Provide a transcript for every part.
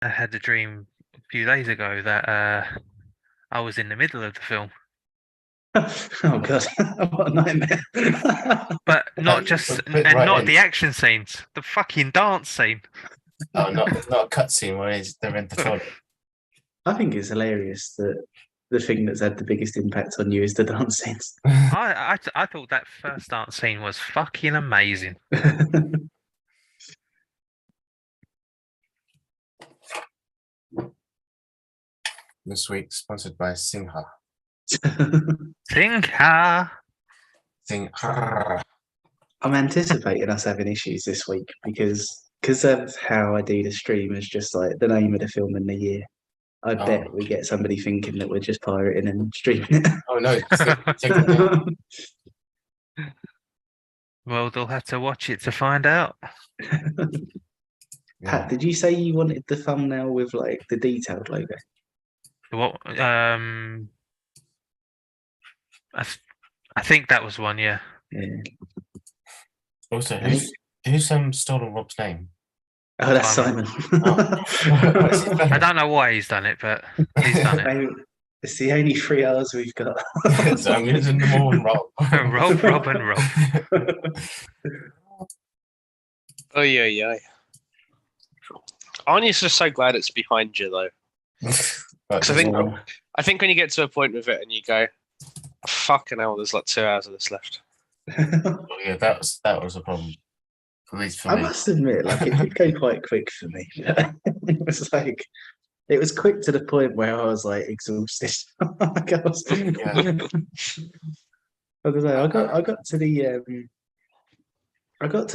I had a dream a few days ago that I was in the middle of the film, Oh god, what a nightmare. but not We're just and right not in. the action scenes, the fucking dance scene. Oh, not a cutscene where they're in the toilet. I think it's hilarious that the thing that's had the biggest impact on you is the dance scenes. I thought that first dance scene was fucking amazing. This week, sponsored by Singha. Tinka. Singha. I'm anticipating us having issues this week because of how I do the stream is just like the name of the film in the year. I bet we get somebody thinking that we're just pirating and streaming it. Oh no, technically, Well, they'll have to watch it to find out. Pat, did you say you wanted the thumbnail with like the detailed logo? What? I think that was one. Yeah. Yeah. Also, who's stolen Rob's name? Oh, that's Simon. I don't know why he's done it, but he's done it. It's the only 3 hours we've got. So I'm going to do them all and Rob. Rob, and Rob. Oh yeah. Aren't you just so glad it's behind you though? Because I think when you get to a point with it and you go, fucking hell, there's like 2 hours of this left. Oh, yeah, that was a problem. At least for I me. must admit, like it did go quite quick for me. It was quick to the point where I was like exhausted. Like, I was, I don't know. I got to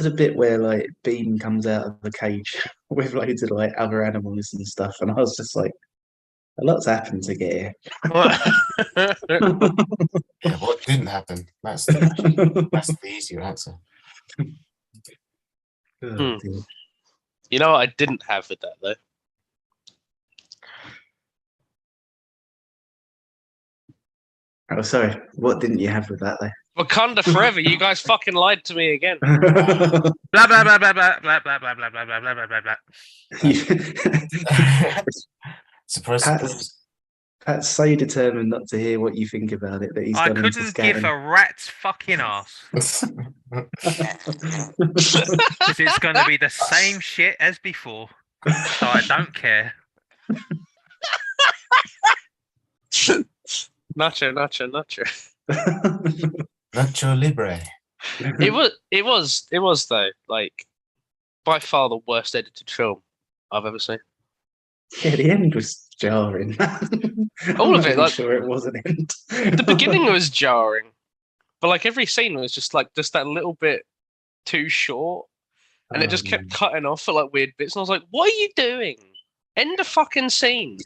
the bit where like Bean comes out of the cage with loads of like other animals and stuff, and I was just like, a lot's happened to get here. Yeah, what didn't happen? That's the easier answer. Oh, You know what I didn't have with that though? Oh, sorry. What didn't you have with that though? Wakanda Forever. You guys fucking lied to me again. Blah blah blah blah blah blah blah blah blah blah blah blah blah blah. Surprise. Pat's so determined not to hear what you think about it that he's I gone into couldn't give scanning. a rat's fucking ass. Because it's going to be the same shit as before. So I don't care. Nacho. Nacho Libre. It was though, like by far the worst edited film I've ever seen. Yeah, the end was jarring. All of it, like sure it was an end. the beginning was jarring, but like every scene was just that little bit too short, and it just kept cutting off for like weird bits. And I was like, "What are you doing? End the fucking scene."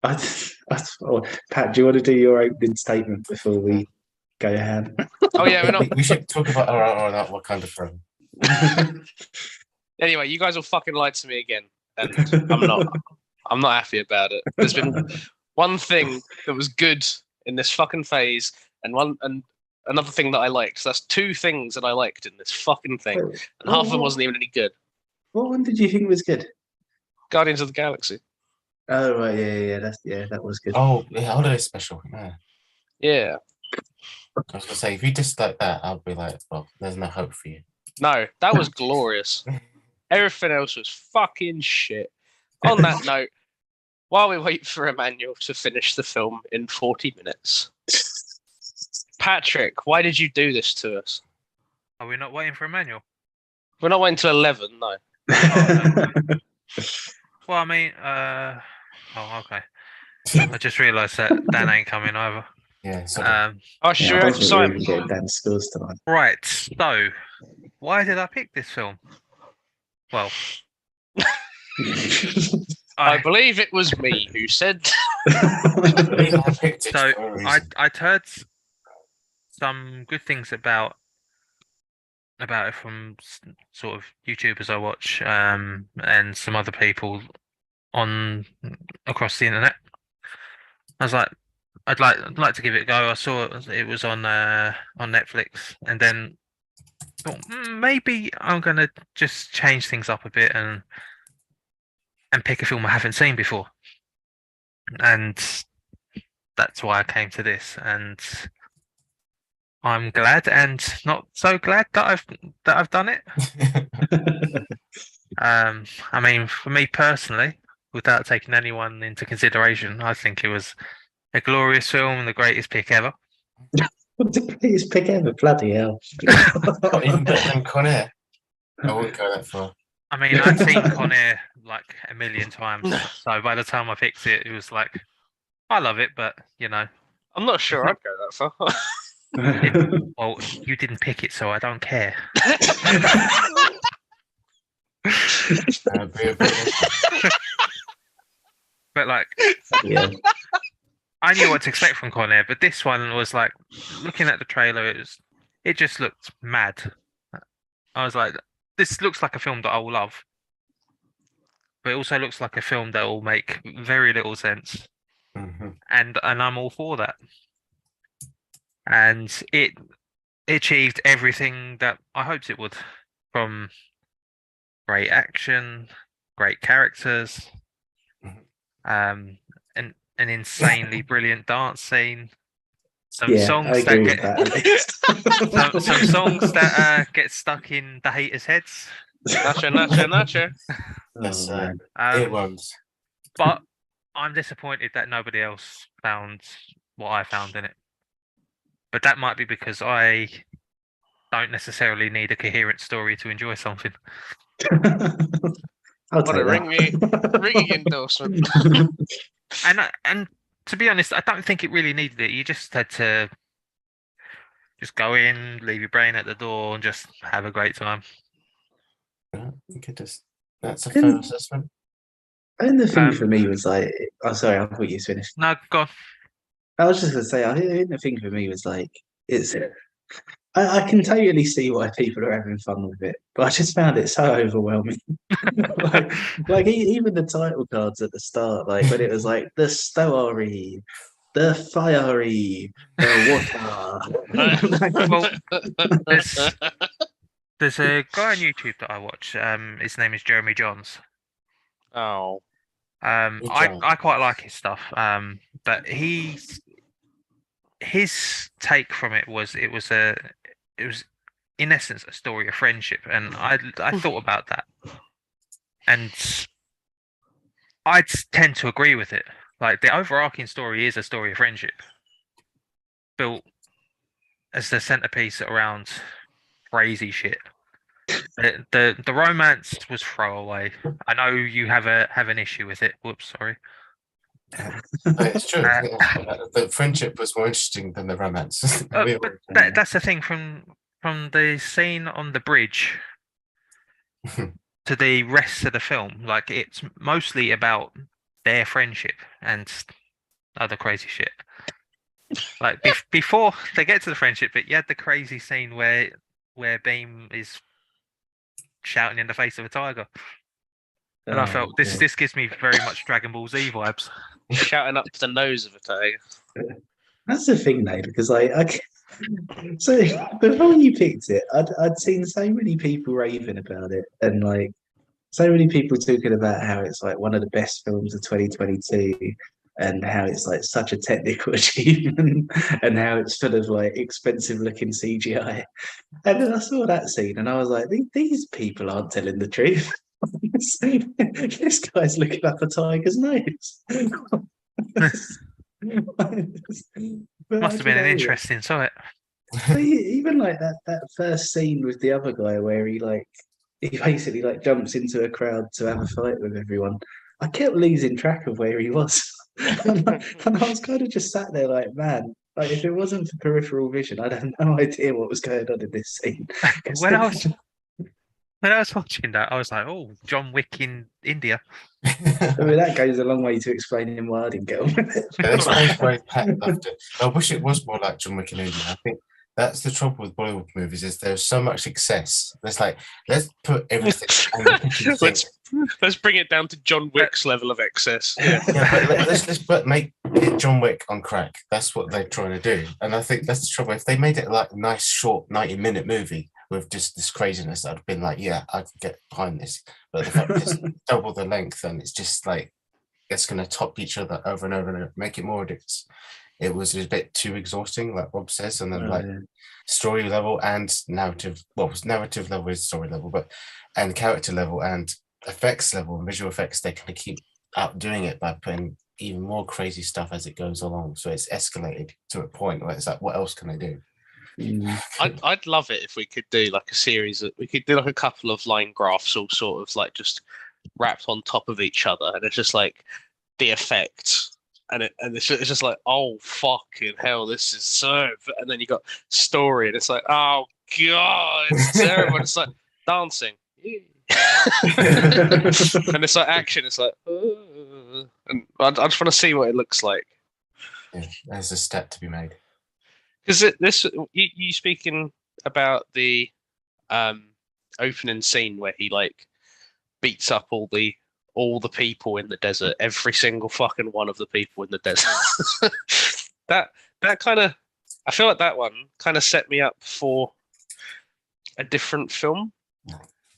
Pat, do you want to do your opening statement before we go ahead? Oh yeah, we should talk about that Wakanda film. Anyway, you guys all fucking lied to me again, and I'm not happy about it. There's been one thing that was good in this fucking phase, and another thing that I liked. So that's 2 things that I liked in this fucking thing, and half of them wasn't even any good. What one did you think was good? Guardians of the Galaxy. Oh right, that was good. Oh, yeah, holiday special. Yeah. I was gonna say, if you dislike that, I'll be like, well, there's no hope for you. No, that was glorious. Everything else was fucking shit. On that note, while we wait for Emmanuel to finish the film in 40 minutes, Patrick, why did you do this to us? Are we not waiting for Emmanuel? We're not waiting till 11, no. Well, I mean, okay. I just realised that Dan ain't coming either. Yeah. Sure, I Simon. get Dan's scores tonight. Right. So, why did I pick this film? Well, I believe it was me who said. So I'd heard some good things about it from sort of YouTubers I watch, and some other people on across the internet. I was like, I'd like to give it a go. I saw it was on Netflix, and then thought maybe I'm gonna just change things up a bit and and pick a film I haven't seen before, and that's why I came to this. And I'm glad and not so glad that I've done it. I mean, for me personally, without taking anyone into consideration, I think it was a glorious film and the greatest pick ever. The greatest pick ever, bloody hell. Not even better than Con Air. I wouldn't go that far. I mean, I'd seen Con Air like a million times, so by the time I picked it, it was like, I love it, but you know, I'm not sure I'd go that far. well, you didn't pick it, so I don't care. But like, Yeah. I knew what to expect from Con Air, but this one was like, looking at the trailer, it just looked mad. I was like, this looks like a film that I will love, but it also looks like a film that will make very little sense, and I'm all for that. And it achieved everything that I hoped it would, from great action, great characters, an insanely brilliant dance scene, some Yeah, I songs agree that with that at least. some songs that get stuck in the haters' heads. Nacho. Yes, Oh, man. earworms. But I'm disappointed that nobody else found what I found in it. But that might be because I don't necessarily need a coherent story to enjoy something. I'll What take a that. ringing endorsement. And to be honest, I don't think it really needed it. You just had to just go in, leave your brain at the door, and just have a great time. You could just. That's a fair assessment. And the thing for me was like, oh, sorry, I thought you was finished. No, go on. I was just gonna say, I think the thing for me was like, I can totally see why people are having fun with it, but I just found it so overwhelming. Even the title cards at the start, like when it was like the story, the fiery, the water. There's a guy on YouTube that I watch. His name is Jeremy Johns. Oh. I quite like his stuff. But his take from it was in essence a story of friendship, and I thought about that, and I tend to agree with it. Like, the overarching story is a story of friendship, built as the centerpiece around crazy shit. The romance was throwaway. I know you have an issue with it. Whoops, sorry. It's true. The friendship was more interesting than the romance. But that's the thing, from the scene on the bridge to the rest of the film, like, it's mostly about their friendship and other crazy shit. Like, before they get to the friendship bit, you had the crazy scene where Beam is shouting in the face of a tiger, and I felt this gives me very much Dragon Ball Z vibes. Shouting up the nose of a tiger. That's the thing, though, because so before you picked it, I'd seen so many people raving about it, and like so many people talking about how it's like one of the best films of 2022, and how it's like such a technical achievement, and how it's full of like expensive looking CGI. And then I saw that scene, and I was like, these people aren't telling the truth. This guy's looking up a tiger's nose. Must have been an interesting sight. Even like that first scene with the other guy where he basically like jumps into a crowd to have a fight with everyone. I kept losing track of where he was. And I was kind of just sat there like, man, like, if it wasn't for peripheral vision, I'd have no idea what was going on in this scene. When I was watching that, I was like, "Oh, John Wick in India." I mean, that goes a long way to explaining why I didn't get on with it. That's why Pat loved it. I wish it was more like John Wick in India. I think that's the trouble with Bollywood movies, is there's so much excess. It's like, let's put everything on the kitchen sink. Let's bring it down to John Wick's level of excess. Yeah. But let's make it John Wick on crack. That's what they're trying to do, and I think that's the trouble. If they made it like a nice short 90-minute movie with just this craziness, I'd have been like, yeah, I can get behind this. But the fact it's double the length, and it's just like it's going to top each other over and over and over, make it more ridiculous. It was a bit too exhausting, like Rob says, and then like story level and narrative. Well, narrative level is story level, but and character level and effects level and visual effects, they kind of keep outdoing it by putting even more crazy stuff as it goes along. So it's escalated to a point where it's like, what else can I do? I'd love it if we could do like a series. We could do like a couple of line graphs, all sort of like just wrapped on top of each other, and it's just like the effect, and it's just like, oh fucking hell, this is so. And then you got story, and it's like, oh god, it's terrible. It's like dancing, and it's like action. It's like, and I just want to see what it looks like. Yeah, there's a step to be made. Because you speaking about the opening scene where he like beats up all the people in the desert, every single fucking one of the people in the desert. that kind of, I feel like that one kind of set me up for a different film,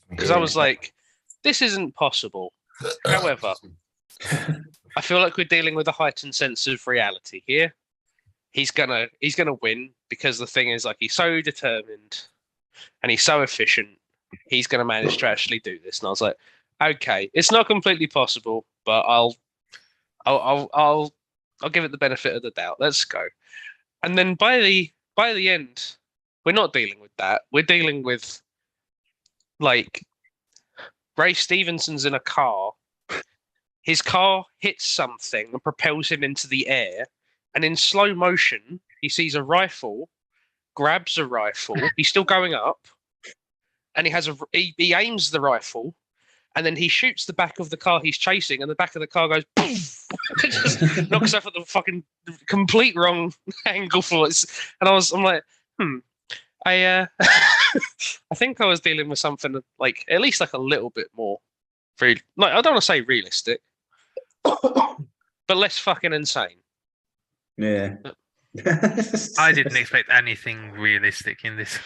because I was like, this isn't possible. However, I feel like we're dealing with a heightened sense of reality here. He's gonna win, because the thing is, like, he's so determined and he's so efficient. He's gonna manage to actually do this. And I was like, okay, it's not completely possible, but I'll give it the benefit of the doubt. Let's go. And then by the end, we're not dealing with that. We're dealing with like Ray Stevenson's in a car. His car hits something and propels him into the air. And in slow motion, he sees a rifle, grabs a rifle. He's still going up, and he aims the rifle, and then he shoots the back of the car he's chasing, and the back of the car goes poof, just knocks off at the fucking complete wrong angle for it. And I'm like, I I think I was dealing with something like at least like a little bit more, I don't want to say realistic, but less fucking insane. Yeah. I didn't expect anything realistic in this.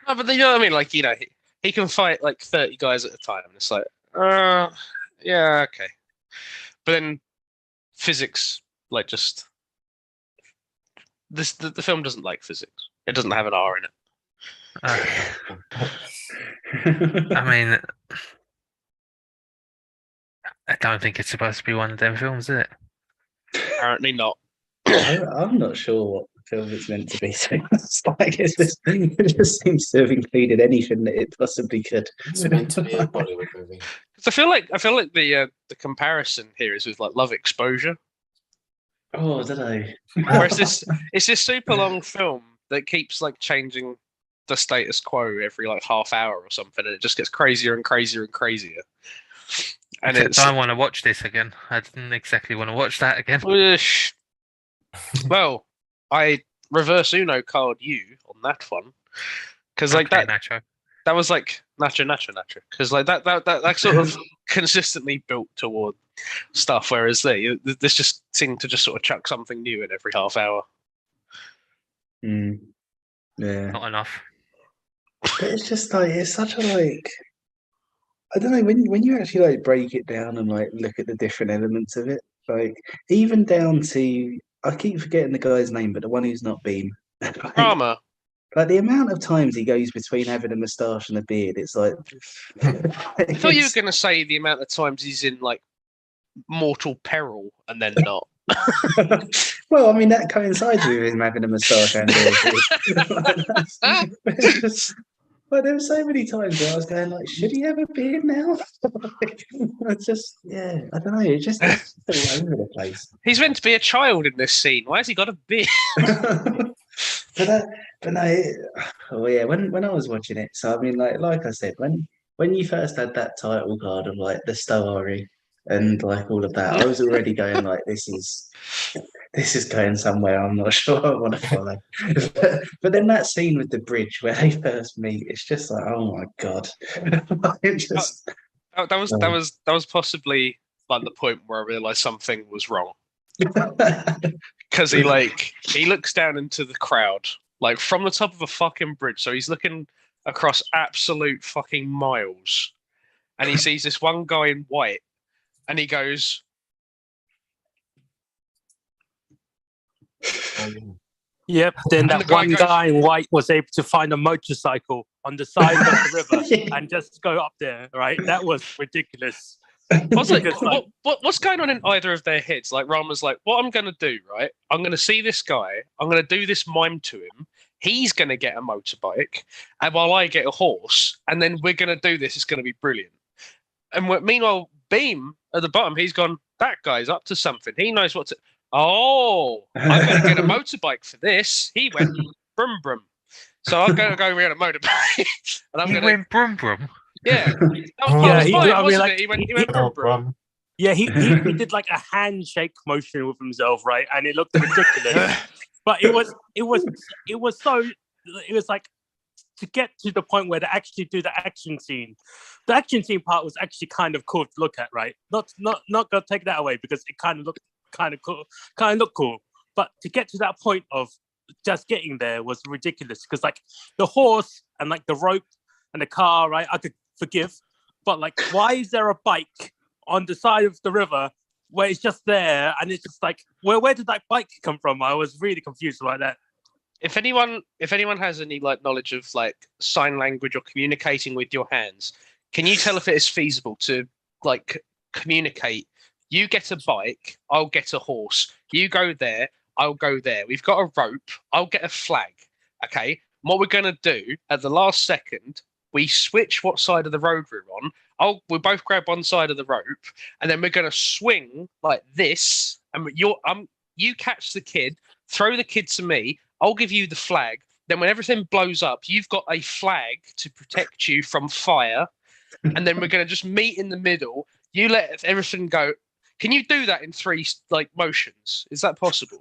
No, but you know what I mean? Like, you know, he can fight like 30 guys at a time. And it's like, yeah, okay. But then physics, like, just the film doesn't like physics. It doesn't have an R in it. I mean, I don't think it's supposed to be one of them films, is it? Apparently not. I'm not sure what film it's meant to be. So it's like it just seems to have included anything that it possibly could. It's meant to be a Bollywood movie. I feel like the comparison here is with like Love Exposure. Oh, I don't know. Whereas it's this super long film that keeps like changing the status quo every like half hour or something, and it just gets crazier and crazier and crazier. And I want to watch this again. I didn't exactly want to watch that again. Well, I reverse Uno card you on that one, because like Okay, that Nacho. that was like nacho, because like that sort of consistently built toward stuff, whereas this just seemed to just sort of chuck something new in every half hour. Yeah. Not enough. But it's just like it's such a like I don't know when you actually like break it down and like look at the different elements of it, like even down to I keep forgetting the guy's name, but the one who's not Beam. Drama. Like the amount of times he goes between having a moustache and a beard, it's like I thought you were going to say the amount of times he's in like mortal peril and then not. Well, I mean that coincides with him having a moustache and a beard. But there were so many times where I was going like, should he have a beard now? It's just, yeah, I don't know. It's just all over the place. He's meant to be a child in this scene. Why has he got a beard? but no, oh yeah. When I was watching it, so I mean, like I said, when you first had that title card of like the story and like all of that, I was already going like, this is going somewhere I'm not sure I want to follow. but then that scene with the bridge where they first meet, it's just like, oh my god. That was possibly like the point where I realized something was wrong. Because he looks down into the crowd, like from the top of a fucking bridge. So he's looking across absolute fucking miles, and he sees this one guy in white, and he goes, Yep. Then And that the guy one goes- guy in white was able to find a motorcycle on the side of the river Yeah. and just go up there. Right. That was ridiculous. "What's like, Because, like- what's going on in either of their heads?" Like Rama's like, "What I'm gonna do, right? I'm gonna see this guy. I'm gonna do this mime to him. He's gonna get a motorbike, and while I get a horse, and then we're gonna do this. It's gonna be brilliant." And meanwhile, Beam at the bottom, he's gone, "That guy's up to something. He knows what to. Oh, I'm gonna get a motorbike for this." He went brum brum. So I'm gonna go around a motorbike, and I'm He gonna went brum brum. yeah. That was Yeah, part of he- the point, I mean, wasn't like, it? He went Oh, brum brum. brum. Yeah, he did like a handshake motion with himself, right? And it looked ridiculous. But it was like to get to the point where they actually do the action scene. The action scene part was actually kind of cool to look at, right? Not gonna take that away because it kind of looked kind of cool. But to get to that point of just getting there was ridiculous because like the horse and like the rope and the car, right? I could forgive, but like, why is there a bike on the side of the river where it's just there and it's just like, where did that bike come from? I was really confused about that. If anyone has any like knowledge of like sign language or communicating with your hands, can you tell if it is feasible to like communicate? You get a bike, I'll get a horse. You go there, I'll go there. We've got a rope, I'll get a flag. Okay. What we're gonna do at the last second, we switch what side of the road we're on. We'll both grab one side of the rope, and then we're gonna swing like this. And you catch the kid, throw the kid to me. I'll give you the flag. Then when everything blows up, you've got a flag to protect you from fire. And then we're gonna just meet in the middle. You let everything go. Can you do that in 3 like motions? Is that possible?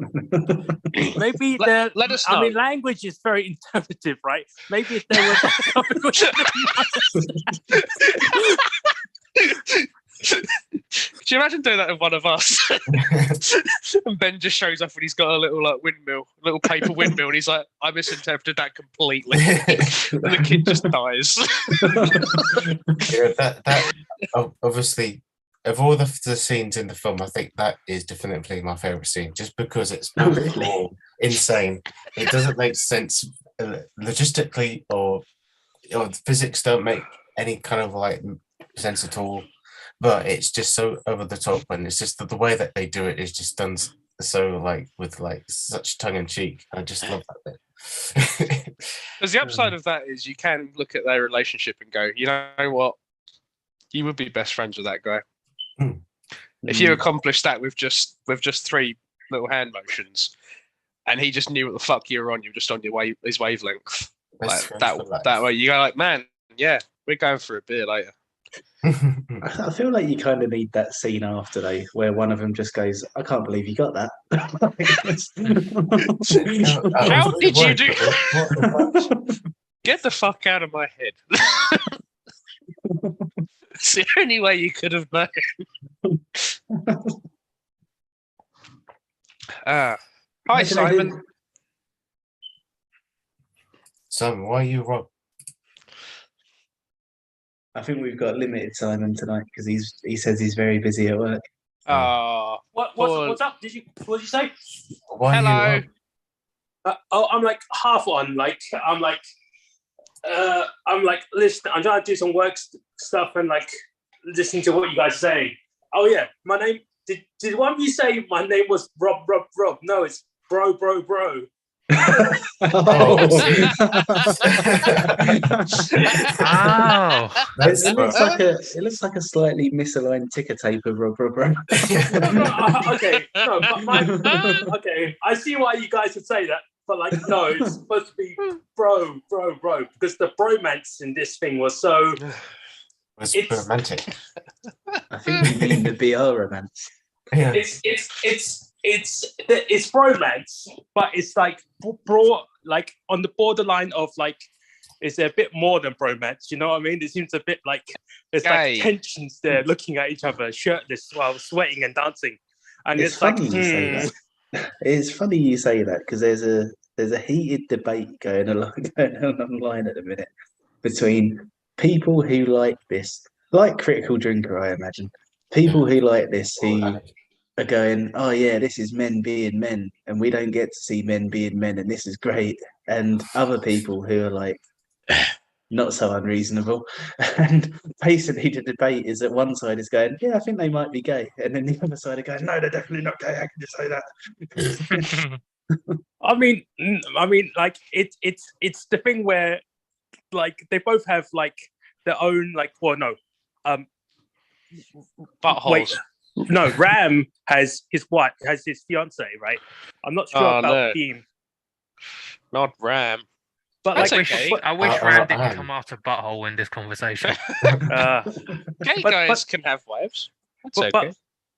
Maybe Let us I know. mean, language is very interpretive, right? Maybe if there was like, something we Could you imagine doing that with one of us? And Ben just shows up and he's got a little like windmill, little paper windmill, and he's like, "I misinterpreted that completely." And the kid just dies. Yeah, that obviously, of all the scenes in the film, I think that is definitively my favorite scene, just because it's Oh, really? all insane. It doesn't make sense logistically, or the physics don't make any kind of like sense at all. But it's just so over the top, and it's just the way that they do it is just done so like with like such tongue in cheek. I just love that bit. Because the upside of that is you can look at their relationship and go, you know what? You would be best friends with that guy. If you accomplish that with just 3 little hand motions, and he just knew what the fuck you were on, you're just on your his wavelength. Best Like, friends for life. that way, you go like, man, yeah, we're going for a beer later. I feel like you kind of need that scene after though, where one of them just goes, "I can't believe you got that." How did you do- What? Get the fuck out of my head. It's the only way you could have known. Hi, Imagine I Simon. didn't- Simon, why are you Rob? I think we've got limited Simon tonight because he says he's very busy at work. Oh, what's up? What did you say? Why Hello. Are you Rob? I'm like half on. I'm like listening. I'm trying to do some work stuff and like listening to what you guys say. Oh yeah, my name. Did one of you say my name was Rob? No, it's bro. Oh, That's It looks like a slightly misaligned ticker tape of Rob. Okay, no, but okay. I see why you guys would say that, but like, no, it's supposed to be bro, because the bromance in this thing was so. was It's- romantic. I think you mean the BR romance. Yeah. It's bromance, but it's like broad, like on the borderline of like, it's a bit more than bromance. You know what I mean? It seems a bit like there's Gay. like tensions there, looking at each other shirtless while sweating and dancing, and It's it's, like, funny you say that. It's funny you say that because there's a heated debate going on online at the minute between people who like this, like Critical Drinker, I imagine. People who like this, who are going, oh yeah, this is men being men, and we don't get to see men being men, and this is great. And other people who are like, not so unreasonable. And basically, the debate is that one side is going, yeah, I think they might be gay. And then the other side are going, no, they're definitely not gay. How can you say that? I mean, like it's the thing where like they both have like their own like. Well, no, Buttholes. wait, no. Ram has his wife, has his fiance, right? I'm not sure Oh, about no. Beam, Not Ram. but That's like, okay. I wish Uh, Ram didn't Ram. come after butthole in this conversation. Gay But- guys can have wives. That's okay.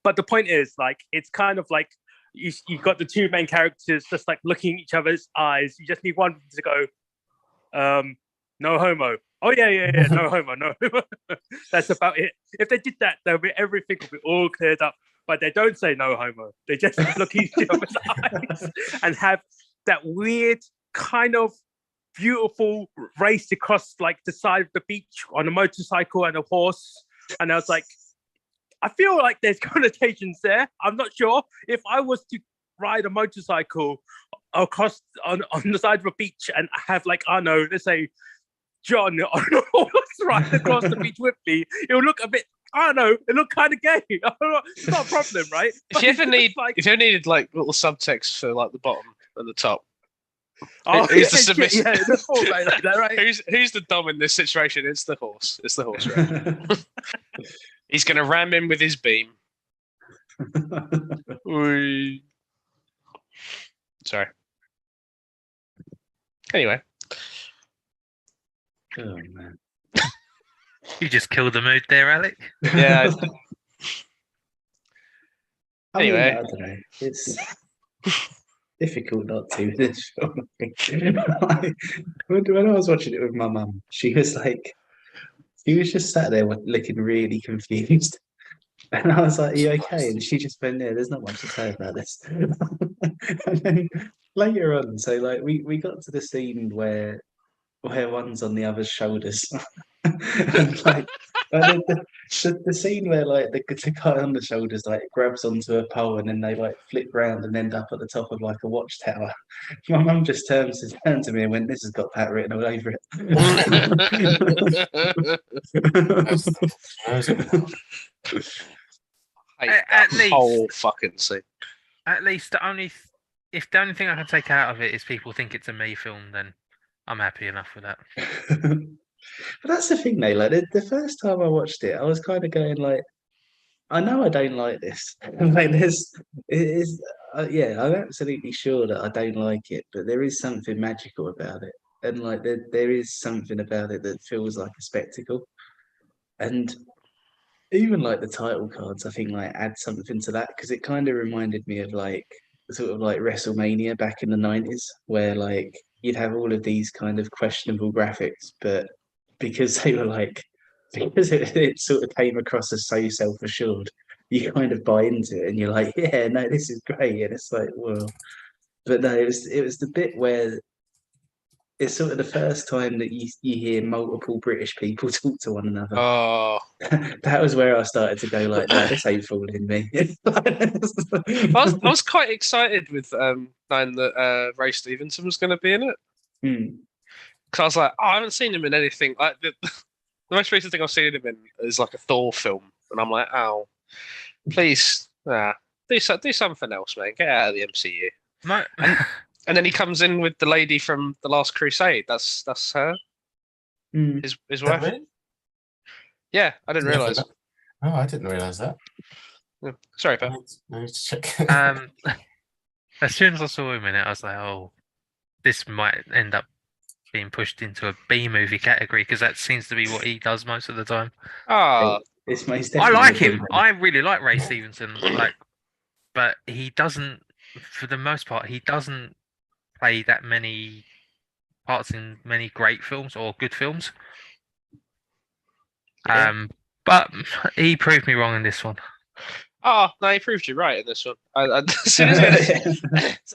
but the point is, like, it's kind of like you got the two main characters just like looking each other's eyes. You just need one to go, no homo. Oh yeah, no homo, no homo. That's about it. If they did that, everything would be all cleared up. But they don't say no homo. They just look each other's eyes and have that weird kind of beautiful race across like the side of the beach on a motorcycle and a horse. And I was like, I feel like there's connotations there. I'm not sure. If I was to ride a motorcycle across on the side of a beach and have like, I don't know, let's say John on a horse riding across the beach with me, it would look a bit, I don't know, it looked kind of gay. It's not a problem, right? If you ever But it's like, if you needed like little subtext for like the bottom and the top, oh, who's the yeah, submissive? Yeah, the full like that, right? who's the dom in this situation? It's the horse. It's the horse. Right? He's gonna ram him with his beam. Ooh. Sorry. Anyway, Oh man. You just killed the mood there, Alec. yeah, I mean, Anyway. I don't know. It's difficult not to with this film. When I was watching it with my mum, she was just sat there looking really confused. And I was like, are you okay? And she just went, yeah, there's not much to say about this. And then later on, so like we got to the scene where one's on the other's shoulders. And like the scene where like the guy on the shoulders like grabs onto a pole and then they like flip round and end up at the top of like a watchtower. My mum just turned to me and went, "This has got Pat written all over it." I hate At that least- whole fucking scene. At least if the only thing I can take out of it is people think it's a me film, then I'm happy enough with that. But that's the thing, though. Like the first time I watched it, I was kind of going like, I know I don't like this. Like yeah, I'm absolutely sure that I don't like it, but there is something magical about it, and like there is something about it that feels like a spectacle, and even like the title cards, I think like add something to that because it kind of reminded me of like sort of like WrestleMania back in the 90s, where like you'd have all of these kind of questionable graphics, but because they were like because it sort of came across as so self-assured, you kind of buy into it and you're like, yeah, no, this is great. And it's like, well, but no, it was the bit where it's sort of the first time that you hear multiple British people talk to one another. Oh, That was where I started to go like, no, this ain't fooling me. I was quite excited with knowing that Ray Stevenson was going to be in it. Hmm. Because I was like, oh, I haven't seen him in anything. Like the most recent thing I've seen him in is like a Thor film, and I'm like, oh, please, do something else, mate. Get out of the MCU. My, And then he comes in with the lady from the Last Crusade. That's her, Hmm. his wife. Yeah, I didn't realize. Oh, I didn't realize that. Yeah. Sorry, I Pat. need to check. as soon as I saw him in it, I was like, oh, this might end up being pushed into a B movie category because that seems to be what he does most of the time. Ah, It's most I definitely like a him. film. I really like Ray Stevenson. Like, but he doesn't, for the most part, he doesn't play that many parts in many great films or good films. Yeah. But he proved me wrong in this one. no, he proved you right in this one. As soon as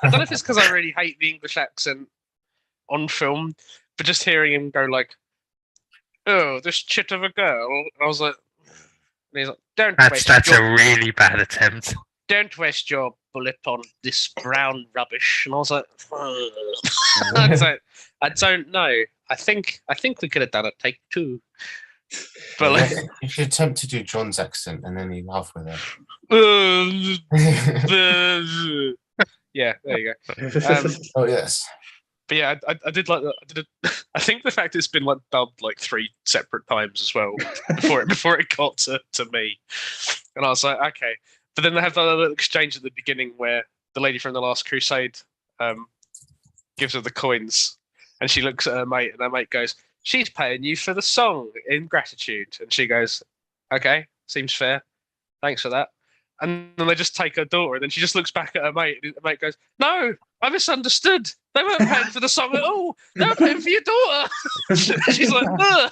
I don't know if it's because I really hate the English accent on film, but just hearing him go like, oh, this chit of a girl. And I was like, and he's like, That's a really bad attempt. don't waste your bullet on this brown rubbish. And I was like, I don't know. I think we could have done a take 2. But like, if you attempt to do John's accent and then you laugh with it. Yeah, there you go. Oh yes. But yeah, I did like that. I think the fact it's been like dubbed like 3 separate times as well before it got to me, and I was like, okay. But then they have that little exchange at the beginning where the lady from the Last Crusade gives her the coins, and she looks at her mate, and her mate goes, "She's paying you for the song in gratitude," and she goes, "Okay, seems fair. Thanks for that." And then they just take her daughter, and then she just looks back at her mate, and her mate goes, "No, I misunderstood. They weren't paying for the song at all. They were paying for your daughter." She's like, "Ugh."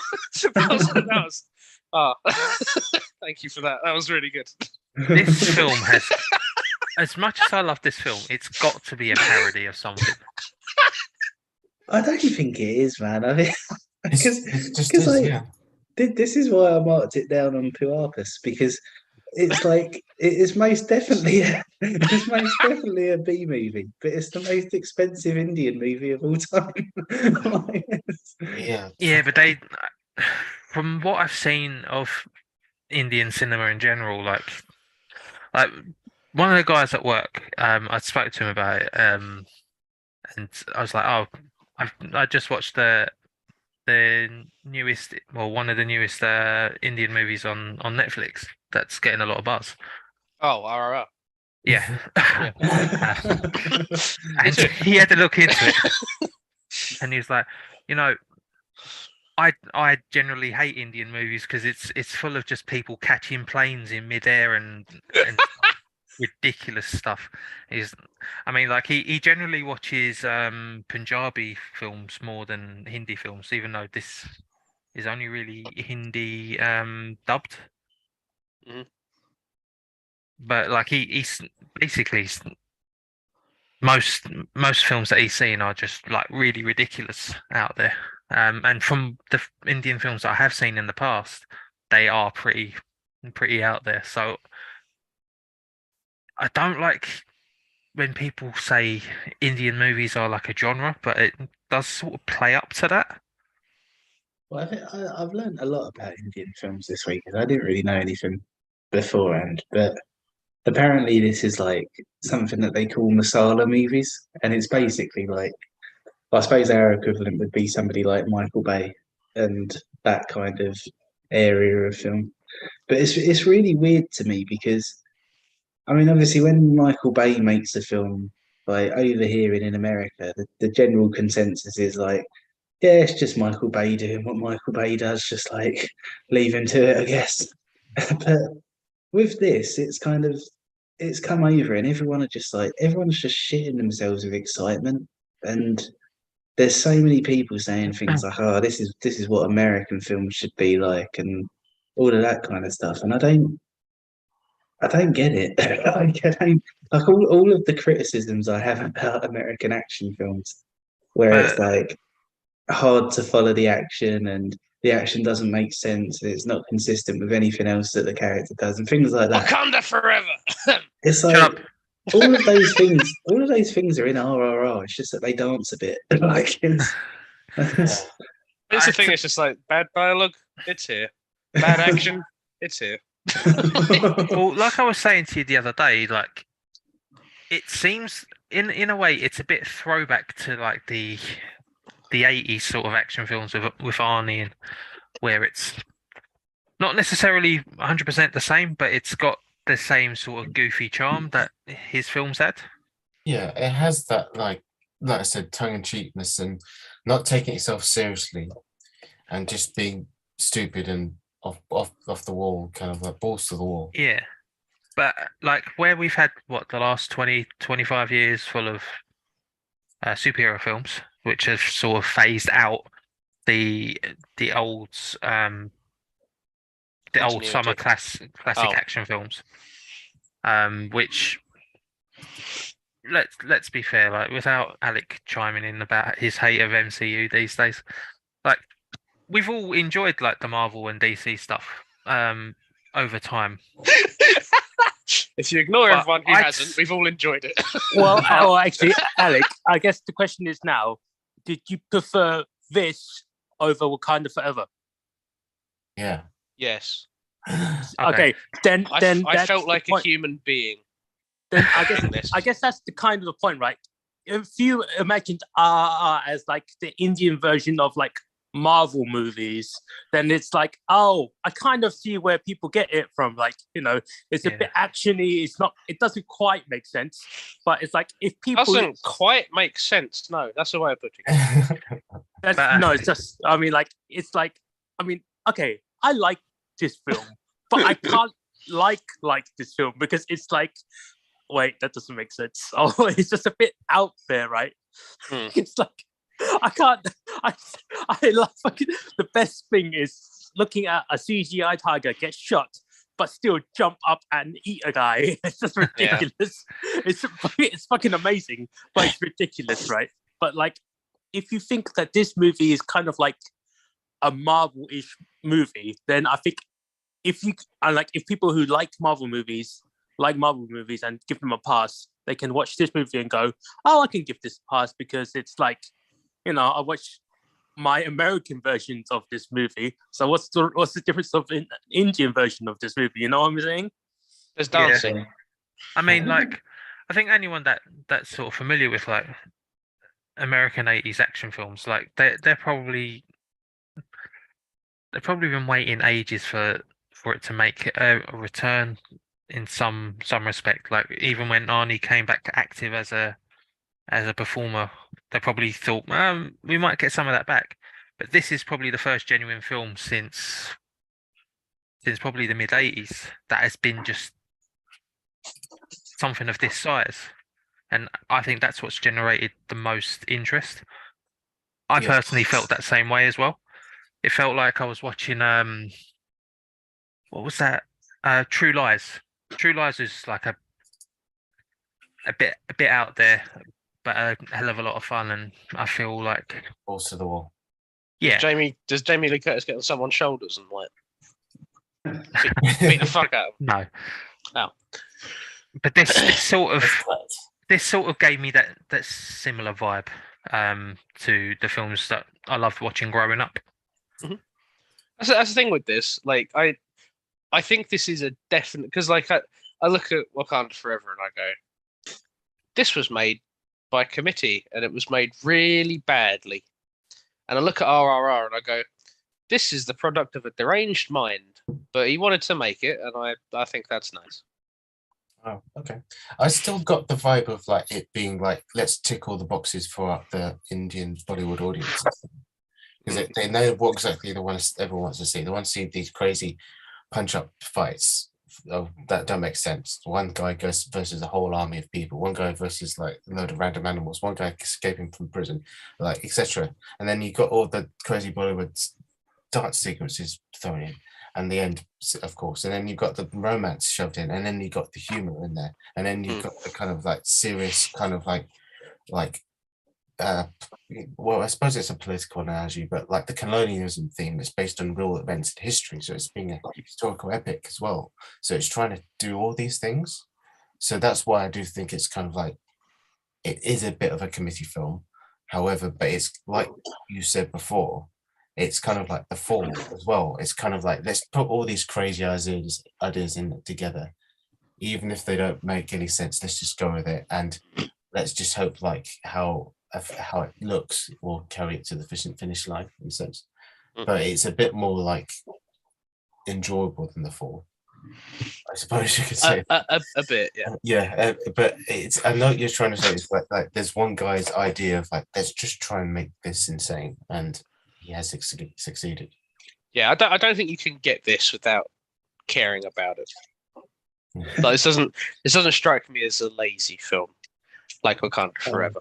Thank you for that. That was really good. This film has, as much as I love this film, it's got to be a parody of something. I don't think it is, man. I mean, because yeah. this is why I marked it down on Puarpus, because it's like it is most definitely it's most definitely a B movie, but it's the most expensive Indian movie of all time. Yeah, but they, from what I've seen of Indian cinema in general, like one of the guys at work, I spoke to him about it, and I was like, "Oh, I just watched the newest, well, one of the newest Indian movies on Netflix that's getting a lot of buzz." Oh, RRR. Yeah. And he had to look into it, and he was like, I generally hate Indian movies because it's full of just people catching planes in midair and ridiculous stuff. He generally watches Punjabi films more than Hindi films, even though this is only really Hindi dubbed. Mhm. But like he's basically most films that he's seen are just like really ridiculous out there. And from the Indian films that I have seen in the past, they are pretty out there. So I don't like when people say Indian movies are like a genre, but it does sort of play up to that. Well, I think I've learned a lot about Indian films this week, because I didn't really know anything beforehand. But apparently, this is like something that they call masala movies, and it's basically like, I suppose our equivalent would be somebody like Michael Bay and that kind of area of film. But it's really weird to me because, I mean, obviously, when Michael Bay makes a film, like over here in America, the general consensus is like, yeah, it's just Michael Bay doing what Michael Bay does, just like leave him to it, I guess. But with this, it's come over, and everyone's just shitting themselves with excitement. And there's so many people saying things like, "Oh, this is what American films should be like," and all of that kind of stuff. And I don't get it. I don't, like all of the criticisms I have about American action films, where it's like hard to follow the action, and the action doesn't make sense, and it's not consistent with anything else that the character does, and things like that. Wakanda forever. It's Shut like up. all of those things are in RRR. It's just that they dance a bit. Like it's It's the thing. It's just like bad dialogue. It's here. Bad action. It's here. Well, like I was saying to you the other day, like it seems in a way it's a bit throwback to like the 80s sort of action films with Arnie, and where it's not necessarily 100% the same, but it's got the same sort of goofy charm that his films had. Yeah, it has that like I said, tongue-in-cheekness and not taking itself seriously, and just being stupid and off the wall, kind of like balls to the wall. Yeah, but like where we've had the last 20-25 years full of superhero films, which have sort of phased out the old summer classic action films, which let's be fair, like without Alec chiming in about his hate of MCU these days, like we've all enjoyed like the Marvel and DC stuff over time. If you ignore But everyone who I'd hasn't, s- we've all enjoyed it. Well, actually, Alec, I guess the question is now: did you prefer this over Wakanda Forever? Yeah. Yes. Okay, then I that's felt the like a point. human being Then in this. I guess that's the kind of the point, right? If you imagined RRR as like the Indian version of like Marvel movies, then it's like, oh, I kind of see where people get it from. Like, you know, it's a Yeah. bit actiony. It's not. It doesn't quite make sense. But it's like if people Doesn't quite make sense. No, that's the way of putting it. That's But- no, it's just. I mean, like it's like. I mean, okay, I like this film, but I can't like this film because it's like. Wait, that doesn't make sense. Oh, it's just a bit out there, right? Hmm. It's like I can't. I love fucking. The best thing is looking at a CGI tiger get shot, but still jump up and eat a guy. It's just ridiculous. It's fucking amazing, but it's ridiculous, right? But like, if you think that this movie is kind of like a Marvel-ish movie, then I think if people who like Marvel movies and give them a pass, they can watch this movie and go, oh, I can give this a pass because it's like, you know, I watched my American versions of this movie. So what's the difference of an Indian version of this movie? You know what I'm saying? There's Yeah. dancing. I mean, like, I think anyone that's sort of familiar with like American 80s action films, like they've probably been waiting ages for it to make a return in some respect. Like even when Arnie came back active as a performer, they probably thought, we might get some of that back. But this is probably the first genuine film since probably the mid 80s that has been just something of this size. And I think that's what's generated the most interest. I Yes. personally felt that same way as well. It felt like I was watching what was that? True Lies. True Lies is like a bit out there, but a hell of a lot of fun, and I feel like Balls to the wall. yeah, Does Jamie Lee Curtis get on someone's shoulders and like beat the fuck out of him? no. Oh. But this sort of That's right. gave me that similar vibe to the films that I loved watching growing up. That's the thing with this. Like, I think this is a definite because, like, I look at Wakanda Forever and I go, this was made by committee and it was made really badly. And I look at RRR and I go, this is the product of a deranged mind, but he wanted to make it, and I think that's nice. Oh, okay. I still got the vibe of like it being like, let's tick all the boxes for the Indian Bollywood audience. Because they know what exactly everyone wants to see. They want to see these crazy punch-up fights that don't make sense. One guy goes versus a whole army of people. One guy versus like a load of random animals. One guy escaping from prison, like etc. And then you got all the crazy Bollywood dance sequences thrown in, and the end, of course. And then you've got the romance shoved in, and then you got the humor in there, and then you've got the kind of like serious kind of like well, I suppose it's a political analogy, but like the colonialism theme is based on real events in history, so it's being a historical epic as well. So it's trying to do all these things. So that's why I do think it's kind of like it is a bit of a committee film. However, but it's like you said before, it's kind of like The Fall as well. It's kind of like let's put all these crazy ideas in it together, even if they don't make any sense. Let's just go with it, and let's just hope like how it looks will carry it to the finish line in a sense. But it's a bit more like enjoyable than The Fall, I suppose you could say. A bit, yeah. Yeah, but it's I know what you're trying to say. It's like there's one guy's idea of like let's just try and make this insane, and he has succeeded. Yeah, I don't think you can get this without caring about it. Like, this doesn't strike me as a lazy film like Wakanda Forever.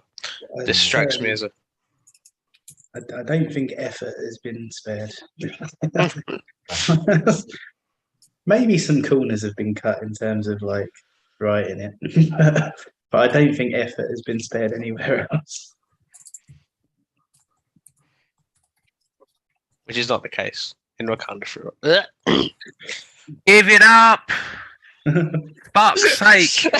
This strikes me as a I don't think effort has been spared. Maybe some corners have been cut in terms of like writing it, but I don't think effort has been spared anywhere else. which is not the case in Wakanda Forever. Give it up! Fuck's sake!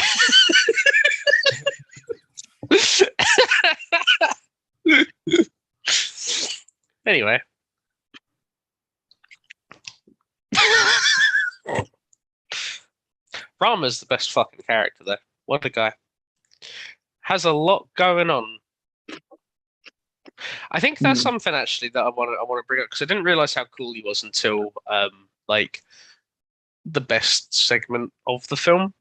Anyway. Rama's the best fucking character though. What a guy. Has a lot going on. I think that's something actually that I want to bring up because I didn't realize how cool he was until like the best segment of the film,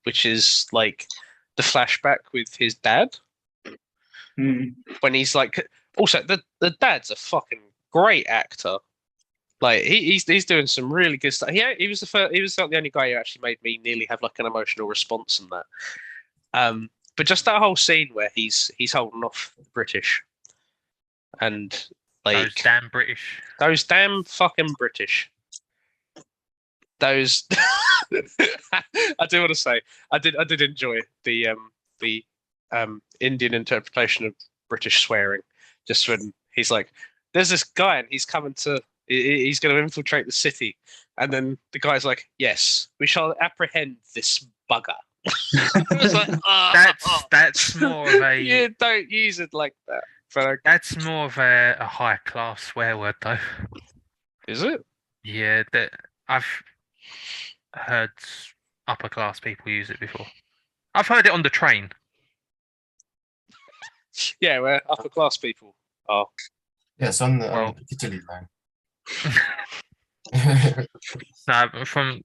which is like the flashback with his dad. When he's like, also the dad's a fucking great actor. Like he's doing some really good stuff. He was the only guy who actually made me nearly have like an emotional response in that. But just that whole scene where he's holding off the British, and like those damn fucking British. Those I do want to say I did enjoy the Indian interpretation of British swearing. Just when he's like, "There's this guy and he's coming to." He's going to infiltrate the city, and then the guy's like, "Yes, we shall apprehend this bugger." It's like, that's more of a. You don't use it like that. But that's more of a high class swear word, though. Is it? Yeah, that I've heard upper class people use it before. I've heard it on the train. Yeah, where upper class people are. Yeah, it's on the Piccadilly line. No, from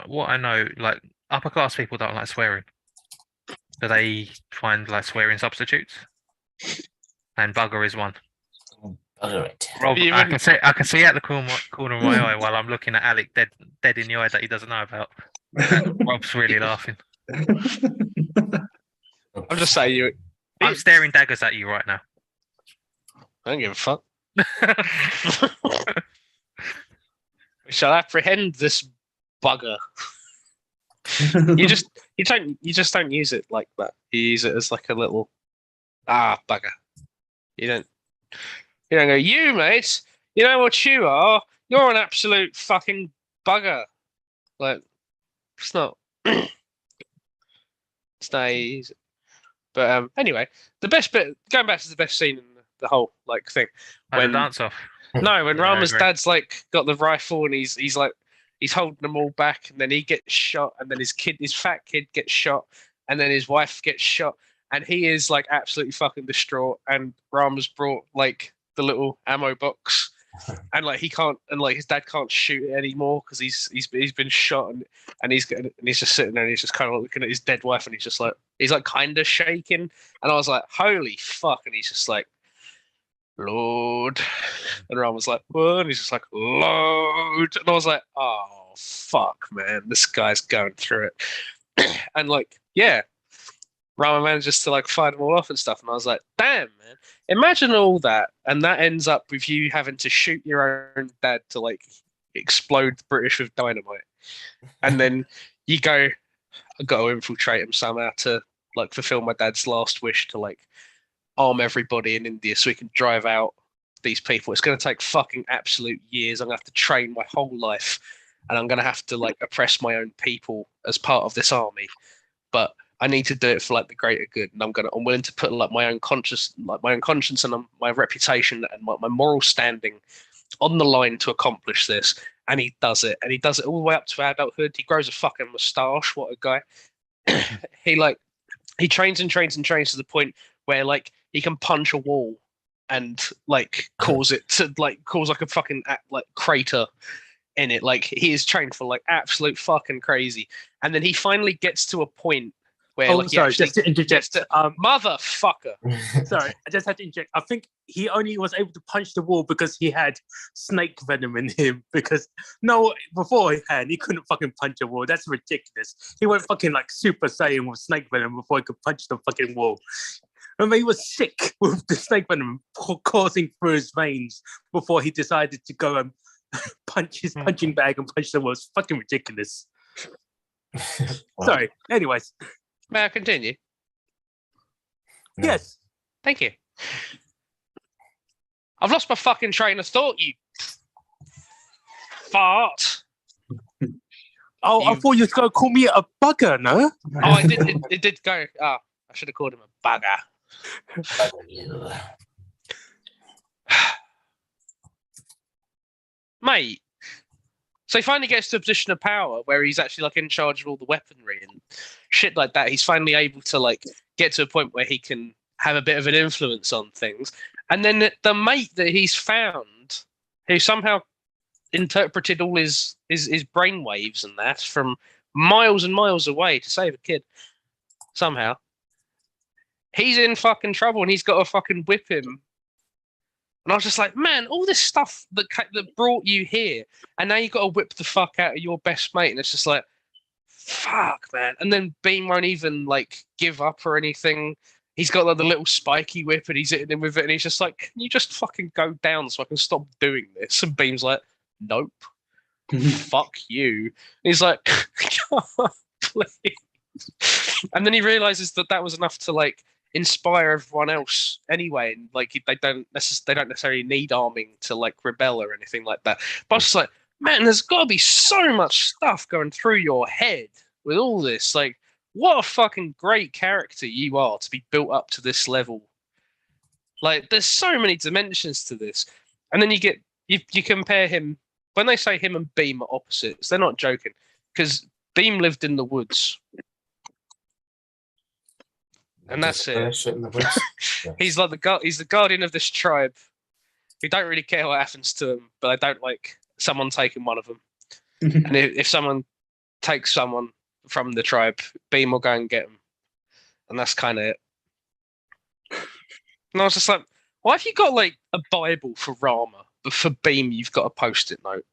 what I know, like upper class people don't like swearing, so they find like swearing substitutes, and bugger is one. Bugger it. Rob, I can see out the corner of my eye while I'm looking at Alec dead in the eye that he doesn't know about. Rob's really laughing. I'm just saying I'm staring daggers at you right now. I don't give a fuck. We shall apprehend this bugger. You just don't use it like that. You use it as like a little bugger. You don't go, you mate, you know what you are? You're an absolute fucking bugger. Like it's not it's not easy. But anyway, the best bit, going back to the best scene in the whole like thing. When the dance off. No, when Rama's dad's like got the rifle and he's holding them all back, and then he gets shot, and then his fat kid gets shot, and then his wife gets shot, and he is like absolutely fucking distraught. And Rama's brought like the little ammo box, and like he can't, and like his dad can't shoot it anymore because he's been shot, and he's just sitting there and he's just kind of looking at his dead wife, and he's like kind of shaking, and I was like, holy fuck, and he's just like, Lord, and Ram was like, what? And he's just like, Lord, and I was like, oh fuck, man, this guy's going through it. And like, yeah, Rama manages to like fight them all off and stuff, and I was like, damn, man, imagine all that, and that ends up with you having to shoot your own dad to like explode the British with dynamite, and then you go, I got to infiltrate him somehow to like fulfill my dad's last wish to like arm everybody in India so we can drive out these people. It's going to take fucking absolute years. I'm going to have to train my whole life, and I'm going to have to like oppress my own people as part of this army. But I need to do it for like the greater good, and I'm willing to put like my own conscience and my reputation and my moral standing on the line to accomplish this. And he does it, and he does it all the way up to adulthood. He grows a fucking moustache. What a guy! He trains and trains and trains to the point where like he can punch a wall and like cause like a fucking like crater in it. Like he is trained for like absolute fucking crazy. And then he finally gets to a point where just to interject, motherfucker. Sorry, I just had to interject. I think he only was able to punch the wall because he had snake venom in him. Because beforehand he couldn't fucking punch a wall. That's ridiculous. He went fucking like Super Saiyan with snake venom before he could punch the fucking wall. I mean, he was sick with the snake venom coursing through his veins before he decided to go and punch his punching bag and punch the wall. It's fucking ridiculous. Sorry. Anyways. May I continue? No. Yes. Thank you. I've lost my fucking train of thought, you fart. Oh, I You- thought you was going to call me a bugger, no? Oh, it did go. Oh, I should have called him a bugger. Mate. So he finally gets to a position of power where he's actually like in charge of all the weaponry and shit like that. He's finally able to like get to a point where he can have a bit of an influence on things. And then the mate that he's found, who somehow interpreted all his brain waves and that from miles and miles away to save a kid, somehow, he's in fucking trouble and he's got to fucking whip him. And I was just like, man, all this stuff that brought you here, and now you got to whip the fuck out of your best mate, and it's just like, fuck, man. And then Beam won't even like give up or anything. He's got like the little spiky whip, and he's hitting him with it, and he's just like, can you just fucking go down so I can stop doing this? And Beam's like, nope, fuck you. And he's like, please. And then he realizes that was enough to like inspire everyone else anyway, and like they don't necessarily need arming to like rebel or anything like that. But I was just like, man, there's got to be so much stuff going through your head with all this. Like, what a fucking great character you are to be built up to this level. Like, there's so many dimensions to this, and then you compare him. When they say him and Beam are opposites, they're not joking, because Beam lived in the woods. And that's it. Shit in the woods. Yeah. He's like he's the guardian of this tribe who don't really care what happens to them, but they don't like someone taking one of them. And if someone takes someone from the tribe, Beam will go and get them. And that's kind of it. And I was just like, why have you got like a Bible for Rama, but for Beam you've got a post-it note?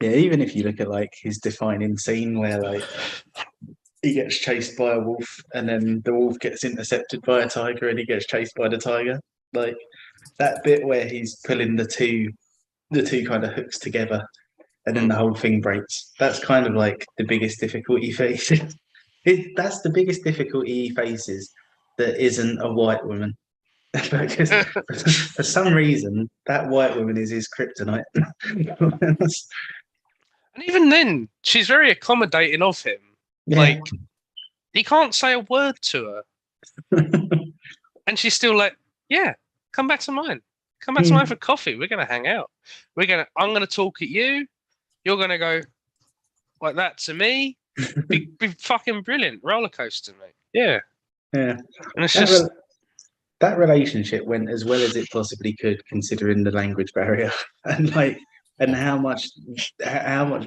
Yeah, even if you look at like his defining scene where like he gets chased by a wolf and then the wolf gets intercepted by a tiger and he gets chased by the tiger, like that bit where he's pulling the two kind of hooks together and then the whole thing breaks. That's kind of like the biggest difficulty he faces. That's the biggest difficulty he faces that isn't a white woman. Because for some reason that white woman is his kryptonite. And even then, she's very accommodating of him. Yeah. Like, he can't say a word to her. And she's still like, yeah, come back to mine. Come back to mine for coffee. We're going to hang out. I'm going to talk at you. You're going to go like that to me. Be fucking brilliant. Roller coaster, mate. Yeah. Yeah. And it's just, that relationship went as well as it possibly could, considering the language barrier and how much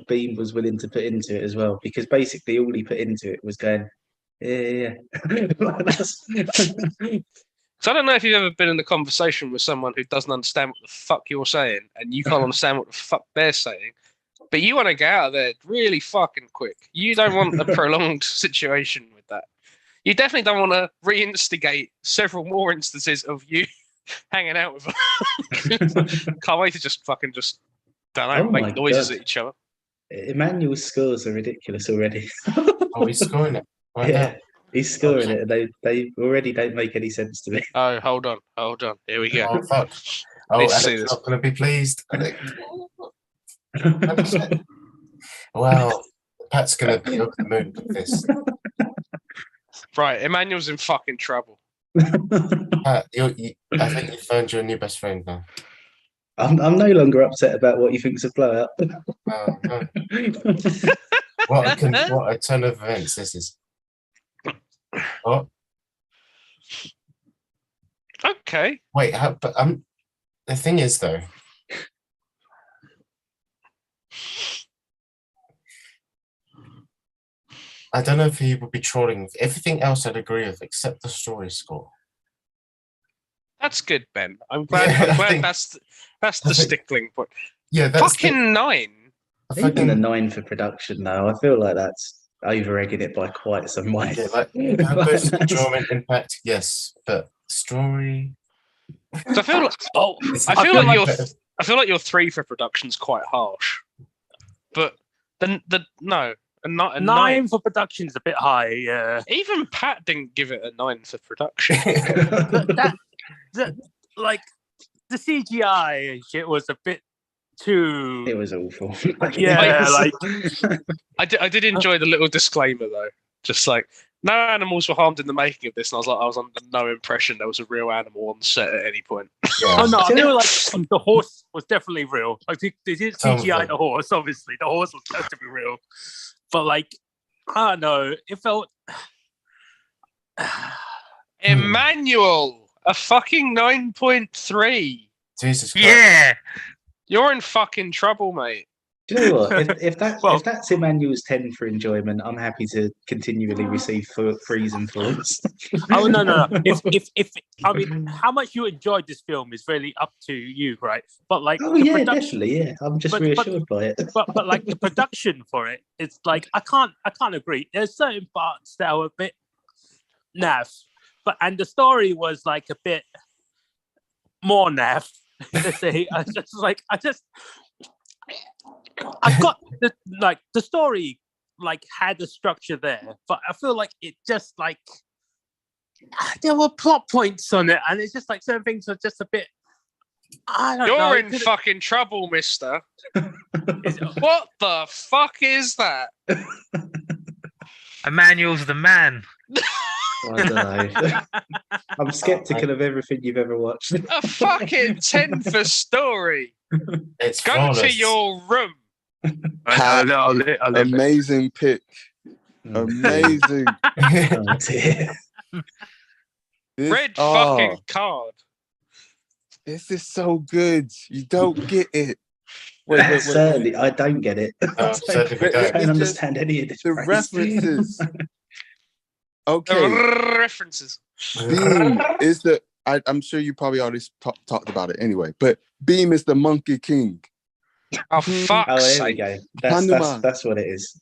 Beam was willing to put into it as well. Because basically all he put into it was going, yeah. so I don't know if you've ever been in a conversation with someone who doesn't understand what the fuck you're saying, and you can't understand what the fuck they're saying, but you want to get out of there really fucking quick. You don't want a prolonged situation with that. You definitely don't want to reinstigate several more instances of you hanging out with them. Can't wait to just don't know, Oh my make noises God. at each other. Emmanuel's scores are ridiculous already. Oh, he's scoring it. Right Yeah, now. he's scoring it. They already don't make any sense to me. Oh, hold on. Here we go. Oh, fuck. Oh, Let's see Alec's this. not going to be pleased. Wow. Pat's going to be over the moon with this. Right, Emmanuel's in fucking trouble. Pat, I think you found your new best friend now. I'm no longer upset about what he thinks of blowout. Oh, no. What a turn of events this is. What? Okay. Wait, but the thing is though, I don't know if he would be trolling with everything else. I'd agree with except the story score. That's good, Ben. I'm glad. Yeah, I'm glad think- that's I the think- stickling point. Yeah, that's Fucking 9. Even the 9 for production, though, I feel like that's over-egging it by quite some way. Yeah, like most enjoyment impact, yes, but story. So I feel like I feel like your 3 for production's quite harsh. But no, a 9. 9 for production is a bit high. Yeah, Even Pat didn't give it a 9 for production. that like the CGI and shit was a bit too. It was awful. Yeah, like I did enjoy the little disclaimer though. Just like no animals were harmed in the making of this, and I was under no impression there was a real animal on set at any point. Yeah. Oh no, Do you they know- were like the horse was definitely real. Like they did Some of CGI them. the horse. Obviously, the horse was supposed to be real, but like I don't know, it felt. Emmanuel, a fucking 9.3. Jesus Christ. Yeah. You're in fucking trouble, mate. Do you know what? If Well- that's Emmanuel's 10 for enjoyment, I'm happy to continually receive threes and fours. Oh no! If I mean, how much you enjoyed this film is really up to you, right? But like, Oh the yeah, production, definitely. Yeah, I'm just but- reassured by it. but like the production for it, it's like I can't agree. There's certain parts that are a bit naff, and the story was like a bit more naff. Let's say I got the story like had a structure there, but I feel like it just like there were plot points on it, and it's just like certain things are just a bit. I don't know. You're it in could've- fucking trouble, mister. it's- What the fuck is that? Emmanuel's the man. I don't know. I'm skeptical of everything you've ever watched. A fucking 10 for story. It's Go flawless. to your room. I'll live it. Amazing pick. Oh, Amazing. Oh, dear. This, Red oh, fucking card. this is so good. You don't get it. Wait. Certainly, I don't get it. No, certainly we I don't. don't understand any of this. The phrase. references. The Okay. references. Beam is the. I'm sure you probably already talked about it anyway, but Beam is the Monkey King. Oh, Oh, fuck's there we sake. go. Hanuman. That's what it is.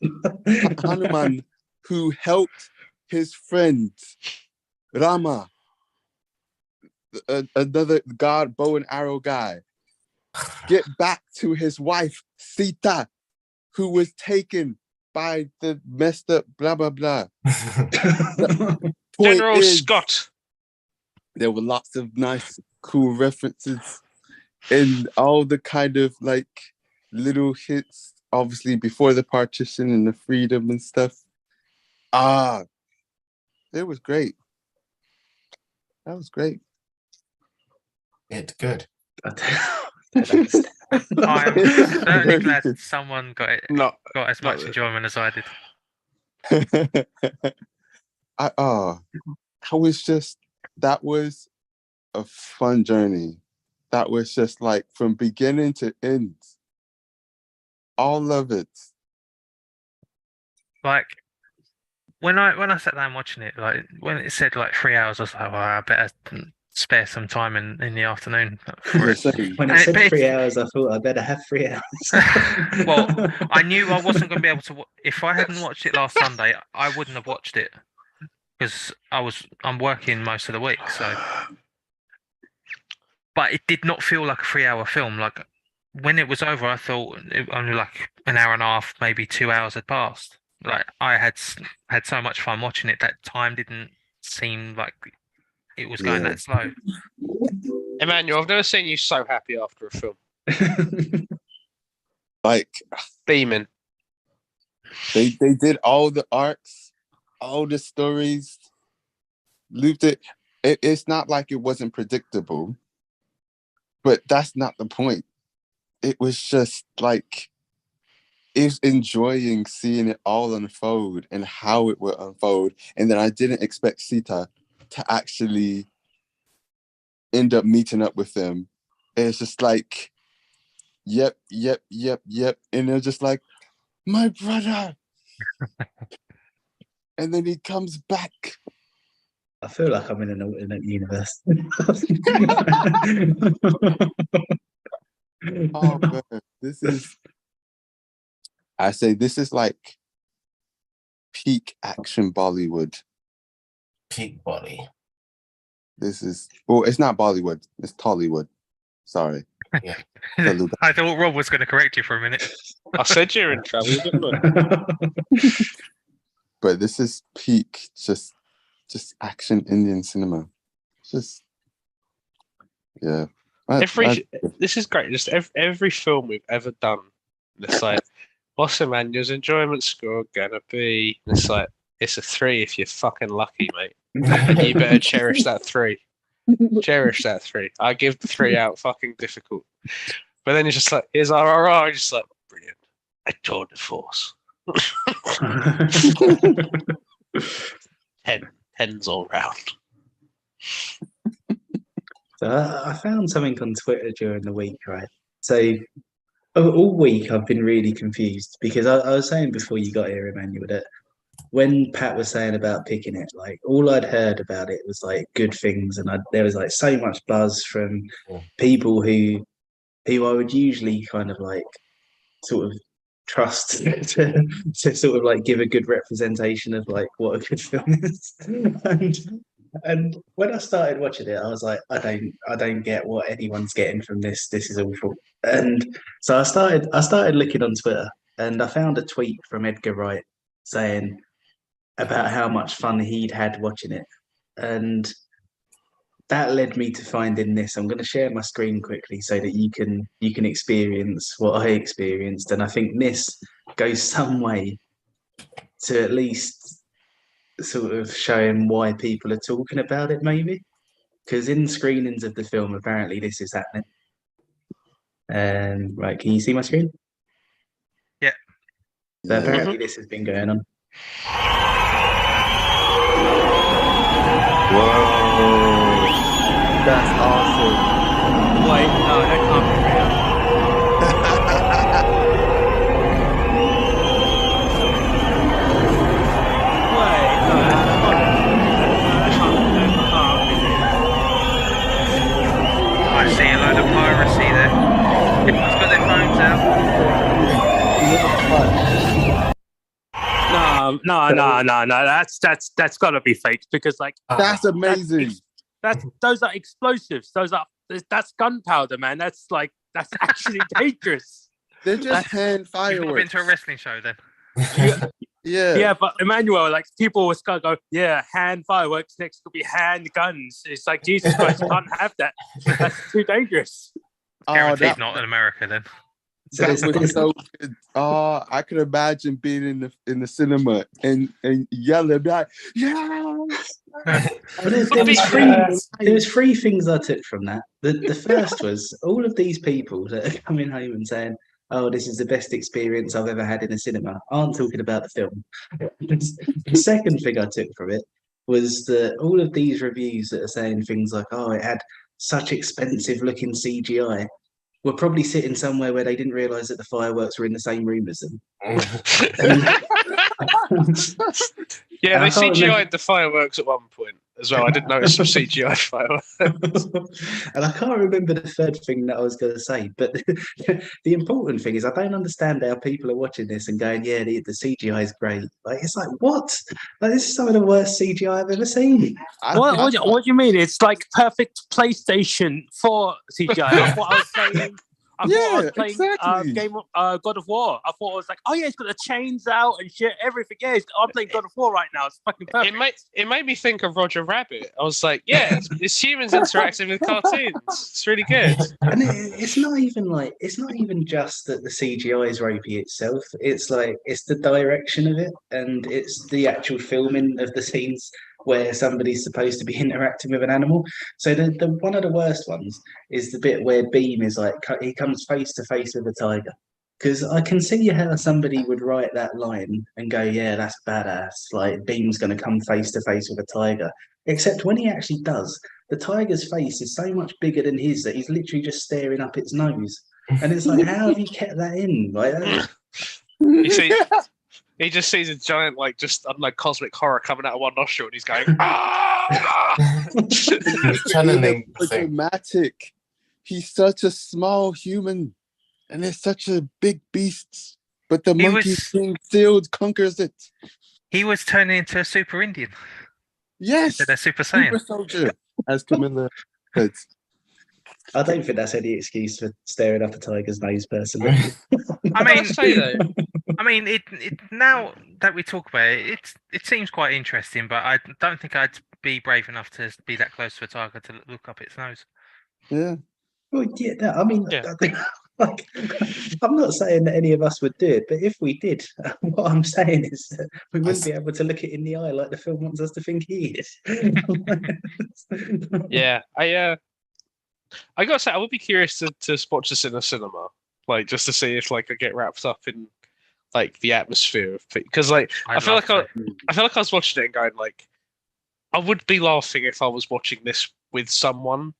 Hanuman, who helped his friend Rama, another god bow and arrow guy, get back to his wife Sita, who was taken by the messed up blah blah blah. Point General is, Scott. there were lots of nice, cool references and all the kind of like little hits, obviously before the partition and the freedom and stuff. It was great. That was great. It's good. I don't understand. I'm certainly Very glad good. someone got Not as not much really. enjoyment as I did. That was a fun journey. That was just like from beginning to end. All of it. Like when I sat down watching it, like when it said like 3 hours, I was like, well, I better spare some time in the afternoon for it. Same. When And it said but 3 hours, I thought I better have 3 hours. Well, I knew I wasn't going to be able to. If I hadn't watched it last Sunday, I wouldn't have watched it because I'm working most of the week. So, but it did not feel like a 3 hour film. Like when it was over, I thought it only like an hour and a half, maybe 2 hours had passed. Like I had so much fun watching it that time didn't seem like it was going Yeah. that slow. Emmanuel, I've never seen you so happy after a film. Like Beaming. they did all the arcs, all the stories, looped it. It's not like it wasn't predictable, but that's not the point. It was just like it's enjoying seeing it all unfold and how it would unfold. And then I didn't expect Sita to actually end up meeting up with them. And it's just like, yep. And they're just like, my brother. And then he comes back. I feel like I'm in an alternate universe. Oh man, I say this is like peak action Bollywood. Peak body. This is, well, it's not Bollywood, it's Tollywood. Sorry. I thought Rob was going to correct you for a minute. I said you're in trouble, didn't I? But this is peak, just action Indian cinema. Just yeah. This is great. Just every film we've ever done, it's like, what's Emmanuel's enjoyment score gonna be? And it's like, it's a 3 if you're fucking lucky, mate. And you better cherish that 3. Cherish that 3. I give the 3 out fucking difficult. But then it's just like, here's RRR. Just like, brilliant. A tour de force. 10s all round. So I found something on Twitter during the week, right? So all week I've been really confused because I was saying before you got here, Emmanuel, that when Pat was saying about picking it, like all I'd heard about it was like good things, and there was like so much buzz from people who I would usually kind of like sort of trust to sort of like give a good representation of like what a good film is. And when I started watching it, I was like, I don't get what anyone's getting from this. This is awful. And so I started looking on Twitter, and I found a tweet from Edgar Wright saying about how much fun he'd had watching it. And that led me to finding this. I'm going to share my screen quickly so that you can experience what I experienced. And I think this goes some way to at least sort of showing why people are talking about it, maybe. Because in screenings of the film, apparently this is happening. Right, can you see my screen? Yeah. So apparently this has been going on. Whoa, that's awesome. Wait, no, that can't be real. Wait, no, that can't be real. I see a load of piracy there. Everyone's got their phones out. No. That's got to be fake because like That's amazing. Those are explosives. That's gunpowder, man. That's actually dangerous. They're just hand You've not been fireworks. to a wrestling show then? Yeah. Yeah, but Emmanuel, like people was gonna go, yeah, hand fireworks next to be hand guns. It's like Jesus Christ, you can't have that. That's too dangerous. Oh, Guaranteed that, not in America then. So that there's was so good. Oh, I could imagine being in the cinema and yelling like, yeah. There was three things I took from that. The first was all of these people that are coming home and saying, "Oh, this is the best experience I've ever had in a cinema," aren't talking about the film. The second thing I took from it was that all of these reviews that are saying things like, "Oh, it had such expensive looking CGI," were probably sitting somewhere where they didn't realise that the fireworks were in the same room as them. Yeah, they I can't CGI'd the fireworks at one point as well. I did notice some CGI fireworks. And I can't remember the third thing that I was going to say, but the important thing is I don't understand how people are watching this and going, yeah, the CGI is great. Like, it's like, what? Like, this is some of the worst CGI I've ever seen. What do you mean? It's like perfect PlayStation 4 CGI. I thought I was playing. I thought I was playing exactly. God of War. I thought I was like, oh yeah, it's got the chains out and shit, everything. Yeah, I'm playing God of War right now. It's fucking perfect. It made me think of Roger Rabbit. I was like, yeah, it's humans interacting with cartoons. It's really good. And it's not even just that the CGI is ropey itself. It's like it's the direction of it, and it's the actual filming of the scenes where somebody's supposed to be interacting with an animal. So the one of the worst ones is the bit where Beam is like he comes face to face with a tiger. Because I can see how somebody would write that line and go, yeah, that's badass. Like Beam's going to come face to face with a tiger. Except when he actually does, the tiger's face is so much bigger than his that he's literally just staring up its nose. And it's like, how have you kept that in? Like, You see, he just sees a giant, like, just, I don't know, cosmic horror coming out of one nostril and he's going, ah! Channeling So thing. dramatic. He's such a small human, and it's such a big beast. But the He monkey was- king still conquers it. He was turning into a super Indian. Yes, They're Super Super Saiyan. Soldier, as Camilla said. I don't think that's any excuse for staring up a tiger's nose, personally. I Can mean, say though, it now that we talk about it, it seems quite interesting, but I don't think I'd be brave enough to be that close to a tiger to look up its nose. Yeah. Well, yeah, no, I mean, Yeah. like, I'm not saying that any of us would do it, but if we did, what I'm saying is that we wouldn't be able to look it in the eye like the film wants us to think he is. yeah, I gotta say, I would be curious to watch this in a cinema, like just to see if like I get wrapped up in like the atmosphere of it. Because like I I'd feel love like to. I feel like I was watching it and going like I would be laughing if I was watching this with someone,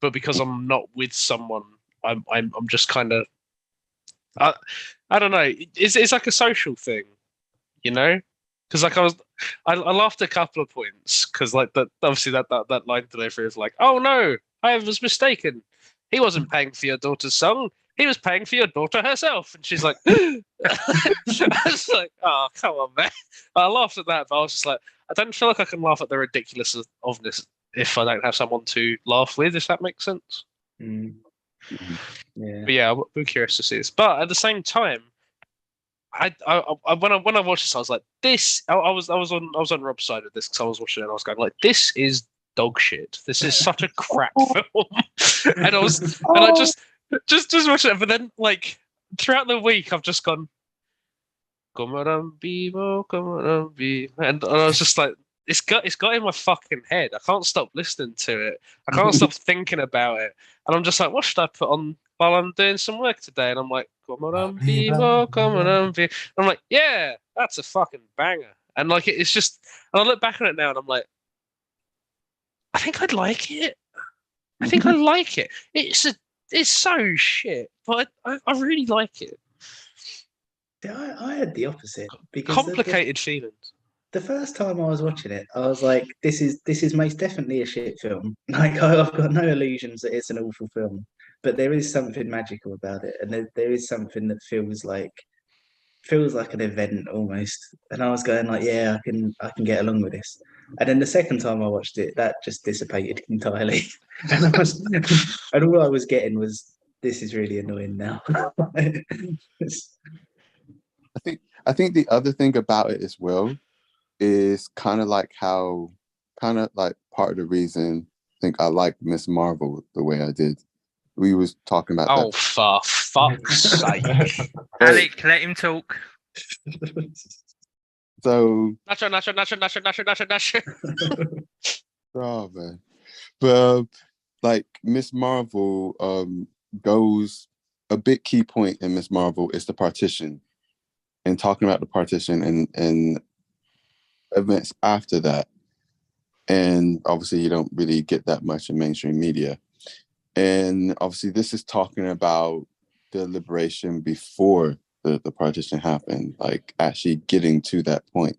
but because I'm not with someone, I'm just kind of I don't know. It's like a social thing, you know? Because like I laughed a couple of points because like that obviously that line delivery is like, oh no, I was mistaken. He wasn't paying for your daughter's song. He was paying for your daughter herself. And she's like, I was like, oh come on, man. I laughed at that, but I was just like, I don't feel like I can laugh at the ridiculousness of this if I don't have someone to laugh with. If that makes sense. Mm. Yeah. But yeah, I'm curious to see this. But at the same time, when I watched this, I was like, this. I was on Rob's side of this because I was watching it and I was going like, this is dog shit. This is such a crap film. and I just watched it. But then like throughout the week, I've just gone, come on, Bibo, come on, Bibo, and I was just like, it's got in my fucking head. I can't stop listening to it. I can't stop thinking about it. And I'm just like, what should I put on while I'm doing some work today? And I'm like, come on, Bibo, come on, Bibo. I'm like, yeah, that's a fucking banger. And like, it's just, and I look back on it now and I'm like, I think I'd like it. I think I like it. It's so shit, but I really like it. Yeah, I had the opposite because Complicated feelings. the first time I was watching it, I was like, "This is most definitely a shit film." Like I've got no illusions that it's an awful film, but there is something magical about it, and there is something that feels like an event almost. And I was going like, "Yeah, I can get along with this." And then the second time I watched it, that just dissipated entirely, and and all I was getting was, "This is really annoying now." I think the other thing about it as well is kind of like part of the reason I think I like Miss Marvel the way I did. We was talking about Oh, for fuck's sake. Alec, let him talk. So Nacho. oh man. But like Miss Marvel goes a big key point in Miss Marvel is the partition and talking about the partition and events after that. And obviously you don't really get that much in mainstream media. And obviously this is talking about the liberation before the partition happened, like actually getting to that point.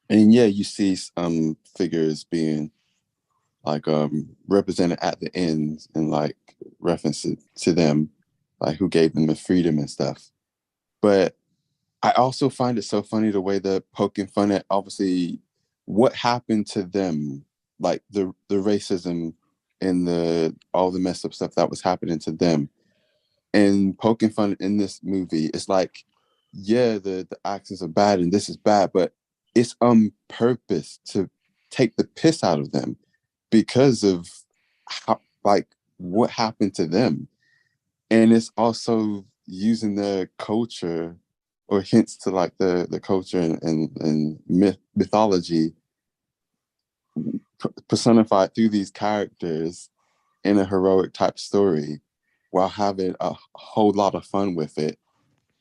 And yeah, you see some figures being like represented at the end and like references to them, like who gave them the freedom and stuff. But I also find it so funny the way they're poking fun at obviously what happened to them, like the racism and all the messed up stuff that was happening to them, and poking fun in this movie. It's like, yeah, the actions are bad and this is bad, but it's on purpose to take the piss out of them because of how, like, what happened to them. And it's also using the culture or hints to like the culture and mythology personified through these characters in a heroic type story while having a whole lot of fun with it.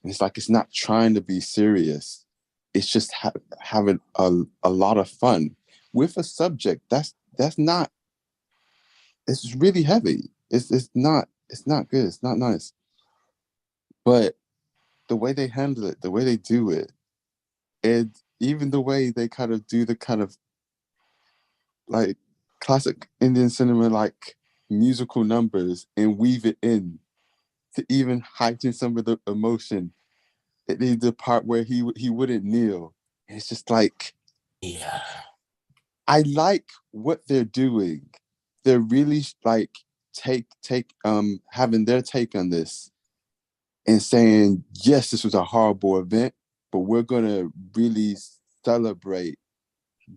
And it's like, it's not trying to be serious. It's just having a lot of fun with a subject that's not, it's really heavy. It's not good. It's not nice. But the way they handle it, the way they do it, and even the way they kind of do the kind of like classic Indian cinema, like musical numbers and weave it in to even heighten some of the emotion. The part where he wouldn't kneel. And it's just like, Yeah. I like what they're doing. They're really like having their take on this and saying, yes, this was a horrible event, but we're gonna really celebrate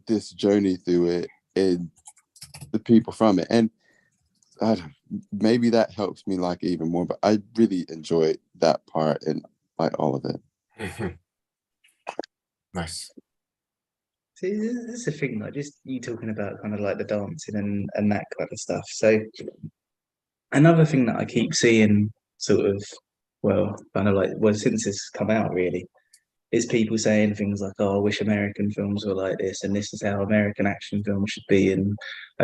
this journey through it and the people from it. And maybe that helps me like it even more, but I really enjoyed that part and like all of it. Nice. See, this is the thing, like just you talking about kind of like the dancing and that kind of stuff. So another thing that I keep seeing sort of, well, kind of like, well, since it's come out really, is people saying things like, "Oh, I wish American films were like this, and this is how American action films should be," and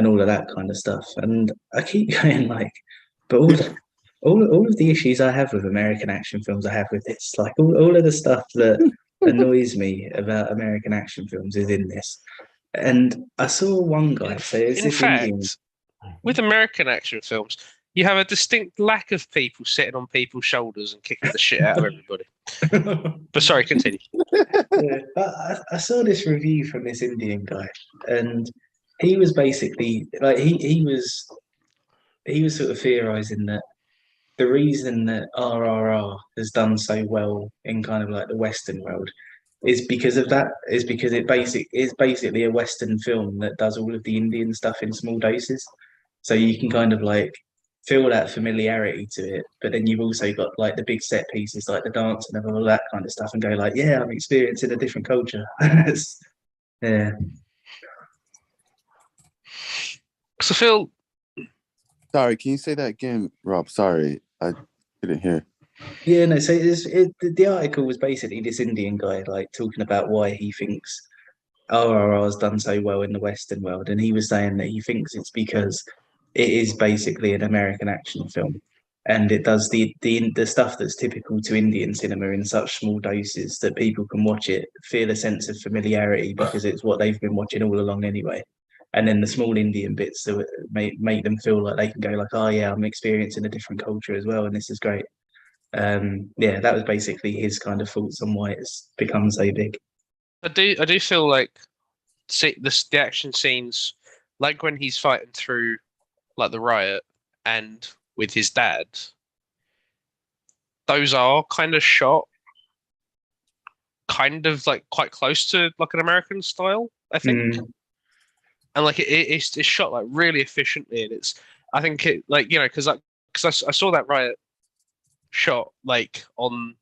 all of that kind of stuff. And I keep going like, but all of the issues I have with American action films, I have with this. Like all of the stuff that annoys me about American action films is in this. And I saw one guy say, "Is In this fact, Indian?" with American action films, you have a distinct lack of people sitting on people's shoulders and kicking the shit out of everybody. But sorry, continue. Yeah, but I saw this review from this Indian guy, and he was basically like he was sort of theorizing that the reason that RRR has done so well in kind of like the Western world is because of that, is because it's basically a Western film that does all of the Indian stuff in small doses. So you can kind of like feel that familiarity to it, but then you've also got like the big set pieces like the dance and all that kind of stuff and go like, yeah, I'm experiencing a different culture. Yeah. Because I feel Sorry, can you say that again, Rob? Sorry, I didn't hear. Yeah, no, so the article was basically this Indian guy like talking about why he thinks RRR has done so well in the Western world, and he was saying that he thinks it's because it is basically an American action film, and it does the stuff that's typical to Indian cinema in such small doses that people can watch it, feel a sense of familiarity because it's what they've been watching all along anyway. And then the small Indian bits that make them feel like they can go like, oh yeah, I'm experiencing a different culture as well, and this is great. Yeah, that was basically his kind of thoughts on why it's become so big. I do feel like the action scenes, like when he's fighting through like the riot and with his dad, those are kind of shot kind of like quite close to like an American style, I think. And like it's shot like really efficiently, and I think it like, you know, because I saw that riot shot like on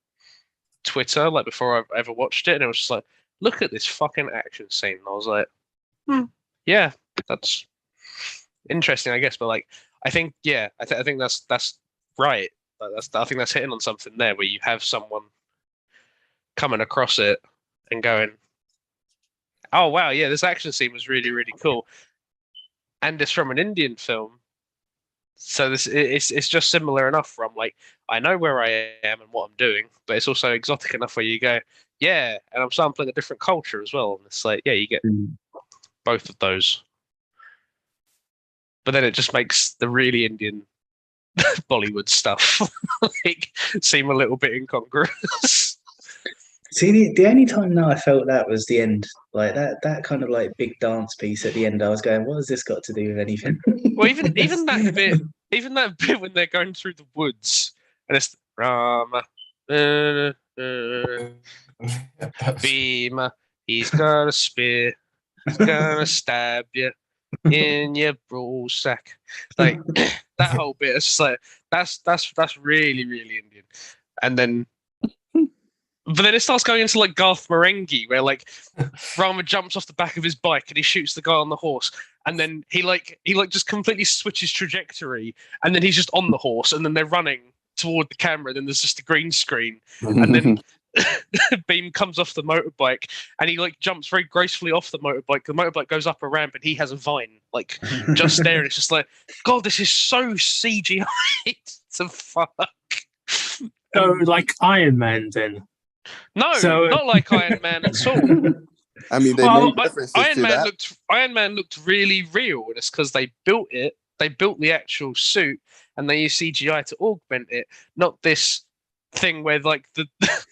Twitter like before I ever watched it, and it was just like, look at this fucking action scene. And I was like, yeah, that's interesting, I guess. But like, I think, yeah, I think that's right. Like, I think that's hitting on something there, where you have someone coming across it and going, oh wow, yeah, this action scene was really, really cool, and it's from an Indian film, so it's just similar enough where I'm like, I know where I am and what I'm doing, but it's also exotic enough where you go, yeah, and I'm sampling a different culture as well. And it's like, yeah, you get both of those, but then it just makes the really Indian Bollywood stuff like seem a little bit incongruous. See, the only time now I felt that was the end, like that kind of like big dance piece at the end. I was going, what has this got to do with anything? Well, even that bit when they're going through the woods and it's Rama, Bhima, he's got a spear, he's gonna stab you in your ball sack. Like that whole bit, it's just like that's really, really Indian. And then but then it starts going into like Garth Marenghi, where like Rama jumps off the back of his bike and he shoots the guy on the horse, and then he just completely switches trajectory, and then he's just on the horse, and then they're running toward the camera, and then there's just a green screen, and then Beam comes off the motorbike and he like jumps very gracefully off the motorbike. The motorbike goes up a ramp and he has a vine like just there, and it's just like, God, this is so CGI to fuck. So like Iron Man then. No, So- not like Iron Man at all. I mean, they Well, made references to that. Iron Man looked really real, and it's because they built it. They built the actual suit, and they used CGI to augment it. Not this thing where like the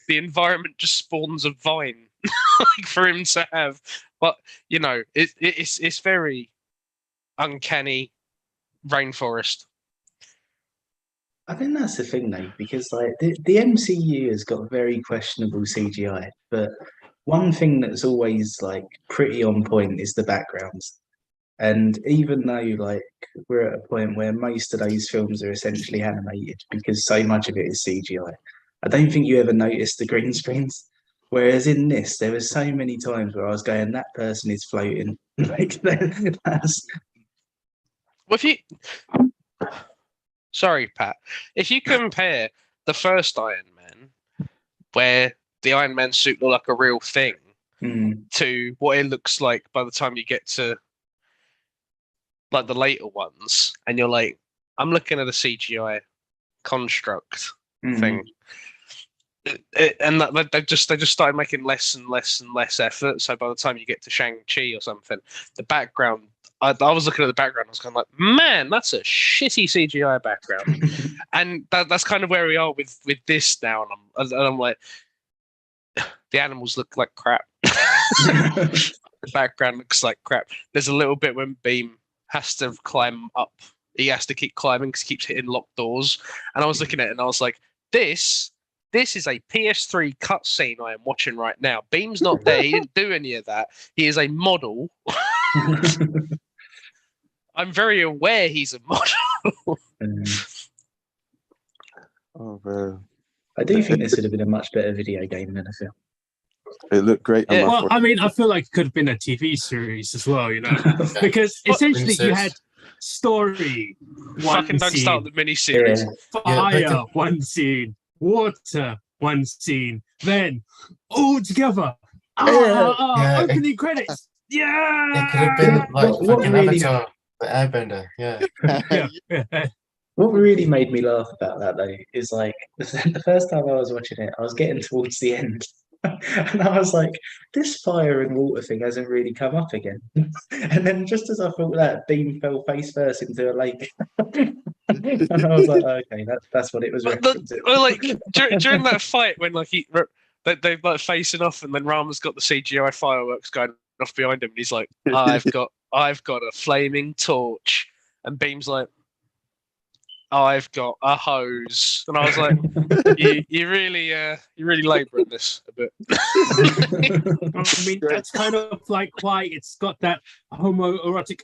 the environment just spawns a vine like, for him to have. But you know, it's very uncanny rainforest. I think that's the thing though, because like the MCU has got very questionable CGI, but one thing that's always like pretty on point is the backgrounds. And even though like we're at a point where most of those films are essentially animated because so much of it is CGI, I don't think you ever noticed the green screens. Whereas in this, there were so many times where I was going, "That person is floating." Like that's Well, if you, sorry, Pat, if you compare the first Iron Man, where the Iron Man suit looked like a real thing, to what it looks like by the time you get to like the later ones, and you're like, I'm looking at a CGI construct thing. And they just started making less and less and less effort. So by the time you get to Shang-Chi or something, the background, I was looking at the background, I was kind of like, man, that's a shitty CGI background. And that's kind of where we are with this now. And I'm like, the animals look like crap. The background looks like crap. There's a little bit when Beam has to climb up. He has to keep climbing because he keeps hitting locked doors. And I was looking at it and I was like, this is a PS3 cutscene I am watching right now. Beam's not there. He didn't do any of that. He is a model. I'm very aware he's a model. Oh man, I do think this would have been a much better video game than a film. it looked great. On Yeah. my Well, phone. I mean, I feel like it could have been a TV series as well, you know, because essentially you Princess. had story, one Fucking don't scene, start the miniseries. Yeah. fire, Yeah, but one scene, water, one scene, then all together. Yeah, Opening credits. Yeah. It could have been like what fucking really- Avatar, the Airbender. Yeah. Yeah. What really made me laugh about that though is like the first time I was watching it, I was getting towards the end. And I was like, this fire and water thing hasn't really come up again. And then just as I thought that, Beam fell face first into a lake. And I was like, okay, that's what it was But referencing. well, like during that fight when like they're like facing off, and then Rama's got the CGI fireworks going off behind him, and he's like, I've got a flaming torch, and Beam's like, I've got a hose, and I was like, you really labouring this a bit. I mean, that's kind of like why it's got that homoerotic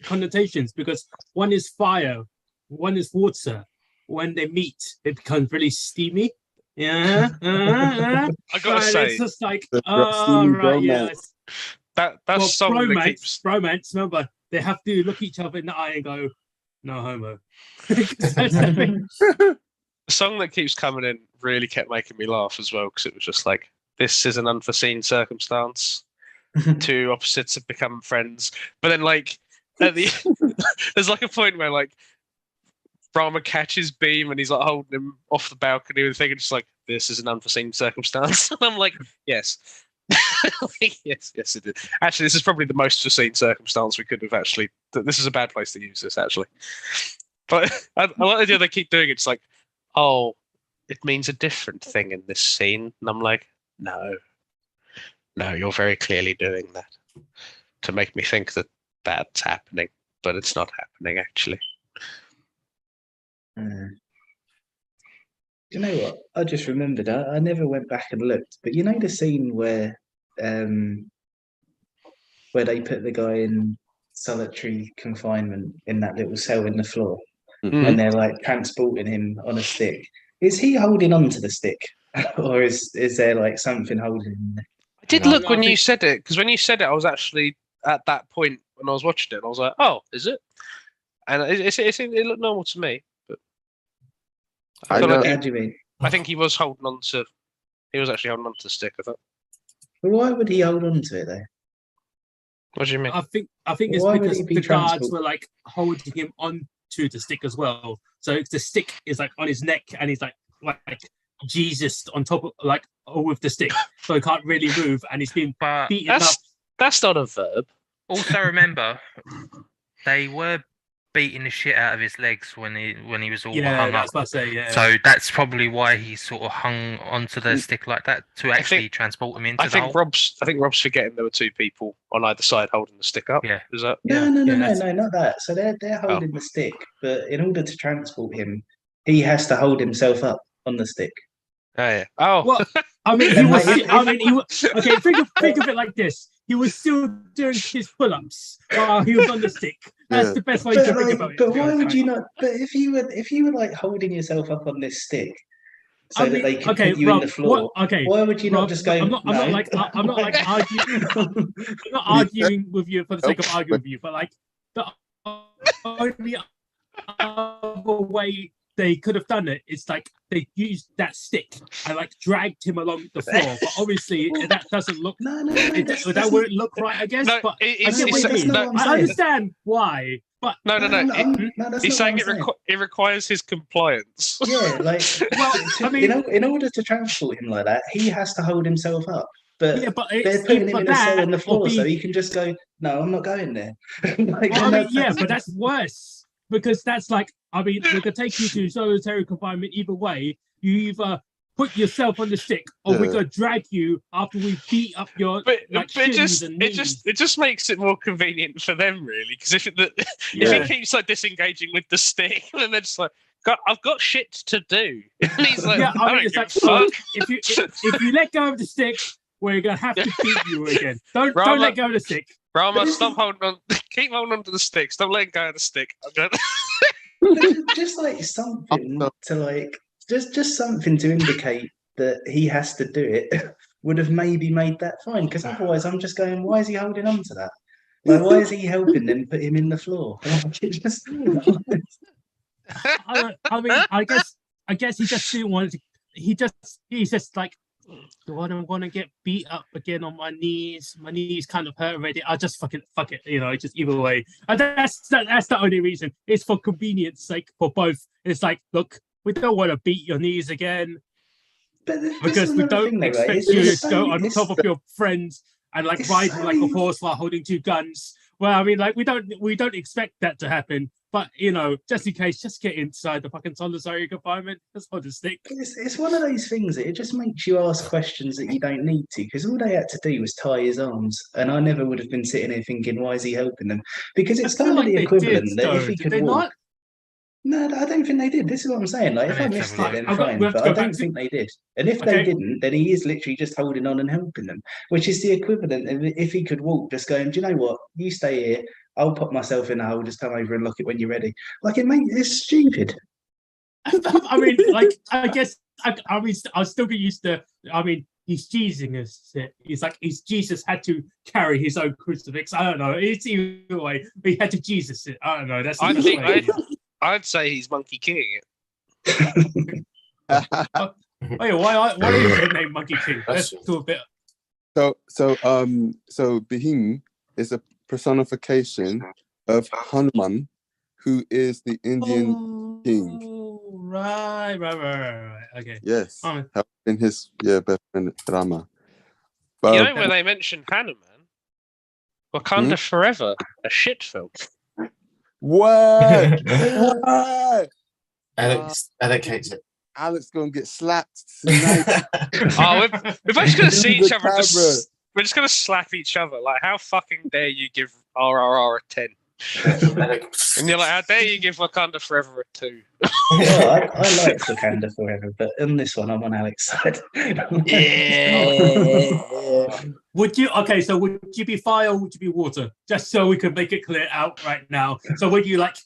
connotations, because one is fire, one is water. When they meet, it becomes really steamy. Yeah. I gotta Right, say it's just like, The oh, steamy right, yeah. bromance. that's Well, something that keeps bromance, remember, they have to look each other in the eye and go, no homo. the song that keeps coming in really kept making me laugh as well, because it was just like, this is an unforeseen circumstance. Two opposites have become friends, but then like at the there's like a point where like Rama catches Beam and he's like holding him off the balcony and thinking just like, this is an unforeseen circumstance. And I'm like, yes. Like, yes it is. Actually, this is probably the most foreseen circumstance we could have actually. This is a bad place to use this actually. But I like the idea they keep doing it. It's like, oh, it means a different thing in this scene. And I'm like, no, you're very clearly doing that to make me think that that's happening, but it's not happening actually. Do you know what? I just remembered. I never went back and looked, but you know the scene where they put the guy in solitary confinement in that little cell in the floor, and they're like transporting him on a stick. Is he holding on to the stick, or is there like something holding him there? I did No, look I when you think- said it, because when you said it, I was actually at that point when I was watching it. And I was like, "Oh, is it?" And it looked normal to me, but I I feel know- like How do you mean? I think he was holding on to. He was actually holding on to the stick. I thought. But why would he hold on to it though? What do you mean? I think it's Why would because he be the guards transport- were like holding him onto the stick as well. So the stick is like on his neck, and he's like Jesus on top of like with the stick, so he can't really move, and he's been But beaten up. That's not a verb. also remember, they were beating the shit out of his legs when he was all Yeah, hung up. that's what I say. Yeah. So that's probably why he sort of hung onto the stick like that to actually transport him into I the think hole. Rob's forgetting there were two people on either side holding the stick up. Yeah. Is that? Yeah, No, that's- not that. So they're holding the stick, but in order to transport him, he has to hold himself up on the stick. Oh yeah. Oh. Well, I mean, he And was. like, I mean, he was. Okay, think of it like this: he was still doing his pull-ups while he was on the stick. That's Yeah. the best way to But, think like, about it. but to be why honest, would right? you not? But if you were like holding yourself up on this stick so I that mean, they could okay, put you Rob, in the floor, okay, why would you Rob, not just go? I'm not no. like arguing. I'm not arguing with you for the sake of arguing with you, but like the only other way they could have done it is like they used that stick and like dragged him along the floor. But obviously that doesn't look. No, That wouldn't look right, I guess. No, but it's, I get what you that's mean. not what I'm I saying. understand why, but no. no, that's He's not what saying I'm saying. it requires his compliance. Yeah, like Well, I mean- in order to transport him like that, he has to hold himself up. But yeah, but they're it's putting him but in a cell on the that floor, or so be. he can just go. No, I'm not going there. Like, Well, I and mean, yeah, but that's worse because that's like, I mean, we could take you to solitary confinement either way. You either put yourself on the stick, or we're Yeah. gonna drag you after we beat up your But, like but shins and knees. it just makes it more convenient for them, really. Because if Yeah. he keeps like disengaging with the stick, then they're just like, I've got shit to do. And he's like, Yeah, I I mean, don't it's give like, a fuck. if you let go of the stick, we're gonna have to beat you again. Don't Rama- let go of the stick. Rama, But stop holding on. Keep holding on to the stick. Stop letting go of the stick. I'm going. just like something Oh, to like just something to indicate that he has to do it would have maybe made that fine. Because otherwise, I'm just going, why is he holding on to that? Like, why is he helping them put him in the floor? Like, it just, I mean, I guess he just didn't want to. He's just like, do I don't want to get beat up again on my knees? My knees kind of hurt already. I'll just fuck it, you know, just either way. And that's the only reason. It's for convenience sake for both. It's like, look, we don't want to beat your knees again but this because is we another don't thing, though, right? expect It's- you it's to go so- on it's- top of your friends and like it's riding so- like a horse while holding two guns. Well, I mean, like we don't expect that to happen. But you know, just in case, just get inside the fucking solitary confinement. Just hold the stick. It's one of those things that it just makes you ask questions that you don't need to, because all they had to do was tie his arms, and I never would have been sitting here thinking, why is he helping them? Because it's I feel kind of the like they equivalent did, that if though. he Did could they walk. not? No, I don't think they did. This is what I'm saying. Like, if I Let's missed have a it, then look. fine. We have to But go I don't back to- think they did. And if Okay. they didn't, then he is literally just holding on and helping them, which is the equivalent of if he could walk, just going, do you know what? You stay here. I'll pop myself in the hole. Just come over and lock it when you're ready. Like, it's stupid. I mean, like, I guess I mean, I'll still be used to. I mean, he's Jesus. He's like, Jesus had to carry his own crucifix. I don't know. It's either way. But he had to Jesus it. I don't know. That's the I best think way. I'd say he's Monkey Kinging it. Oh yeah, why is the name Monkey King? Let's do a bit. so Behin is a personification of Hanuman, who is the Indian king. Oh, right. Okay. Yes, Oh. helping his best friend Rama. You But know when they mention Hanuman, Wakanda Forever, a shit film. what? What? Alex hates it. Alex gonna get slapped tonight. Oh, we're both gonna see each other. Camera. We're just gonna slap each other. Like, how fucking dare you give RRR a 10? And you're like, how dare you give Wakanda Forever a 2? Well, I like Wakanda Forever, but in this one, I'm on Alex's side. Would you be fire or would you be water? Just so we could make it clear out right now. So would you like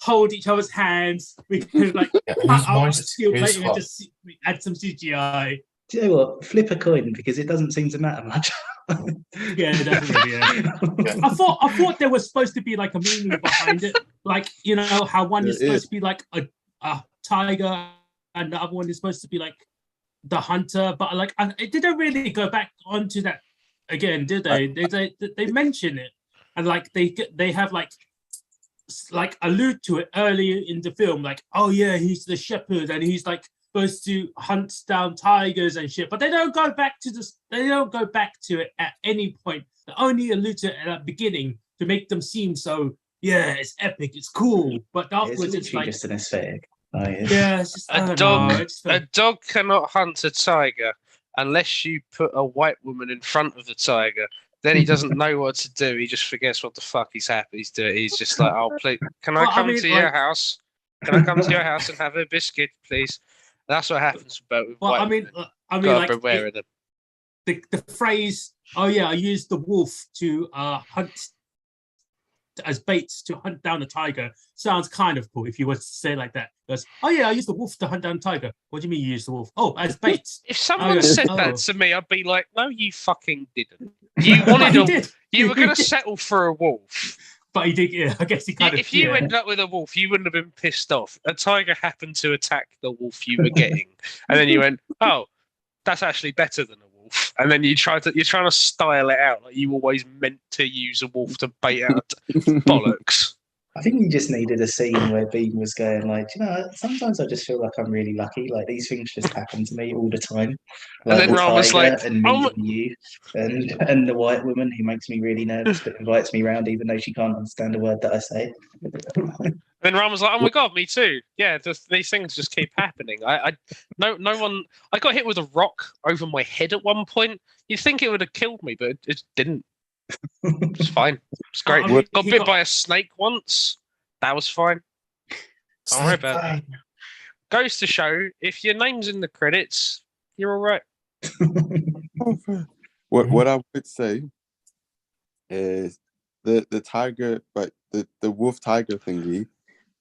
hold each other's hands? We could like Who's moist? skill Who's later and hot? just add some CGI. Do you know what? Flip a coin because it doesn't seem to matter much. Yeah, definitely. Yeah. I thought there was supposed to be like a meaning behind it, like you know how one is There supposed is. to be like a tiger and the other one is supposed to be like the hunter, but like it didn't really go back onto that again, did they? They mention it and like they have like allude to it earlier in the film, like oh yeah, he's the shepherd and he's like supposed to hunt down tigers and shit, but they don't go back to this. They don't go back to it at any point. They only allude to it at the beginning to make them seem so yeah, it's epic, it's cool. But It's afterwards, literally it's like just an aesthetic. Like, yeah, it's just I A don't dog, know, it's a dog cannot hunt a tiger unless you put a white woman in front of the tiger. Then he doesn't know what to do. He just forgets what the fuck he's doing. He's just like, "Oh, please, can I Well, I come mean, to your like- house?" Can I come to your house and have a biscuit, please? That's what happens about with Well, white I mean, gotta like beware of them. the phrase, "Oh yeah, I used the wolf to hunt as baits to hunt down a tiger," sounds kind of cool if you were to say it like that. Because, "Oh yeah, I used the wolf to hunt down a tiger." What do you mean you used the wolf? Oh, as baits. If someone yeah. said Oh. that to me, I'd be like, "No, you fucking didn't. You wanted He a. did. You were He going to did. settle for a wolf. But he did. Yeah, I guess he kind of. If you yeah. ended up with a wolf, you wouldn't have been pissed off. A tiger happened to attack the wolf you were getting, and then you went, "Oh, that's actually better than a wolf." And then you're trying to style it out like you always meant to use a wolf to bait out bollocks. I think you just needed a scene where Bean was going like, "Do you know, sometimes I just feel like I'm really lucky. Like these things just happen to me all the time. And Like then the Ron was tiger like, and "Oh my-" meeting you, and the white woman who makes me really nervous but invites me round even though she can't understand a word that I say." And Ram was like, "Oh my god, me too." Yeah, these things just keep happening. No one. I got hit with a rock over my head at one point. You'd think it would have killed me, but it didn't. It's fine. It's great. I mean, got he bit got- by a snake once. That was fine. Don't worry about it. Goes to show if your name's in the credits, you're all right. What I would say is the tiger, but the wolf tiger thingy,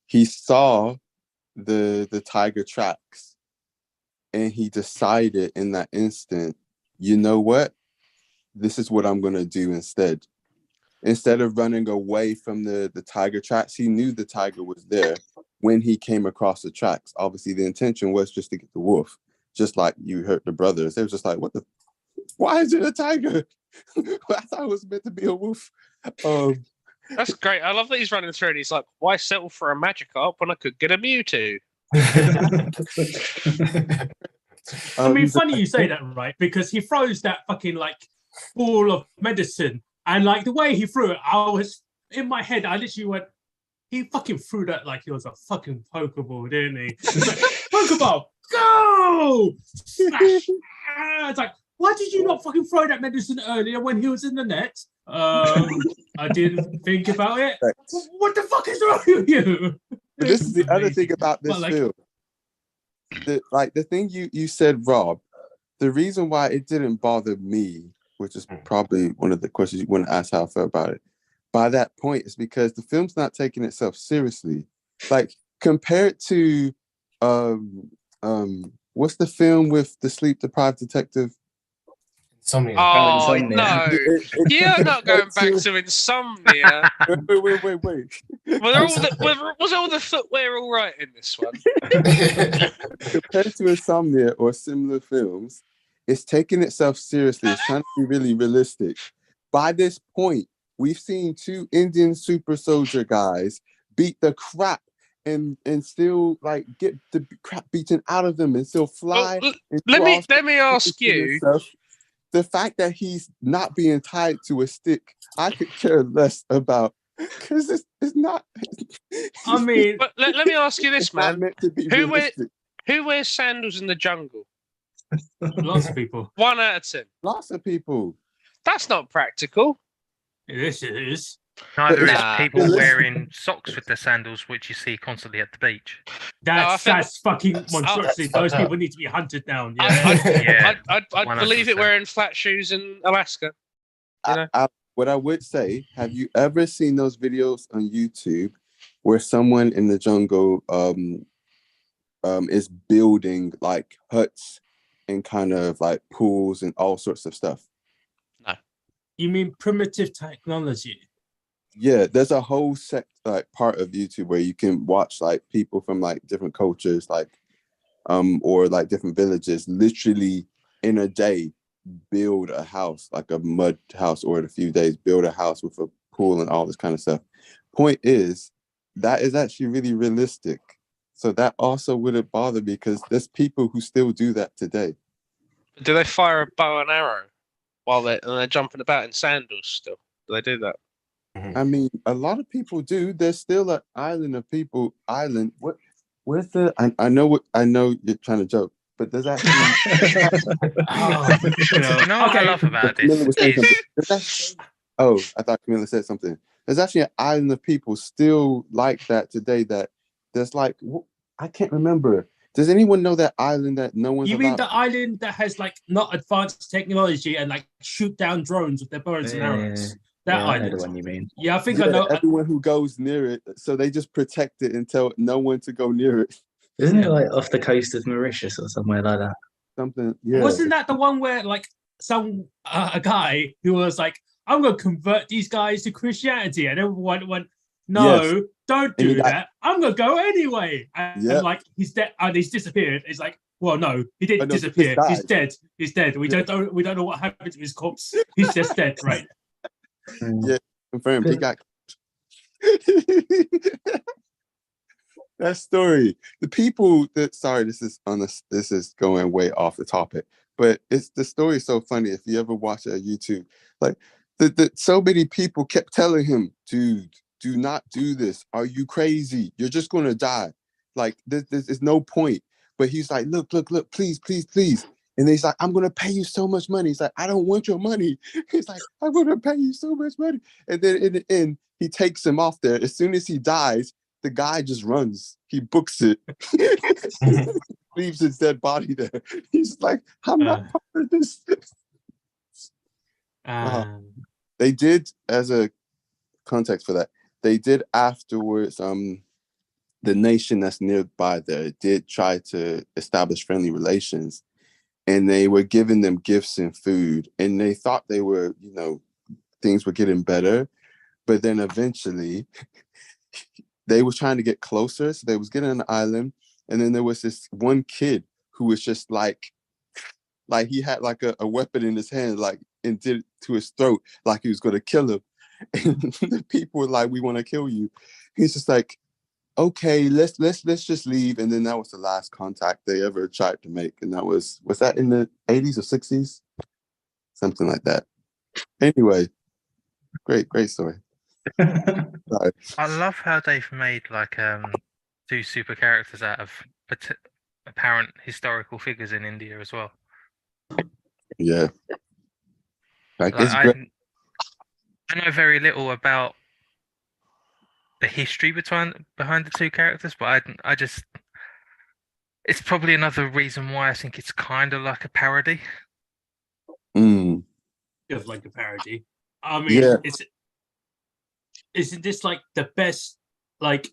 he saw the tiger tracks, and he decided in that instant, you know what? This is what I'm gonna do instead. Instead of running away from the tiger tracks, he knew the tiger was there when he came across the tracks. Obviously, the intention was just to get the wolf, just like you heard the brothers. They were just like, "What the? Why is it a tiger? I thought it was meant to be a wolf." That's great. I love that he's running through and he's like, "Why settle for a Magikarp when I could get a Mewtwo?" I mean, funny you say that, right? Because he throws that fucking like ball of medicine, and like the way he threw it, I was in my head. I literally went, "He fucking threw that like it was a fucking Pokeball, didn't he?" It's like, "Pokeball, go!" Smash! It's like, why did you not fucking throw that medicine earlier when he was in the net? I didn't think about it. What the fuck is wrong with you? But this is the other thing about this Well, like- film. The thing you said, Rob, the reason why it didn't bother me, which is probably one of the questions you want to ask how I felt about it, by that point is because the film's not taking itself seriously. Like compared to what's the film with the sleep deprived detective? Insomnia. Oh Insomnia. no! You're not going back to Insomnia. Wait. Was all the footwear all right in this one? Compared to Insomnia or similar films, it's taking itself seriously. It's trying to be really realistic. By this point, we've seen two Indian super soldier guys beat the crap and still like get the crap beaten out of them and still fly. Well, and let me ask and you. stuff. The fact that he's not being tied to a stick, I could care less about, because it's not. I mean, But let me ask you this, it's not man. meant to be Who realistic. Who wears sandals in the jungle? lots of people. 1 out of 10. Lots of people. That's not practical. Yes, it is. Neither is Nah. people wearing socks with their sandals, which you see constantly at the beach. That's think- that's fucking monstrosity. that's Those fucked people up. need to be hunted down. I- Yeah. Yeah, I'd believe it 100%. wearing flat shoes in Alaska. You know? What I would say, have you ever seen those videos on YouTube where someone in the jungle is building like huts and kind of like pools and all sorts of stuff? You mean primitive technology? Yeah, there's a whole part of YouTube where you can watch like people from like different cultures, like or like different villages, literally in a day build a house, like a mud house, or in a few days build a house with a pool and all this kind of stuff. Point is, that is actually really realistic. So that also wouldn't bother me because there's people who still do that today. Do they fire a bow and arrow while they're jumping about in sandals still? Do they do that? I mean, a lot of people do. There's still an island of people. Where's the? I know you're trying to joke, but there's actually. You know what I love about Camilla this was saying is something. Oh, I thought Camilla said something. There's actually an island of people still like that today that There's like I can't remember. Does anyone know that island that no one's You mean allowed? the island that has like not advanced technology and like shoot down drones with their bows and arrows? That Yeah, I know the island. one you mean. Yeah, I think I Yeah, know. everyone who goes near it, so they just protect it and tell no one to go near it. Isn't Yeah. it like off the coast of Mauritius or somewhere like that? Something, yeah. Wasn't that the one where like a guy who was like, I'm gonna convert these guys to Christianity, and everyone went, no, Yes. don't And he do got- that. I'm gonna go anyway. And Yeah. like he's dead and he's disappeared. It's like, well, no, he didn't Oh, no, he just disappear. He's died. dead. He's dead. We don't know what happened to his corpse. He's just dead, right? Yeah. Confirmed. He got that story. The people that this is going way off the topic, but the story is so funny. If you ever watch it on YouTube, like so many people kept telling him, dude, do not do this. Are you crazy? You're just gonna die. Like this is no point. But he's like, look, please. And he's like, I'm gonna pay you so much money. He's like, I don't want your money. He's like, I'm gonna pay you so much money. And then in the end, he takes him off there. As soon as he dies, the guy just runs. He books it. Leaves his dead body there. He's like, I'm not part of this. They did, as a context for that, they did afterwards, the nation that's nearby there did try to establish friendly relations, and they were giving them gifts and food, and they thought they were, things were getting better. But then eventually they were trying to get closer. So they was getting on the island. And then there was this one kid who was just like he had like a weapon in his hand, like, and did it to his throat, like he was going to kill him. And the people were like, we want to kill you. He's just like, okay, let's just leave. And then that was the last contact they ever tried to make. And that was that in the 80s or 60s? Something like that. Anyway, great story. Sorry. I love how they've made like two super characters out of apparent historical figures in India as well. Yeah. Like Like, it's great. I know very little about the history behind the two characters, but I just it's probably another reason why I think it's kind of like a parody. Feels like a parody. I mean, Yeah. Isn't this like the best, like,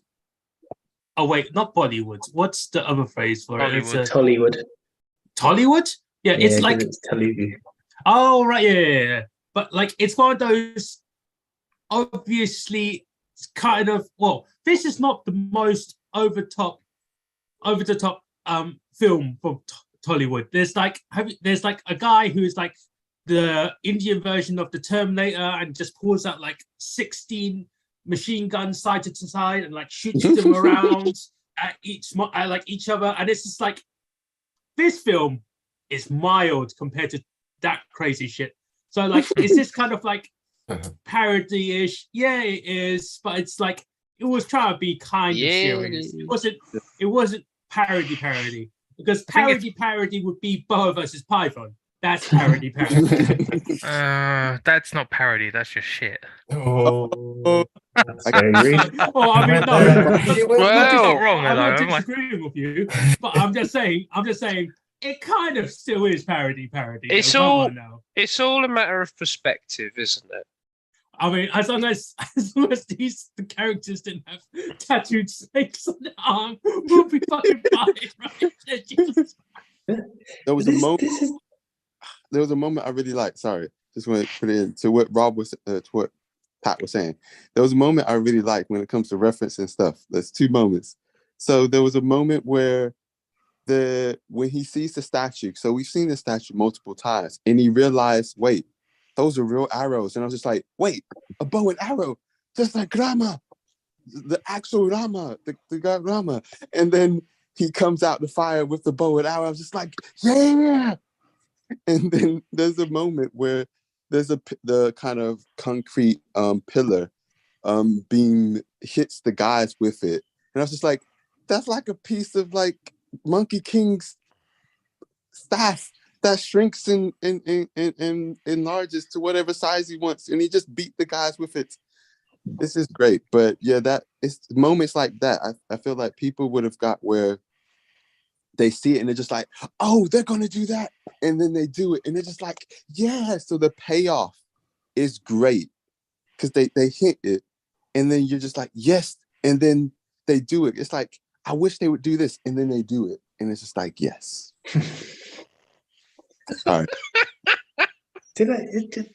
oh wait, not Bollywood. What's the other phrase for it? It's Tollywood. Tollywood? Yeah, it's 'cause like, it's Telugu. oh, right, yeah. But like, it's one of those, obviously, it's kind of, well, this is not the most over the top film from Tollywood. There's like a guy who is like the Indian version of the Terminator and just pulls out like 16 machine guns side to side and like shoots them around at each other. And it's just like, this film is mild compared to that crazy shit. So like, is this kind of like parody-ish? Yeah, it is, but it's like, it was trying to be kind of serious. It wasn't parody, because parody would be Boa versus Python. That's parody. That's not parody. That's just shit. That's very rude. Well, I mean, no. Well, not wrong, I'm not though, am I? disagreeing with you, but I'm just saying, it kind of still is parody. It's Come all- on now. It's all a matter of perspective, isn't it? I mean, as long as the characters didn't have tattooed snakes on their arm, we'll be fucking fine, right? Jesus. There was a moment I really liked. Sorry, just want to put it in to what Rob was, to what Pat was saying. There was a moment I really liked when it comes to referencing stuff. There's two moments. So there was a moment where when he sees the statue. So we've seen the statue multiple times, and he realized, wait, those are real arrows. And I was just like, wait, a bow and arrow, just like Rama, the actual Rama, the guy Rama. And then he comes out the fire with the bow and arrow. I was just like, yeah. And then there's a moment where there's the kind of concrete pillar beam hits the guys with it. And I was just like, that's like a piece of like Monkey King's staff that shrinks and enlarges to whatever size he wants. And he just beat the guys with it. this is great. But yeah, that it's moments like that. I feel like people would have got where they see it and they're just like, oh, they're gonna do that, and then they do it, and they're just like, yeah. So the payoff is great because they hit it, and then you're just like, yes, and then they do it. It's like, I wish they would do this, and then they do it, and it's just like, yes. All right.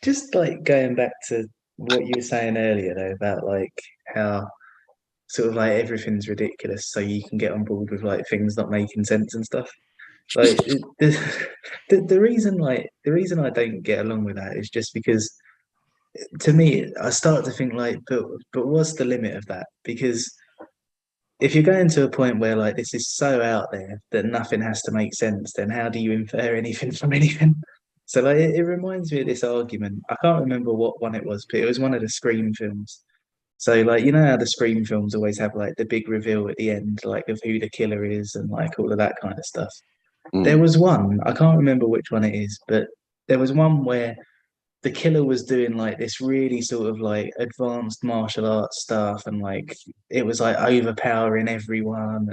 Just like going back to what you were saying earlier though about like how sort of like everything's ridiculous, so you can get on board with like things not making sense and stuff. Like the reason I don't get along with that is just because to me I start to think like, but what's the limit of that? Because if you're going to a point where like this is so out there that nothing has to make sense, then how do you infer anything from anything? So like it reminds me of this argument. I can't remember what one it was, but it was one of the Scream films. So like you know how the Scream films always have like the big reveal at the end, like of who the killer is and like all of that kind of stuff. There was one, I can't remember which one it is, but there was one where the killer was doing like this really sort of like advanced martial arts stuff and like it was like overpowering everyone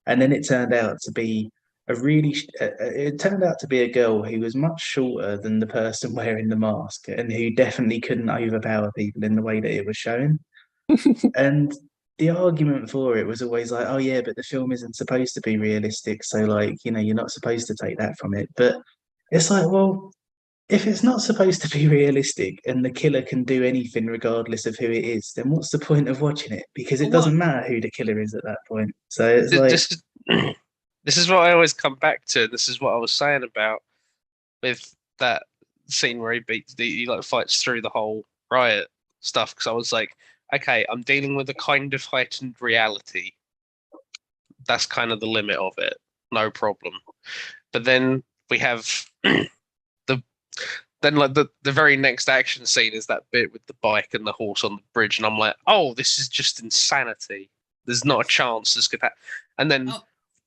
and then it turned out to be it turned out to be a girl who was much shorter than the person wearing the mask and who definitely couldn't overpower people in the way that it was shown. And the argument for it was always like, oh yeah, but the film isn't supposed to be realistic, so like, you know, you're not supposed to take that from it. But it's like, well, if it's not supposed to be realistic and the killer can do anything regardless of who it is, then what's the point of watching it? Because it doesn't matter who the killer is at that point. So it's like this is what I always come back to. This is what I was saying about with that scene where he like fights through the whole riot stuff. Because I was like, okay, I'm dealing with a kind of heightened reality. That's kind of the limit of it. No problem. But then we have the very next action scene is that bit with the bike and the horse on the bridge, and I'm like, oh, this is just insanity. There's not a chance this could happen. And then,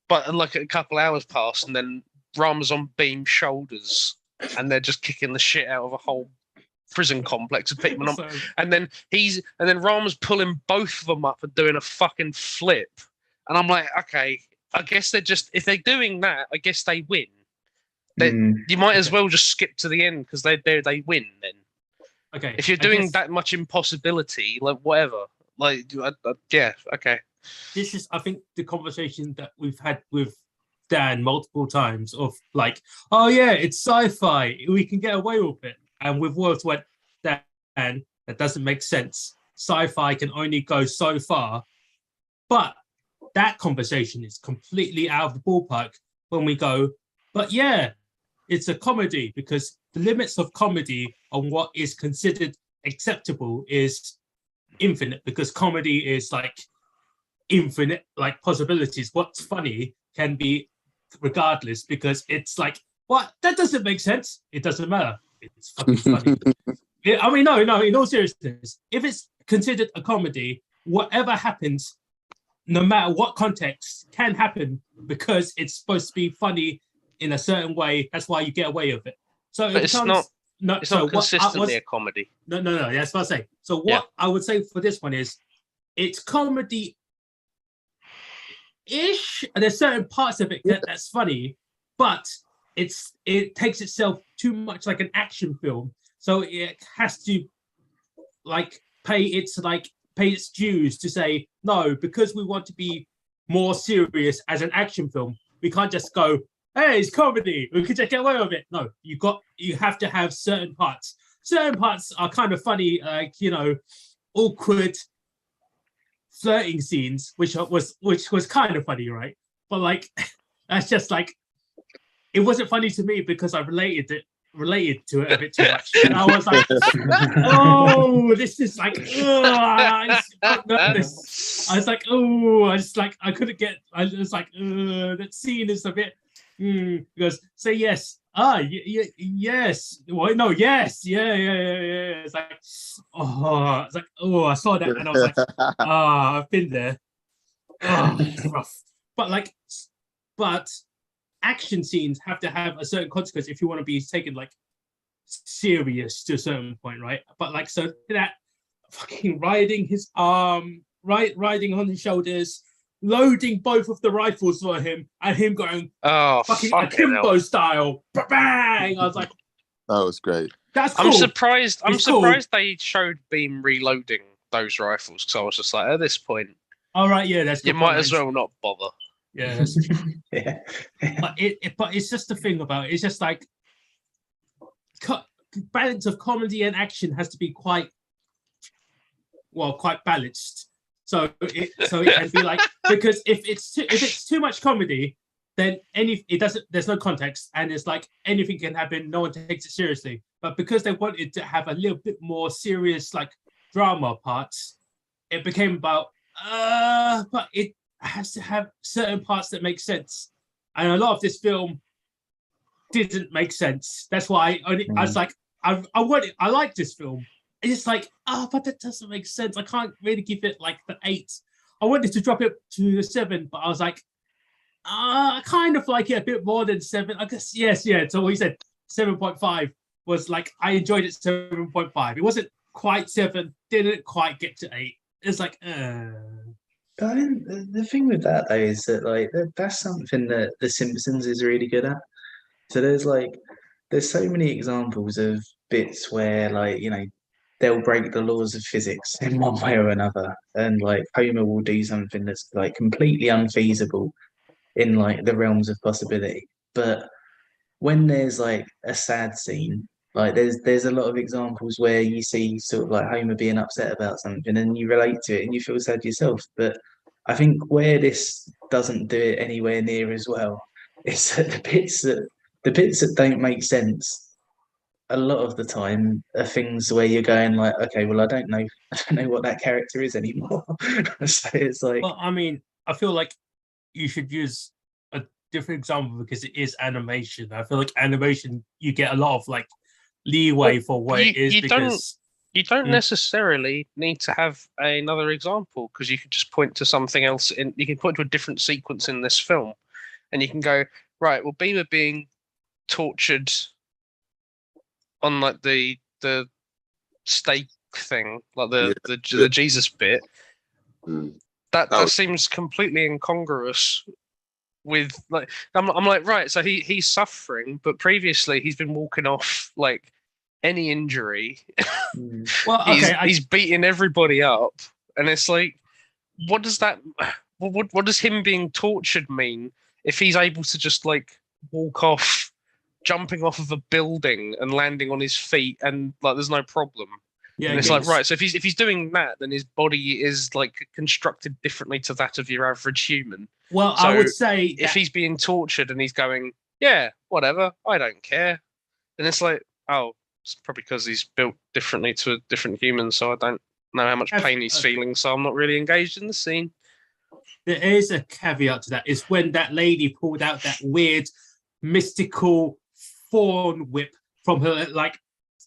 but like a couple hours pass, and then Rama's on Beam's shoulders, and they're just kicking the shit out of a whole prison complex of people. And then Rama's pulling both of them up and doing a fucking flip. And I'm like, okay, I guess they're just, if they're doing that, I guess they win. You might as well just skip to the end because they win then. Okay. If you're doing that much impossibility, like whatever, like yeah, okay. This is, I think, the conversation that we've had with Dan multiple times of like, oh yeah, it's sci-fi, we can get away with it, and we've always went, Dan, that doesn't make sense. Sci-fi can only go so far, but that conversation is completely out of the ballpark when we go, but yeah, it's a comedy, because the limits of comedy on what is considered acceptable is infinite, because comedy is like infinite, like possibilities. What's funny can be regardless, because it's like, what? That doesn't make sense. It doesn't matter. It's fucking funny. I mean, no, in all seriousness, if it's considered a comedy, whatever happens, no matter what context, can happen because it's supposed to be funny in a certain way. That's why you get away with it. So but it's not consistently a comedy. No. That's what I say. So what I would say for this one is, it's comedy-ish, and there's certain parts of it that's funny, but it takes itself too much like an action film. So it has to like pay its dues to say, no, because we want to be more serious as an action film, we can't just go, hey, it's comedy, we can just get away with it. No, you have to have certain parts. Certain parts are kind of funny, like, you know, awkward flirting scenes, which was kind of funny, right? But like, that's just like, it wasn't funny to me because I related to it a bit too much. And I was like, oh, this is like, I was like, oh, I couldn't get, I was like, that scene is a bit, he goes, say yes. Yes. Well, no, yes. Yeah. It's like, oh, I saw that and I was like, I've been there. Oh, it's rough. But action scenes have to have a certain consequence if you want to be taken like serious to a certain point, right? But like, so that fucking riding his arm, riding on his shoulders, loading both of the rifles for him, and him going Oh, fucking fucking hell. akimbo style, bang! I was like, That was great. that's cool. I'm surprised. I'm It's cool. surprised they showed Beam reloading those rifles because I was just like, at this point, All right, yeah, that's you good might point, as Rich. well not bother. Yeah, that's Yeah. but it's just the thing about it. It's just like balance of comedy and action has to be quite balanced. So it can be like, because if it's too much comedy, then there's no context, and it's like anything can happen. No one takes it seriously. But because they wanted to have a little bit more serious like drama parts, it became about but it has to have certain parts that make sense, and a lot of this film didn't make sense. That's why I was like, I like this film. It's just like, but that doesn't make sense. I can't really give it like the 8. I wanted to drop it to the 7, but I was like, I kind of like it a bit more than 7. I guess yes. So he said 7.5 was like, I enjoyed it 7.5. It wasn't quite 7, didn't quite get to 8. It's like, But the thing with that though is that like that's something that The Simpsons is really good at. So there's so many examples of bits where like, you know, they'll break the laws of physics in one way or another, and like Homer will do something that's like completely unfeasible in like the realms of possibility. But when there's like a sad scene, like there's a lot of examples where you see sort of like Homer being upset about something and you relate to it and you feel sad yourself. But I think where this doesn't do it anywhere near as well is that the bits that don't make sense a lot of the time are things where you're going like, okay, well I don't know what that character is anymore. So it's like, well, I mean, I feel like you should use a different example because it is animation. I feel like animation, you get a lot of like leeway for what it is, because you don't Mm. necessarily need to have another example, because you could just point to something else. You can point to a different sequence in this film, and you can go, right, well, Beamer being tortured on like the stake thing, like the Jesus bit, Mm. that seems completely incongruous with like, I'm like, right, so he's suffering, but previously he's been walking off like any injury. well, okay, he's beating everybody up, and it's like, what does that? What does him being tortured mean if he's able to just like walk off, jumping off of a building and landing on his feet, and like there's no problem? yeah, And it's yeah, like, right, so if he's doing that, then his body is like constructed differently to that of your average human. well, So I would say If he's being tortured and he's going, yeah, whatever, I don't care, then it's like, oh, it's probably because he's built differently to a different human, so I don't know how much pain he's feeling, so I'm not really engaged in the scene. there is a caveat to that. Is when that lady pulled out that weird mystical thorn whip from her like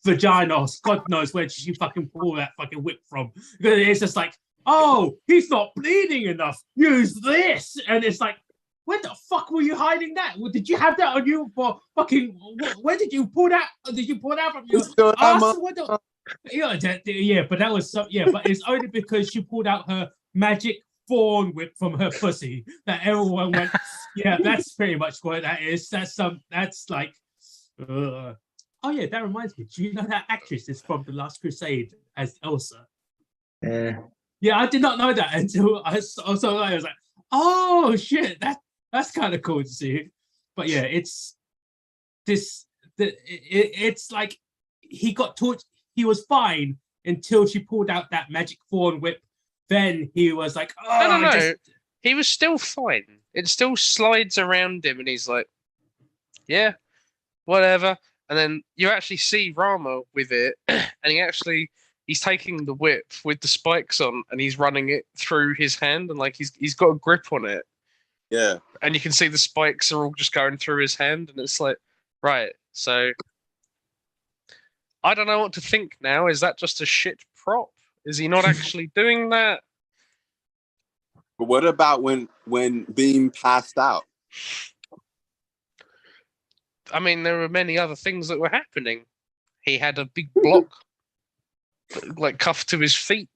vagina. God knows where she fucking pulled that fucking whip from. Because it's just like, oh, he's not bleeding enough. Use this, and it's like, where the fuck were you hiding that? Did you have that on you for fucking? Where did you pull that? Did you pull that from your ass? What the? Yeah, but that was so. Yeah, but it's only because she pulled out her magic thorn whip from her pussy that everyone went, yeah, that's pretty much what that is. That's like, oh yeah, that reminds me. Do you know that actress is from The Last Crusade as Elsa? yeah. Yeah, I did not know that until I was like, oh shit, that's kind of cool to see. But yeah, it's like he got tortured. He was fine until she pulled out that magic thorn whip. Then he was like, oh, No. He was still fine. It still slides around him, and he's like, yeah, whatever. And then you actually see Rama with it, and he's taking the whip with the spikes on, and he's running it through his hand, and like he's got a grip on it. Yeah. And you can see the spikes are all just going through his hand, and it's like, right, so I don't know what to think now. Is that just a shit prop? Is he not actually doing that? But what about when Beam passed out? I mean, there were many other things that were happening. He had a big block like cuffed to his feet.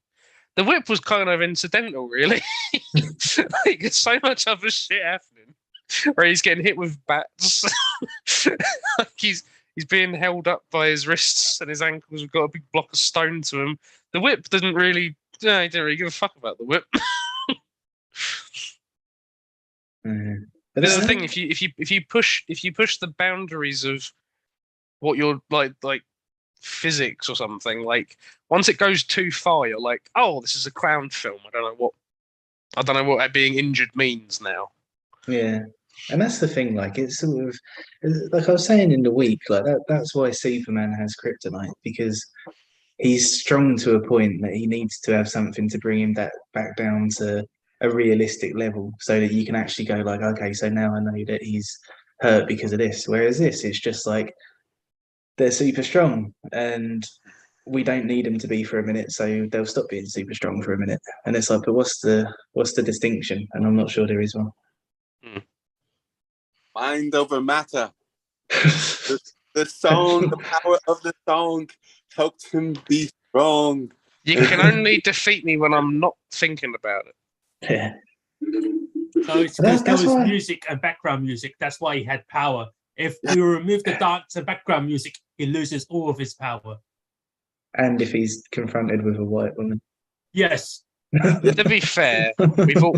The whip was kind of incidental, really. Like there's so much other shit happening, where he's getting hit with bats. Like he's being held up by his wrists and his ankles. We've got a big block of stone to him. The whip didn't really. No, he didn't really give a fuck about the whip. But This is the thing. If you push the boundaries of what you're like physics or something, like once it goes too far, you're like, oh, this is a clown film. I don't know what being injured means now. Yeah, and that's the thing. Like, it's sort of like I was saying in the week. Like that's why Superman has kryptonite, because he's strong to a point that he needs to have something to bring him back down to a realistic level, so that you can actually go like, okay, so now I know that he's hurt because of this. Whereas this, it's just like they're super strong and we don't need them to be for a minute, so they'll stop being super strong for a minute. And it's like, but what's the distinction? And I'm not sure there is one. Mind over matter. The song, the power of the song helped him be strong. You can only defeat me when I'm not thinking about it. Yeah. So it's because there That's was why- music and background music. That's why he had power. If we remove the dance and background music, he loses all of his power. And if he's confronted with a white woman. Yes. To be fair,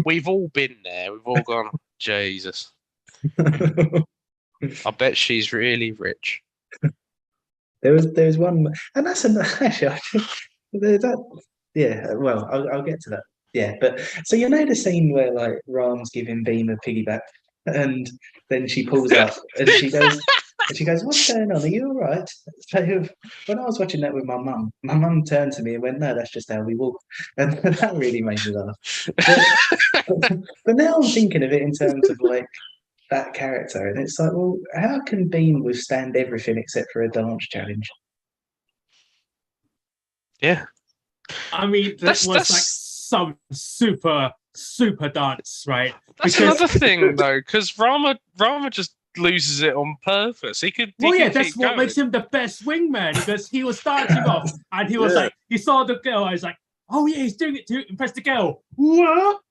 we've all been there. We've all gone, Jesus. I bet she's really rich. There was one, and that's actually I think that. Yeah, well, I'll get to that. Yeah, but so you know the scene where like Ram's giving Beam a piggyback, and then she pulls up and she goes, "What's going on? Are you all right?" So when I was watching that with my mum turned to me and went, "No, that's just how we walk," and that really made me laugh. But now I'm thinking of it in terms of like that character, and it's like, well, how can Beam withstand everything except for a dance challenge? Yeah. I mean, that That's- was that's- like some super dance, right? That's Because- another thing, though, because Rama just loses it on purpose. He could. Well, he yeah, could that's keep what going. makes him the best wingman, because he was starting off and he was Yeah. like, he saw the girl, I was like, oh yeah, he's doing it to impress the girl. What?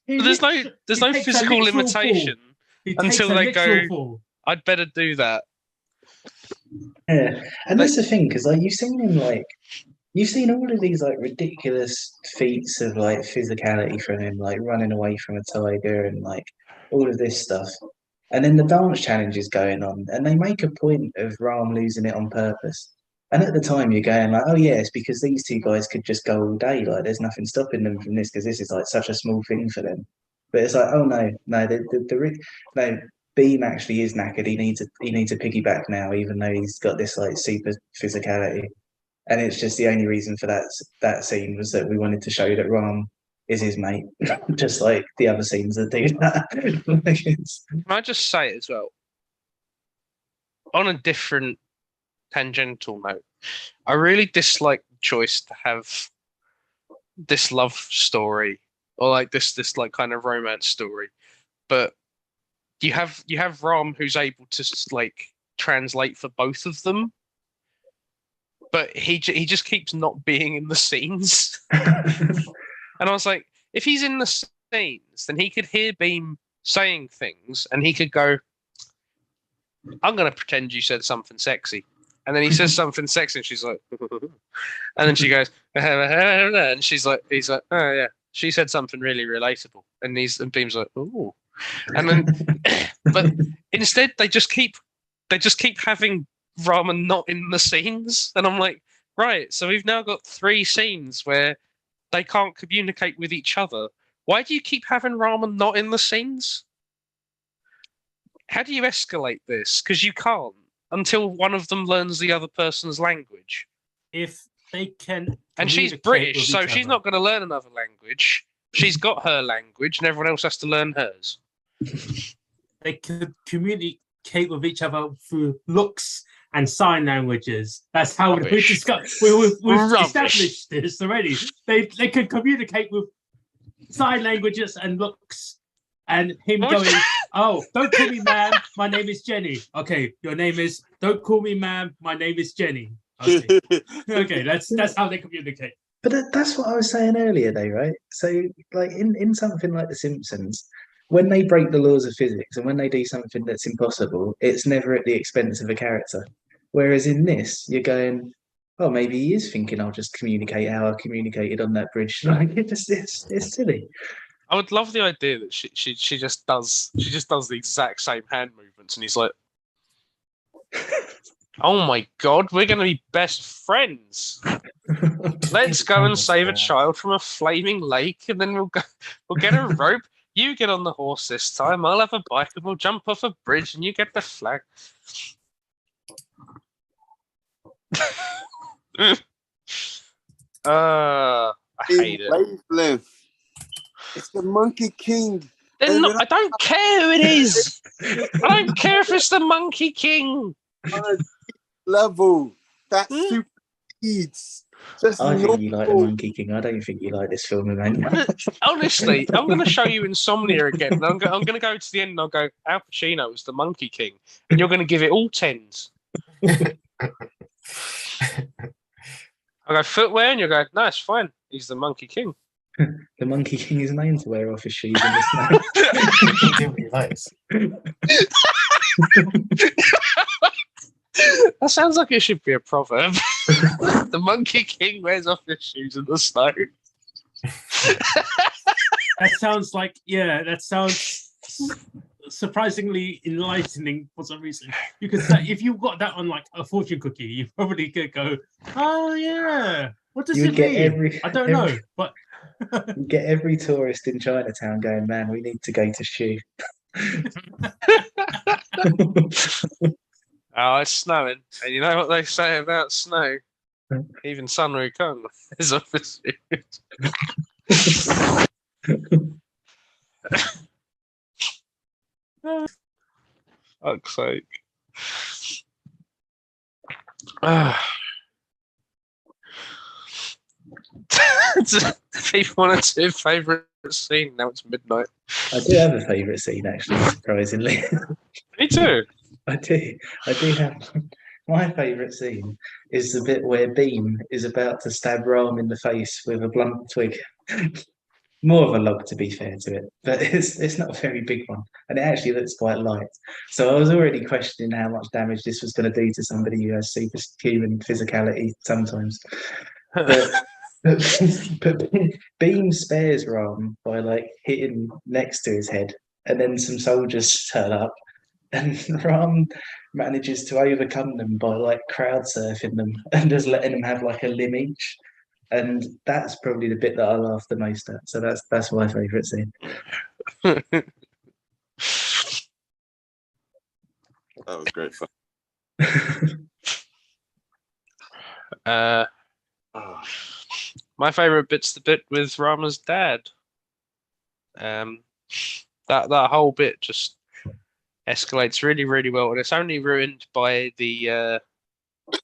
But there's no he takes a physical literal limitation. fall. He until takes a they literal go- fall. I'd better do that. Yeah, and that's the thing, because like you've seen all of these like ridiculous feats of like physicality from him, like running away from a tiger and like all of this stuff. And then the dance challenge is going on, and they make a point of Ram losing it on purpose. And at the time, you're going like, "Oh yeah, it's because these two guys could just go all day. Like, there's nothing stopping them from this because this is like such a small thing for them." But it's like, "Oh no, no, Beam actually is knackered. He needs a piggyback now, even though he's got this like super physicality." And it's just the only reason for that scene was that we wanted to show that Ram is his mate, just like the other scenes that do that. Like, it's- Can I just say as well, on a different tangential note, I really dislike the choice to have this love story or like this like kind of romance story, but you have Ram who's able to like translate for both of them, but he just keeps not being in the scenes. And I was like, if he's in the scenes, then he could hear Beam saying things and he could go, I'm going to pretend you said something sexy. And then he says something sexy and she's like, and then she goes, and he's like, oh yeah, she said something really relatable. And Beam's like, oh. And then, but instead they just keep having Ramen not in the scenes. And I'm like, right, so we've now got 3 scenes where they can't communicate with each other. Why do you keep having Ramen not in the scenes? How do you escalate this? Because you can't until one of them learns the other person's language. If they can, And she's communicate British, with so each she's other. not going to learn another language. She's got her language, and everyone else has to learn hers. They could communicate with each other through looks and sign languages. That's how we Rubbish. discuss. We've Rubbish. established this already. They can communicate with sign languages and looks. And him What? going, oh, don't call me ma'am. My name is Jenny. Okay, your name is. Don't call me ma'am. My name is Jenny. Okay. Okay, that's how they communicate. But that's what I was saying earlier, though, right? So, like in something like The Simpsons, when they break the laws of physics and when they do something that's impossible, it's never at the expense of a character. Whereas in this, you're going, oh, maybe he is thinking, I'll just communicate how I communicated on that bridge. Like it's silly. I would love the idea that she just does the exact same hand movements, and he's like, "Oh my god, we're gonna be best friends. Let's go and save a child from a flaming lake, and then we'll get a rope. You get on the horse this time. I'll have a bike, and we'll jump off a bridge, and you get the flag." I hate it. Wavelength. It's the Monkey King. Then I don't care who it is. I don't care if it's the Monkey King. Level. That's super speeds. Just I think you like The normal. Monkey King. I don't think you like this film, man. Honestly, I'm going to show you Insomnia again. And I'm going to go to the end and I'll go, Al Pacino was the Monkey King. And you're going to give it all 10s. I'll go footwear and you'll go, no, it's fine. He's the Monkey King. The Monkey King is known to wear off his shoes in the snow. He can do what he likes. That sounds like it should be a proverb. The Monkey King wears off his shoes in the snow. That sounds like, yeah, that sounds surprisingly enlightening for some reason. Because if you got that on like a fortune cookie, you probably could go, oh yeah, what does You it would get mean? I don't know, but You get every tourist in Chinatown going, man, we need to go to Shoe. Oh, it's snowing. And you know what they say about snow? Even Sun Wukong is off his shoes. Fuck's sake. People want to do a favourite scene. Now it's midnight. I do have a favourite scene, actually, surprisingly. Me too. I do have my favourite scene is the bit where Beam is about to stab Ram in the face with a blunt twig. More of a log, to be fair to it, but it's not a very big one, and it actually looks quite light. So I was already questioning how much damage this was going to do to somebody who has superhuman physicality sometimes. But Beam spares Ram by like hitting next to his head, and then some soldiers turn up, and Ram manages to overcome them by like crowd surfing them and just letting them have like a limb each. And that's probably the bit that I laughed the most at. So that's my favourite scene. That was great fun. My favourite bit's the bit with Rama's dad. That whole bit just escalates really, really well, and it's only ruined by the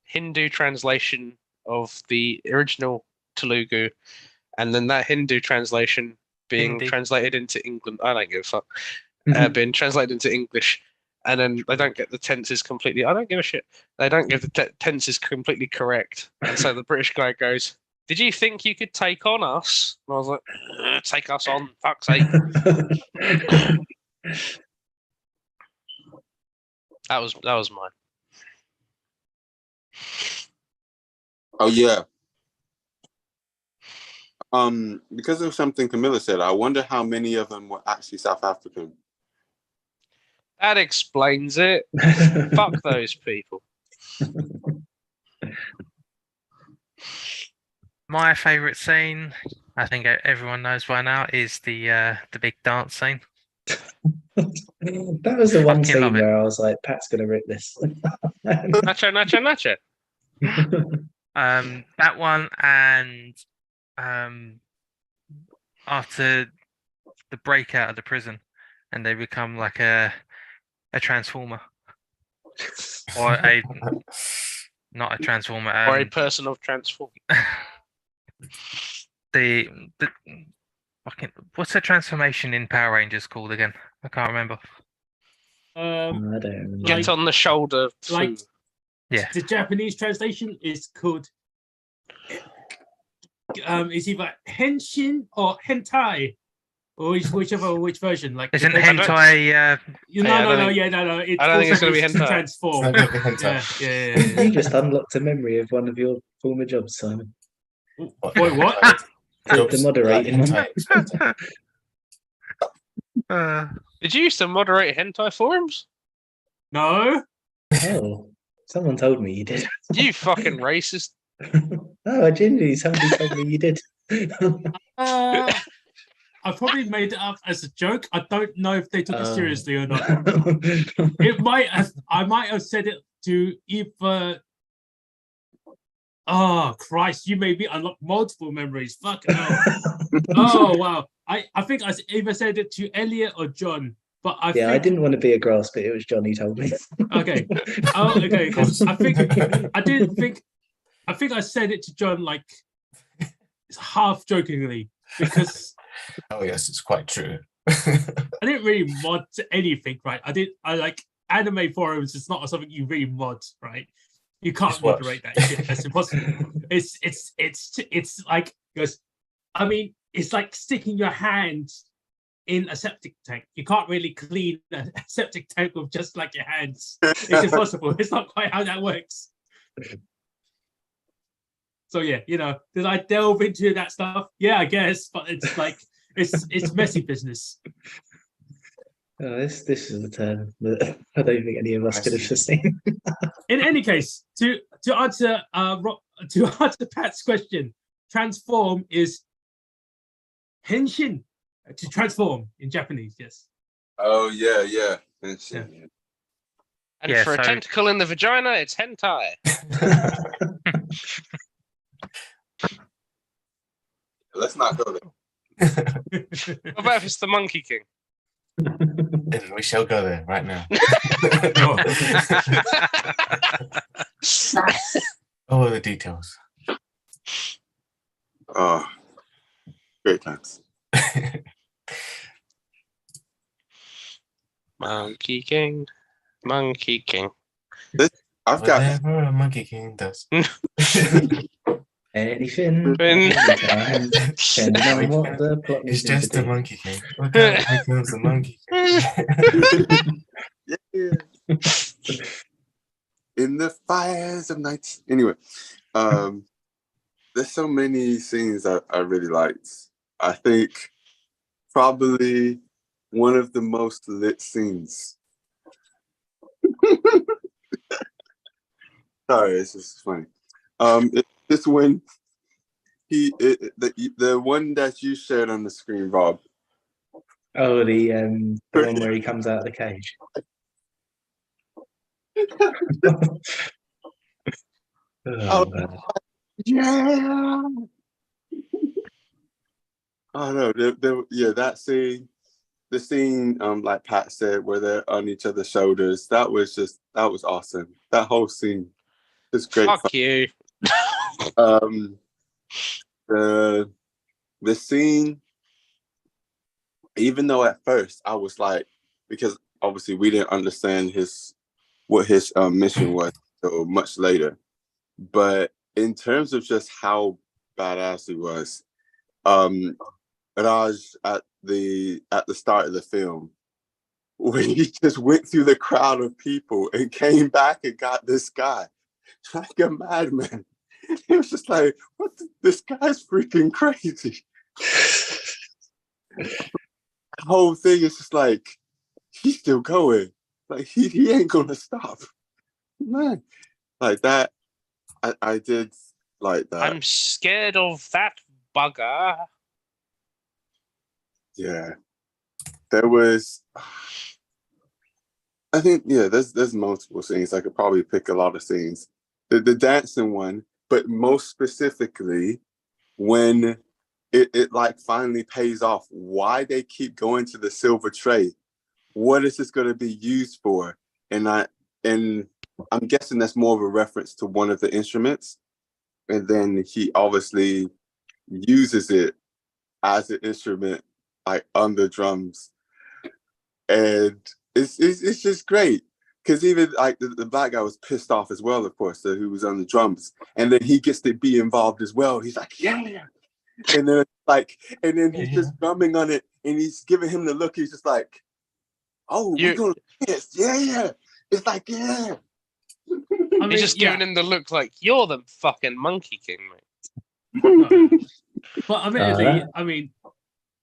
Hindu translation of the original Telugu, and then that Hindu translation being Hindi. translated into England. I don't give a fuck. Being translated into English, and then they don't get the tenses completely. I don't give a shit. They don't get the tenses completely correct, and so the British guy goes, "Did you think you could take on us?" And I was like, "Take us on, fuck's sake." That was mine. Oh yeah. Because of something Camilla said, I wonder how many of them were actually South African. That explains it. Fuck those people. My favourite scene, I think everyone knows by now, is the big dance scene. That was the one Fucking love scene it. where I was like, Pat's gonna rip this. Nacho. That one, and after the breakout of the prison, and they become like a transformer, or not a transformer. Or a person of transform. the fucking, what's the transformation in Power Rangers called again? I can't remember. I don't remember. Get on the shoulder. like- Yeah. The Japanese translation is called is either henshin or hentai, or which version. Like Isn't depends- hentai? no. It I don't think it's also gonna be means to hentai. transform. It's not gonna be hentai. Yeah. You just unlocked a memory of one of your former jobs, Simon. Wait, what? The moderating one. hentai. Did you used to moderate hentai forums? No. Oh, someone told me you did. You fucking racist. Oh, I genuinely, somebody told me you did. I probably made it up as a joke. I don't know if they took it seriously or not. Oh. I might have said it to either. Oh Christ! You made me unlock multiple memories. Fucking hell. Oh wow! I think I either said it to Elliot or John. But I didn't want to be a grass, but it was John who told me. Okay. Oh, okay. 'Cause I think I said it to John like half jokingly because Oh yes, it's quite true. I didn't really mod anything, right? I like anime forums. It's not something you really mod, right? You can't Just watch. moderate that shit. That's impossible. It's like because I mean it's like sticking your hand in a septic tank. You can't really clean a septic tank with just like your hands. It's impossible. It's not quite how that works. So yeah, did I delve into that stuff? Yeah, I guess, but it's like it's messy business. This is the term that I don't think any of us could have foreseen. In any case, to answer Pat's question, transform is henshin. To transform in Japanese, yes. Oh yeah. Yeah. And Yeah, for a so- tentacle in the vagina, it's hentai. Let's not go there. What about if it's the Monkey King? We shall go there right now. Oh, the details. Oh, great times. Monkey King. Monkey King. I've got Whatever a Monkey King does. Anything, Fin. anytime, depending on what the plot It's needs him to just a do. Monkey King. Look out, here comes the Monkey King. yeah. In the fires of night. Anyway, there's so many scenes I really liked. I think probably one of the most lit scenes. Sorry, it's just funny. This when the one that you shared on the screen, Rob. Oh, the one where he comes out of the cage. Oh, man. Yeah. Oh no, that scene, the scene, like Pat said, where they're on each other's shoulders. That was awesome. That whole scene is great. Fuck you. The scene, even though at first I was like, because obviously we didn't understand what his mission was until much later, but in terms of just how badass he was, Raj at the start of the film, when he just went through the crowd of people and came back and got this guy like a madman. He was just like, this guy's freaking crazy. The whole thing is just like, he's still going. Like he ain't gonna stop. Man. Like that, I did like that. I'm scared of that bugger. Yeah. There was, I think, there's multiple scenes. I could probably pick a lot of scenes. The dancing one, but most specifically when it like finally pays off. Why they keep going to the silver tray? What is this going to be used for? And I'm guessing that's more of a reference to one of the instruments. And then he obviously uses it as an instrument, like on the drums. And it's just great. because even like the black guy was pissed off as well, of course, who was on the drums, and then he gets to be involved as well. He's like, yeah, and then he's just drumming on it, and he's giving him the look. He's just like, oh, we're gonna dance, yeah. It's like, yeah. I mean, He's just giving him the look like you're the fucking Monkey King, mate. No. But admittedly, I mean,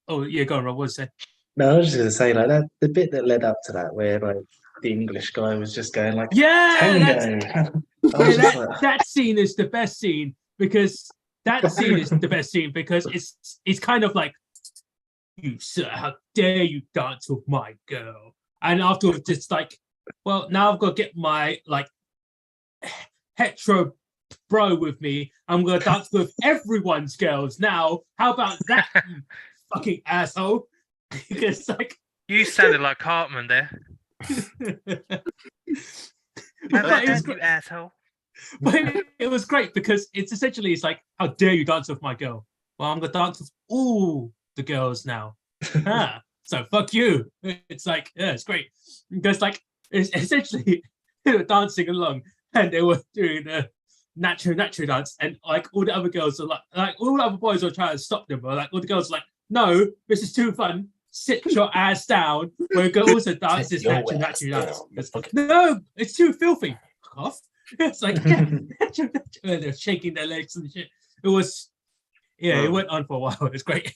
oh yeah, go on, Rob. What was it? No, I was just gonna say like that. The bit that led up to that, where like the English guy was just going like, Yeah, tango. I was just like, that scene is the best scene because it's kind of like, you sir, how dare you dance with my girl? And afterwards, it's like, well, now I've got to get my like hetero bro with me. I'm gonna dance with everyone's girls now. How about that, you fucking asshole? Because like You sounded like Cartman there. But How it was about you, asshole? But it was great because it's like, how dare you dance with my girl? Well, I'm gonna dance with all the girls now. So fuck you. It's like, yeah, it's great. Because like it's essentially they were dancing along and they were doing a natural dance, and like all the other girls are like all the other boys were trying to stop them, but like all the girls are like, no, this is too fun. Sit your ass down. We're gonna also dance this natural dance. No, it's too filthy. Fuck off. It's like they're shaking their legs and shit. It was, it went on for a while. It was great.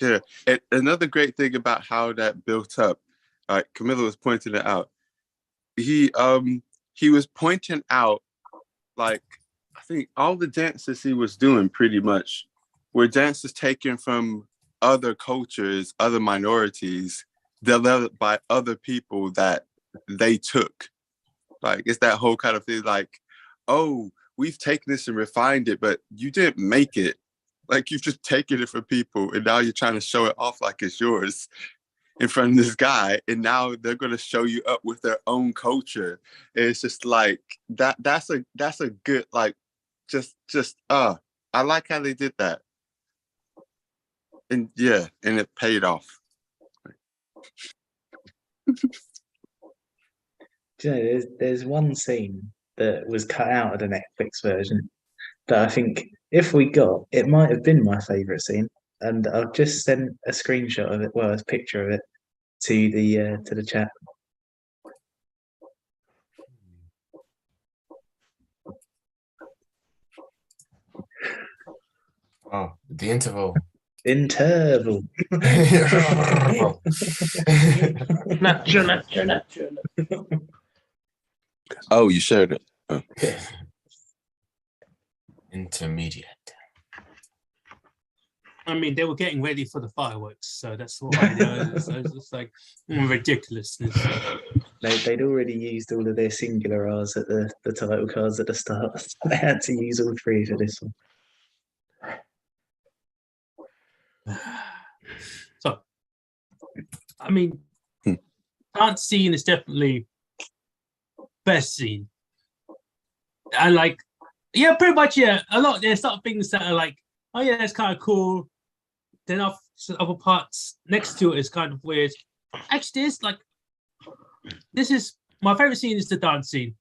Yeah, and another great thing about how that built up, Camilla was pointing it out. He was pointing out, like, I think all the dances he was doing pretty much were dances taken from other cultures, other minorities, developed by other people that they took. Like, it's that whole kind of thing, like, oh, we've taken this and refined it, but you didn't make it. Like, you've just taken it from people, and now you're trying to show it off like it's yours in front of this guy, and now they're going to show you up with their own culture. And it's just like, that's a good, like, I like how they did that. And yeah, and it paid off. do you know, there's one scene that was cut out of the Netflix version that I think if we got, it might have been my favourite scene. And I've just sent a screenshot of it, well, a picture of it to the chat. Oh, the interval. Interval. Oh, you shared it. Oh. Intermediate. I mean, they were getting ready for the fireworks, so that's why it's like ridiculousness. They'd already used all of their singular R's at the title cards at the start. So they had to use all three for this one. So, I mean, dance scene is definitely best scene. And like, yeah, pretty much, yeah. A lot, there's sort of things that are like, oh yeah, that's kind of cool. Then other parts next to it is kind of weird. Actually, it's like, this is my favorite scene is the dance scene,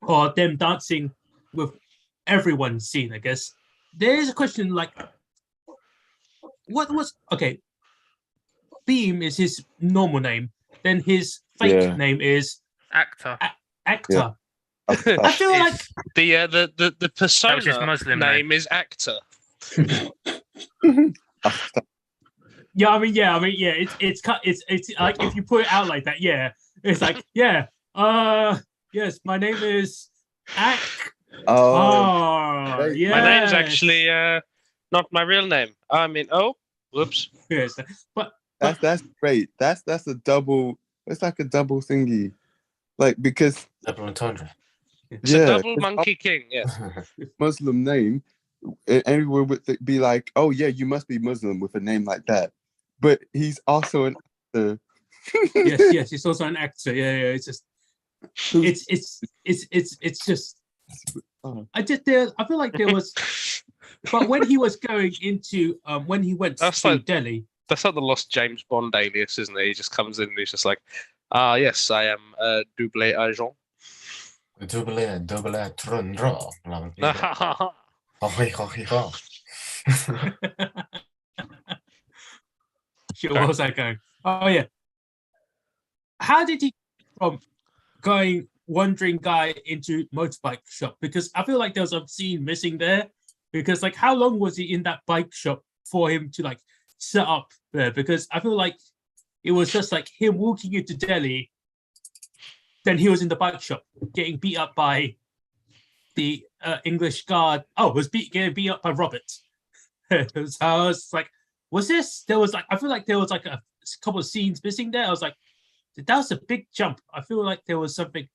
or them dancing with everyone's scene, I guess. There is a question like, what was okay? Beam is his normal name. Then his fake name is Actor. Actor. Yeah. I feel like The persona his Muslim name is Actor. yeah. I mean, it's like if you put it out like that, it's like yes, my name is Ack. Oh, yeah. My name's actually not my real name. I mean, whoops. Yes, but that's great. That's a double. It's like a double thingy, like because Double entendre. It's a double Monkey King. Yes. Muslim name. Anyone would be like, oh yeah, you must be Muslim with a name like that. But he's also an actor. yes, he's also an actor. Yeah. It's just, it's just. I feel like there was, but when he was going into, when he went to Delhi. That's like the lost James Bond alias, isn't it? He just comes in and he's just like, Yes, I am double agent. Double trundra. Oh, Shit, what was I going? Oh yeah. How did he from going wandering guy into motorbike shop? Because I feel like there was a scene missing there. Because like, how long was he in that bike shop for him to like set up there? Because I feel like it was just like him walking into Delhi. Then he was in the bike shop getting beat up by the English guard. Oh, getting beat up by Robert. So I was like, was this? There was like, I feel like there was like a couple of scenes missing there. I was like, that was a big jump. I feel like there was something.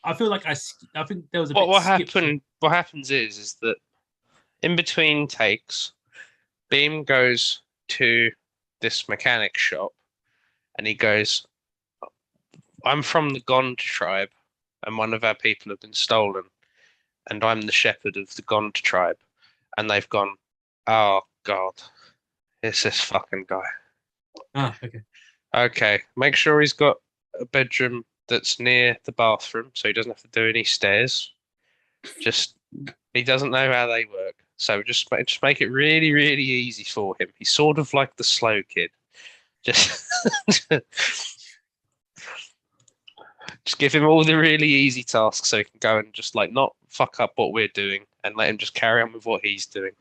I feel like I think there was a bit. What happened? What happens is that in between takes, Beam goes to this mechanic shop, and he goes, "I'm from the Gond tribe, and one of our people have been stolen, and I'm the shepherd of the Gond tribe," and they've gone, "Oh God, it's this fucking guy." Ah, okay. Okay, make sure he's got a bedroom that's near the bathroom so he doesn't have to do any stairs. Just, he doesn't know how they work. So just make it really, really easy for him. He's sort of like the slow kid. Just, just give him all the really easy tasks so he can go and just like not fuck up what we're doing and let him just carry on with what he's doing.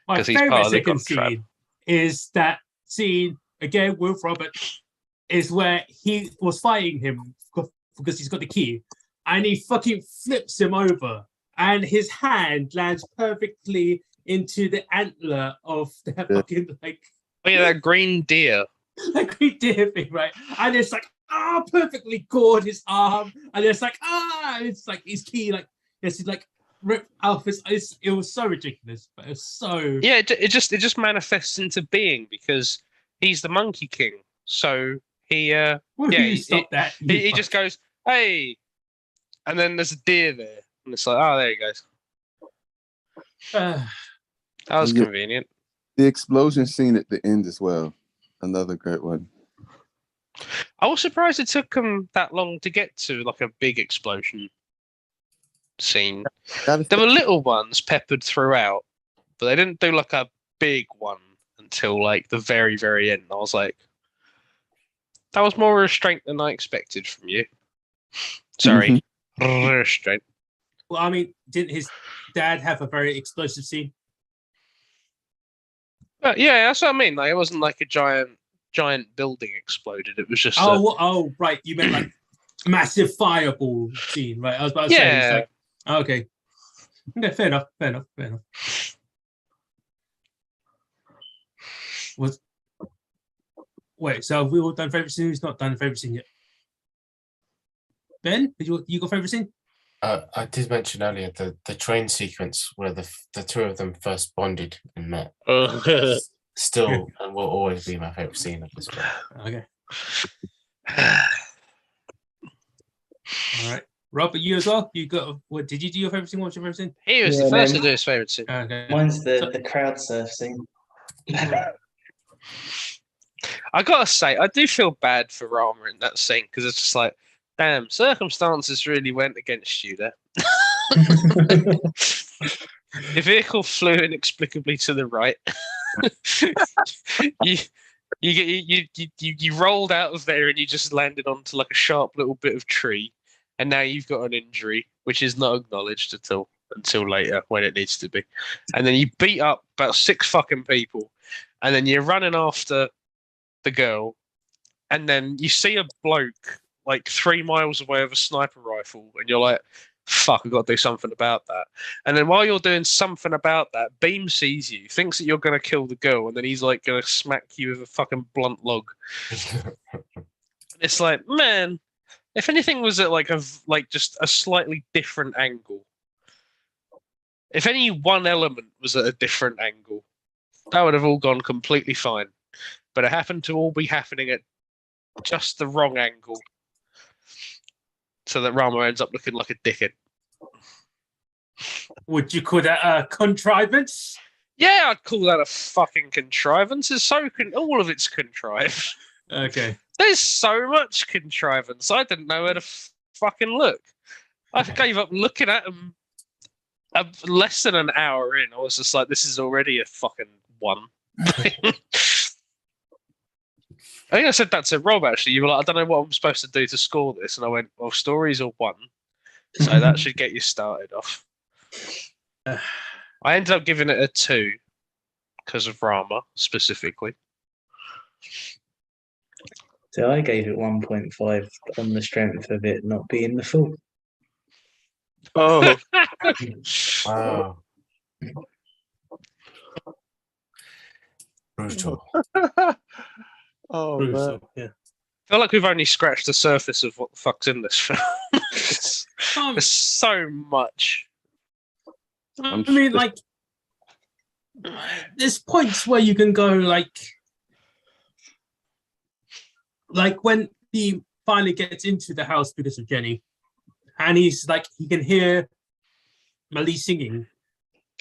My 'Cause he's part favorite of the second Gond tribe. scene is that scene again with Robert, is where he was fighting him because he's got the key, and he fucking flips him over, and his hand lands perfectly into the antler of that fucking like Oh yeah, that green deer. like we did thing, right? And it's like perfectly gored his arm, and it's like it's like his key like it's like ripped off his. It was so ridiculous, but it was so Yeah, it just manifests into being because he's the Monkey King. So he Will yeah, you stop that? he just goes, "Hey," and then there's a deer there, and it's like, "Oh, there he goes." That was Yeah. convenient. The explosion scene at the end as well. Another great one. I was surprised it took him that long to get to like a big explosion scene. Gotta There were little ones peppered throughout, but they didn't do like a big one until like the very, very end. I was like, that was more restraint than I expected from you. Sorry, restraint. Well, I mean, didn't his dad have a very explosive scene? But yeah, that's what I mean. Like, it wasn't like a giant building exploded. It was just Right. You meant like massive fireball scene, right? I was about to say, Yeah. it's like, okay, fair enough. Wait, so have we all done favorite scene? Who's not done favorite scene yet? Ben, you got favorite scene? I did mention earlier the train sequence where the two of them first bonded and met. Still, and will always be my favorite scene of this film. Okay. All right. Robert, you as well? You got what? Did you do your favorite scene? What's your favorite scene? He was Yeah, the first man. to do his favorite scene. Okay. Mine's the crowd surf scene. I gotta say, I do feel bad for Rama in that scene because it's just like, damn, circumstances really went against you there. The vehicle flew inexplicably to the right. you rolled out of there and you just landed onto like a sharp little bit of tree, and now you've got an injury which is not acknowledged until later when it needs to be. And then you beat up about 6 fucking people, and then you're running after the girl, and then you see a bloke like 3 miles away with a sniper rifle, and you're like, fuck, I've got to do something about that. And then while you're doing something about that, Beam sees you, thinks that you're going to kill the girl, and then he's like going to smack you with a fucking blunt log. It's like, man, if anything was at like just a slightly different angle, if any one element was at a different angle, that would have all gone completely fine. But it happened to all be happening at just the wrong angle, so that Rama ends up looking like a dickhead. Would you call that a contrivance? Yeah, I'd call that a fucking contrivance. It's all of it's contrived. Okay. There's so much contrivance. I didn't know where to fucking look. I gave up looking at them less than an hour in. I was just like, this is already a fucking one. I think I said that to Rob, actually. You were like, I don't know what I'm supposed to do to score this. And I went, well, stories are 1. So that should get you started off. I ended up giving it a 2 because of Rama, specifically. So I gave it 1.5 on the strength of it not being the full. Oh, Wow. Brutal. oh man. Brutal, yeah. I feel like we've only scratched the surface of what the fuck's in this film. There's so much. I'm I mean, like, there's points where you can go like when he finally gets into the house because of Jenny, and he's like, he can hear Mali singing,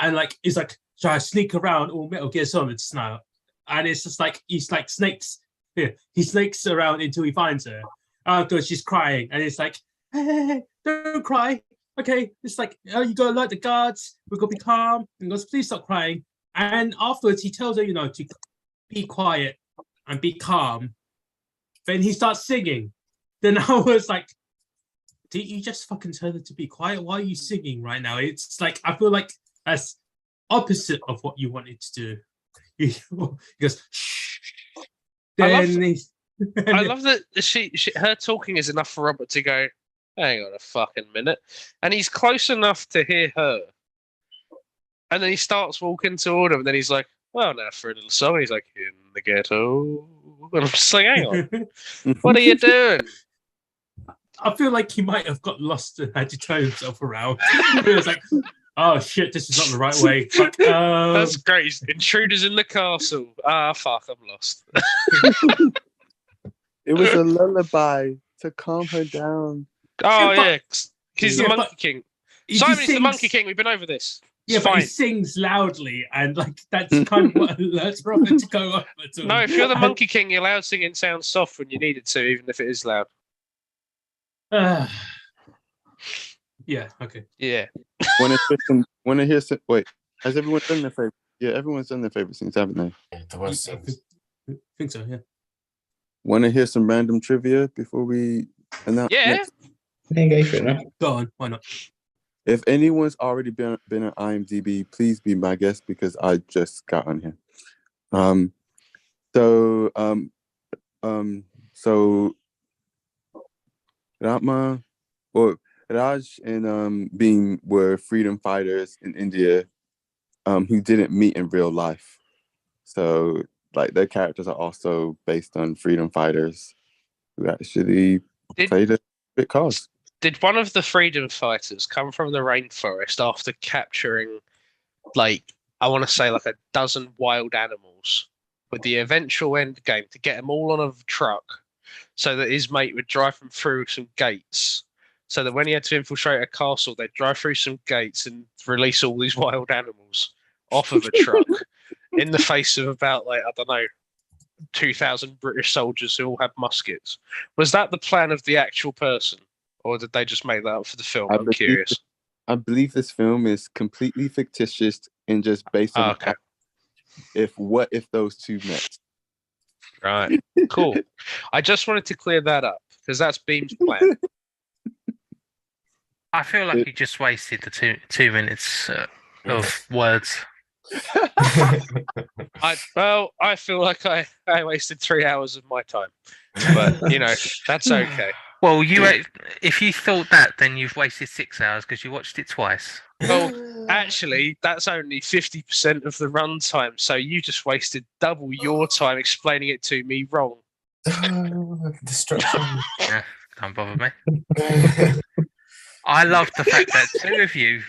and like he's like, so I sneak around all Metal Gear Solid style, and it's just like he's like snakes. Yeah, he snakes around until he finds her. Afterwards, she's crying, and it's like, hey, don't cry. Okay, it's like, oh, you gotta alert the guards. We're gonna be calm. And goes, please stop crying. And afterwards, he tells her, to be quiet and be calm. Then he starts singing. Then I was like, did you just fucking tell her to be quiet? Why are you singing right now? It's like, I feel like that's opposite of what you wanted to do. He goes, shh. I love that her talking is enough for Robert to go, hang on a fucking minute. And he's close enough to hear her. And then he starts walking toward him, and then he's like, well, now for a little song. He's like, in the ghetto. And I'm just like, hang on. What are you doing? I feel like he might have got lost and had to turn himself around. He was like, oh shit, this is not the right way. Fuck, That's great. Intruders in the castle. Ah, fuck, I'm lost. It was a lullaby to calm her down. Oh, Yeah, yeah. He's the yeah, Monkey but King. he Simon's just the sings- Monkey King. We've been over this. Yeah, It's but he fine. sings loudly, and like that's kind of what alerts Robert to go over to him. No, if you're the And- Monkey King, you're allowed singing sounds soft when you need it to, even if it is loud. Yeah, okay. Yeah. Want to hear some? Wait, has everyone done their favorite? Yeah, everyone's done their favorite scenes, haven't they? Yeah, the worst I things. think so, yeah. Want to hear some random trivia before we announce? Yeah. next? Yeah, go for it, man. Go on, why not? If anyone's already been on IMDb, please be my guest because I just got on here. So Ratma or Raj and Beam were freedom fighters in India who didn't meet in real life. So like their characters are also based on freedom fighters who actually played a bit cause. Did one of the freedom fighters come from the rainforest after capturing, like, I want to say like a dozen wild animals with the eventual end game to get them all on a truck so that his mate would drive them through some gates so that when he had to infiltrate a castle, they'd drive through some gates and release all these wild animals off of a truck in the face of about, like, I don't know, 2,000 British soldiers who all had muskets. Was that the plan of the actual person? Or did they just make that up for the film? I'm curious. I believe this film is completely fictitious and just based on Okay. what if those two met. Right. Cool. I just wanted to clear that up because that's Beam's plan. I feel like you just wasted the 2 minutes of words. I feel like I wasted 3 hours of my time. But, that's okay. Well, if you thought that, then you've wasted 6 hours because you watched it twice. Well, actually, that's only 50% of the runtime. So you just wasted double your time explaining it to me wrong. Destruction. Yeah, don't bother me. I love the fact that 2 of you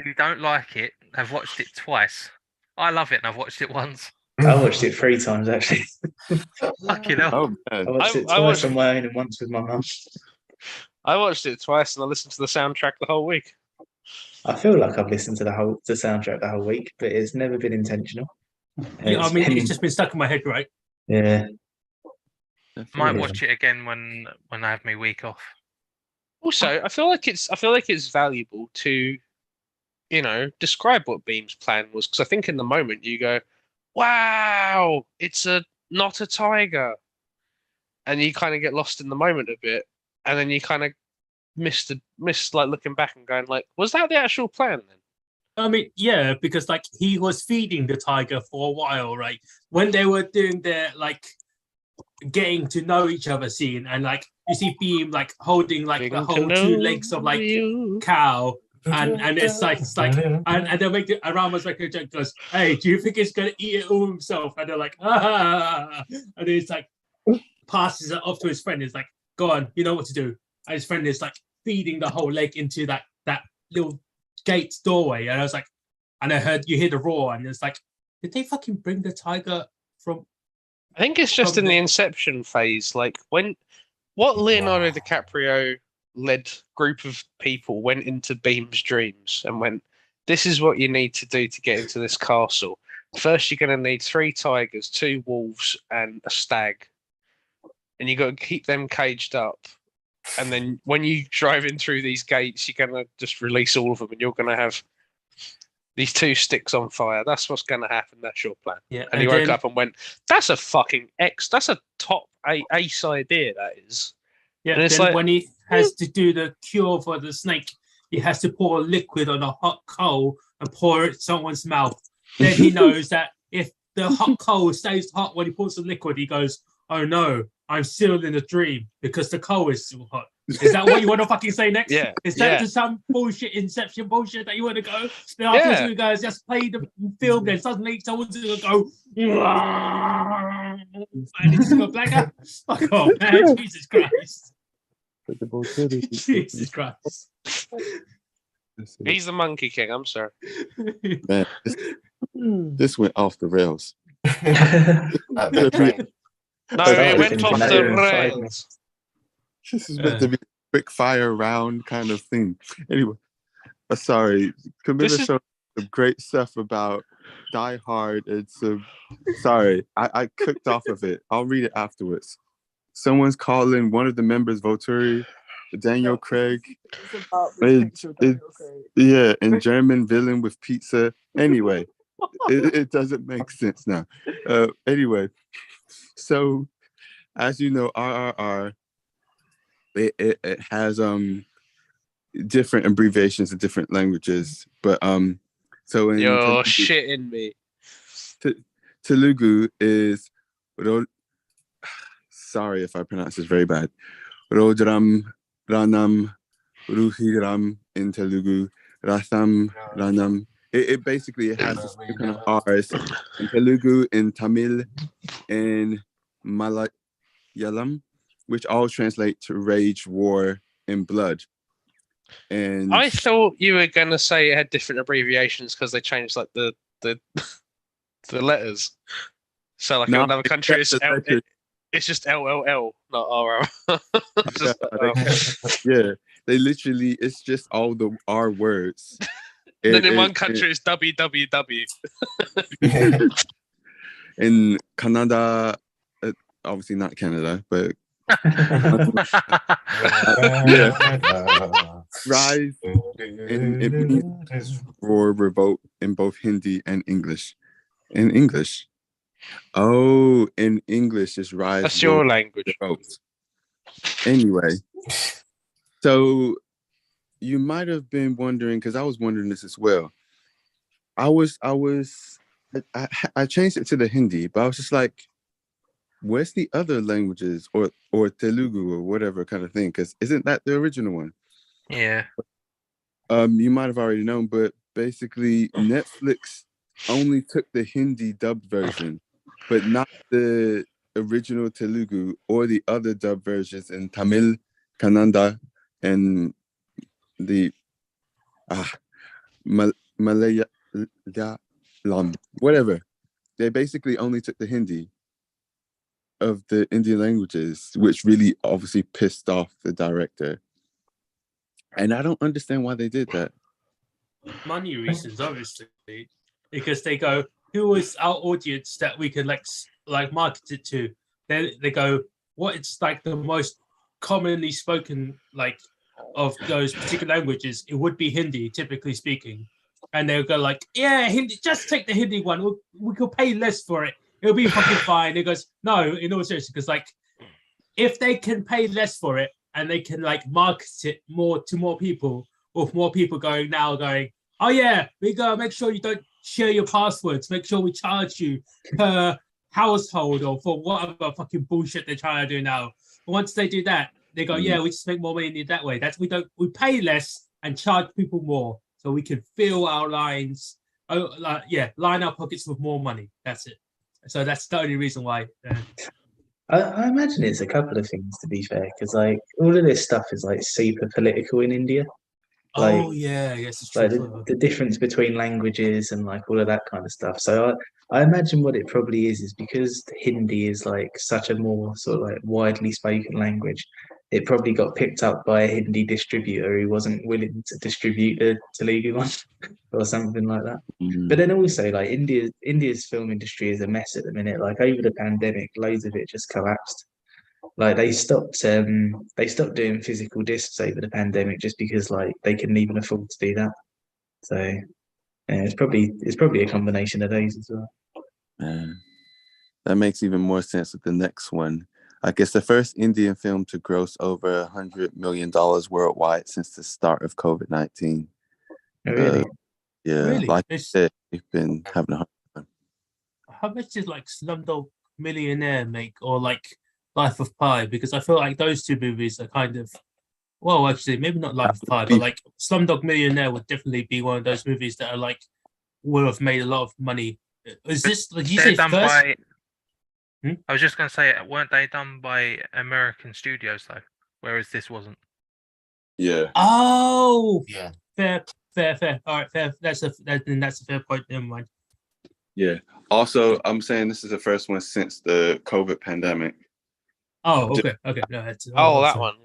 who don't like it have watched it twice. I love it and I've watched it once. I watched it 3 times actually. Fucking hell. Oh man. I watched it I twice watched- on my own and once with my mum. I watched it twice and I listened to the soundtrack the whole week. I feel like I've listened to the soundtrack the whole week, but it's never been intentional. Yeah, I mean, it's just been stuck in my head, right? Yeah. Might Definitely. watch it again when I have my week off. Also, I feel like it's valuable to, describe what Beam's plan was, because I think in the moment you go, "Wow, it's not a tiger," and you kind of get lost in the moment a bit, and then you kind of miss like looking back and going like, "Was that the actual plan then?" I mean, yeah, because like he was feeding the tiger for a while, right? When they were doing their like getting to know each other scene, and like you see Beam like holding like the Getting to whole know 2 legs of like you. cow, and it's like and they'll make Arama's making a joke, goes, "Hey, do you think it's gonna eat it all himself?" And they're like, "Ah," and he's like passes it off to his friend. He's like, "Go on, you know what to do." And his friend is like feeding the whole leg into that little gate's doorway, and I was like, and I heard you hear the roar, and it's like, did they fucking bring the tiger from? I think it's just in the Inception phase, like what Leonardo DiCaprio led group of people went into Beam's dreams and went, "This is what you need to do to get into this castle. First, you're going to need 3 tigers, 2 wolves, and a stag, and you got to keep them caged up. And then when you drive in through these gates, you're going to just release all of them, and you're going to have these 2 sticks on fire. That's what's going to happen. That's your plan." Yeah, And he woke up and went, "That's a fucking that's a top ace idea, that is." Yeah, and it's then like, when he has to do the cure for the snake, he has to pour liquid on a hot coal and pour it in someone's mouth. Then he knows that if the hot coal stays hot when he pours the liquid, he goes, "Oh no, I'm still in a dream because the coal is still hot." Is that what you want to fucking say next? Yeah, Is that yeah. just some bullshit Inception bullshit that you want to go? Then Yeah. after you guys just play the film, then suddenly someone's gonna go, and it's just go black out. Fuck off, man! Jesus Christ! Jesus Christ! He's the Monkey King. I'm sorry. Man, this went off the rails. The train. No, Sorry, it went off the inside me. rails. This is meant to be a quick fire round kind of thing. Anyway, sorry. Camilla This is- showed some great stuff about Die Hard. It's sorry, I clicked off of it. I'll read it afterwards. Someone's calling one of the members Volturi, Daniel Craig. Yeah, and German villain with pizza. Anyway, it doesn't make sense now. Anyway, so as you know, RRR, it has different abbreviations in different languages, but so in You're shitting me. Telugu is sorry if I pronounce this very bad. Rodram Ranam Ruhiram in Telugu, Ratham Ranam. It basically has this kind of R's in Telugu, in Tamil, and Malayalam, which all translate to rage, war, and blood. And I thought you were gonna say it had different abbreviations because they changed like the the letters. So like No, another country is the letters. it's just LLL, not RR. yeah, they literally, it's just all the R words. Then in one country it's WWW. In Canada, obviously not Canada, but rise or revolt in both Hindi and English. In English. Oh, in English is rise. That's your language. Revolt. Anyway, so you might have been wondering, because I was wondering this as well. I changed it to the Hindi, but I was just like, where's the other languages or Telugu or whatever kind of thing? Because isn't that the original one? Yeah. You might have already known, but basically Netflix only took the Hindi dubbed version, but not the original Telugu or the other dubbed versions in Tamil, Kannada, and the Malayalam, whatever. They basically only took the Hindi of the Indian languages, which really obviously pissed off the director. And I don't understand why they did that. Money reasons, obviously, because they go, "Who is our audience that we can like market it to?" Then they go, what it's like the most commonly spoken like of those particular languages, it would be Hindi, typically speaking. And they'll go like, yeah, Hindi, just take the Hindi one. We could pay less for it. It'll be fucking fine. It goes, no, in all seriousness, because like if they can pay less for it and they can like market it more to more people, with more people going, oh yeah, we gotta make sure you don't share your passwords. Make sure we charge you per household or for whatever fucking bullshit they're trying to do now. Once they do that, they go, yeah, we just make more money that way. We pay less and charge people more so we can fill our lines. Line our pockets with more money. That's it. So that's the only reason why. I imagine it's a couple of things, to be fair, because like all of this stuff is like super political in India. Like, oh yeah, yes, it's like true. the difference between languages and like all of that kind of stuff. So I imagine what it probably is because Hindi is like such a more sort of like widely spoken language. It probably got picked up by a Hindi distributor who wasn't willing to distribute the Telugu one or something like that. But then also like India's film industry is a mess at the minute. Like over the pandemic, loads of it just collapsed. Like they stopped doing physical discs over the pandemic just because like they couldn't even afford to do that. So yeah, it's probably a combination of those as well. That makes even more sense with the next one. Like it's the first Indian film to gross over $100 million worldwide since the start of COVID-19. Oh, really? Yeah, Really? like I said, we've been having a hard time. How much did like Slumdog Millionaire make, or like Life of Pi? Because I feel like those two movies are kind of, well, actually, maybe not Life of Pi, but like Slumdog Millionaire would definitely be one of those movies that are like would have made a lot of money. Is this? Did you say They're done first? by. I was just going to say, weren't they done by American studios though? Whereas this wasn't. Yeah. Oh, Yeah. fair. All right, fair. That's a fair point. Never mind. Yeah. Also, I'm saying this is the first one since the COVID pandemic. Oh, okay. No, that's, That one.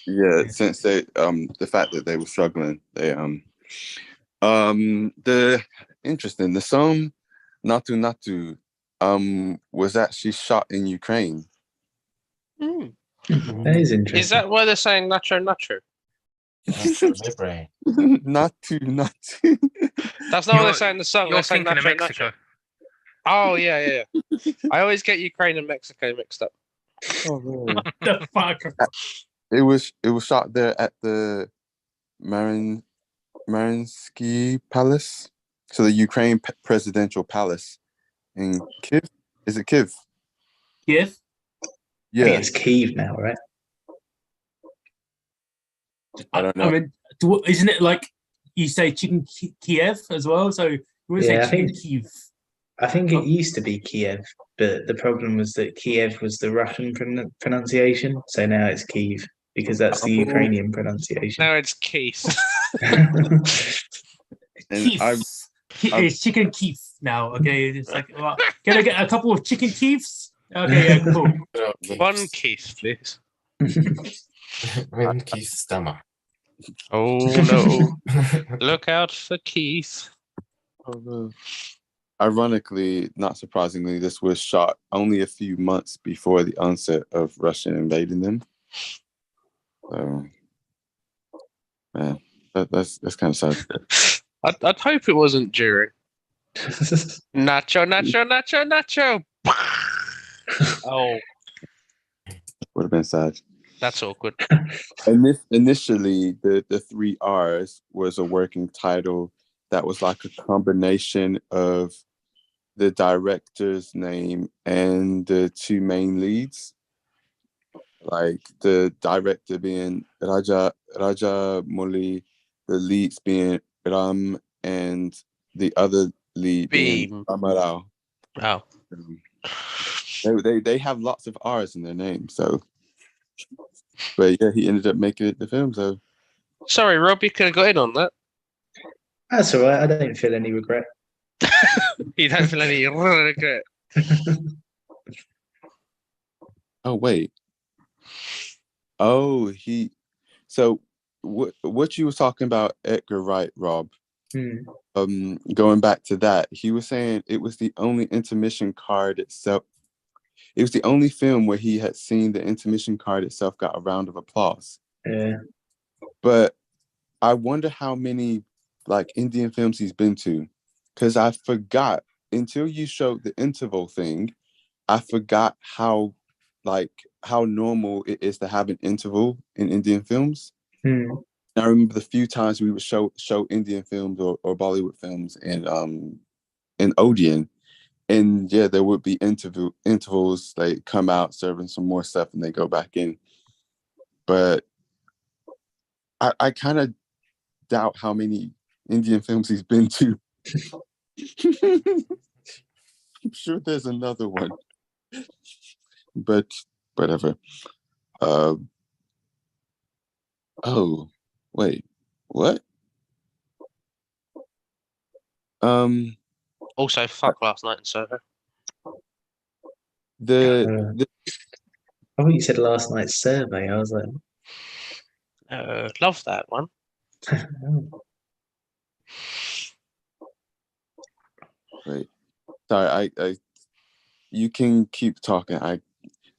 Yeah, since they the fact that they were struggling, they the interesting, the song Natu Natu was actually shot in Ukraine. That is interesting. Is that why they're saying nacho nacho? Libre. Natu. That's not what they're saying in the song. You're They're saying thinking of nacho Mexico. nacho. Oh yeah. I always get Ukraine and Mexico mixed up. Oh, really? The fuck. It was shot there at the Mariinsky Palace, so the Ukraine presidential palace in Kiev. Is it Kiev? Kiev? I Yeah, think it's Kyiv now, right? I don't know. I mean, isn't it like you say chicken Kiev as well? So you would Yeah, I say chicken think- Kiev. I think it used to be Kiev, but the problem was that Kiev was the Russian pronunciation, so now it's Kyiv because that's the Ukrainian pronunciation. Now it's Keith. And Kiev. It's chicken Kiev now. Okay, it's like, well, can I get a couple of chicken Kievs? Okay, yeah, cool. One Keith, please. Written Keith's stomach. Oh no! Look out for Keith. Ironically, not surprisingly, this was shot only a few months before the onset of Russian invading them. So, man, that's kind of sad. I'd hope it wasn't during. Nacho. Oh, Would have been sad. that's awkward. And this initially, the 3 R's was a working title that was like a combination of the director's name and the 2 main leads. Like the director being Raja Mouli, the leads being Ram, and the other lead being Beam. Ramarao. Oh, They have lots of R's in their name, so. But yeah, he ended up making it the film. So sorry, Rob. You could have got in on that. That's all right. I don't feel any regret. You don't feel any regret. oh wait, oh he. So what you were talking about, Edgar Wright, Rob? Going back to that, he was saying it was the only intermission card itself. it was the only film where he had seen the intermission card itself got a round of applause. Yeah. But I wonder how many like Indian films he's been to, because I forgot until you showed the interval thing. I forgot how normal it is to have an interval in Indian films. Hmm. I remember the few times we would show Indian films or Bollywood films in Odeon, and yeah, there would be intervals. They come out serving some more stuff and they go back in. But I kind of doubt how many Indian films he's been to. I'm sure there's another one, but whatever. Oh, wait, what? Also, fuck last night in Soho. The I thought you said last night's survey. I was like, Love that one. oh. wait, sorry, I you can keep talking.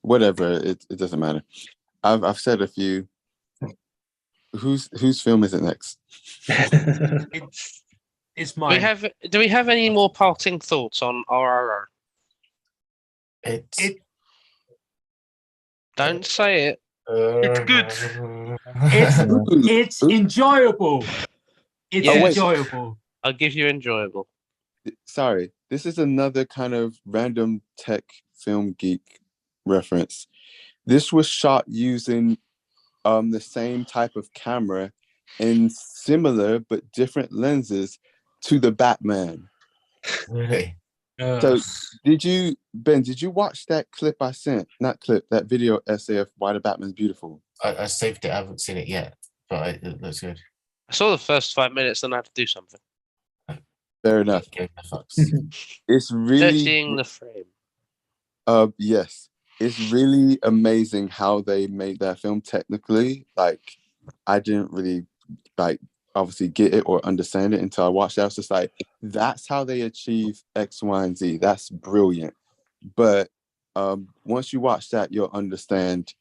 Whatever, it doesn't matter. I've said a few. Whose film is it next? It's Do mine. we have any more parting thoughts on RRR? It's Don't say it. It's good. It's enjoyable. It's Yes. enjoyable. I'll give you enjoyable. Sorry, this is another kind of random tech film geek reference. This was shot using the same type of camera in similar but different lenses to the Batman. really. So did you watch that clip I sent? Not clip, that video essay of Why the Batman's Beautiful. I saved it. I haven't seen it yet, but it looks good. I saw the first 5 minutes, then I had to do something. Fair enough. Give the fucks. It's really Dirtying the frame. yes. It's really amazing how they made that film technically. Like, I didn't really obviously get it or understand it until I watched it. I was just like, that's how they achieve X, Y, and Z. That's brilliant. But once you watch that, you'll understand.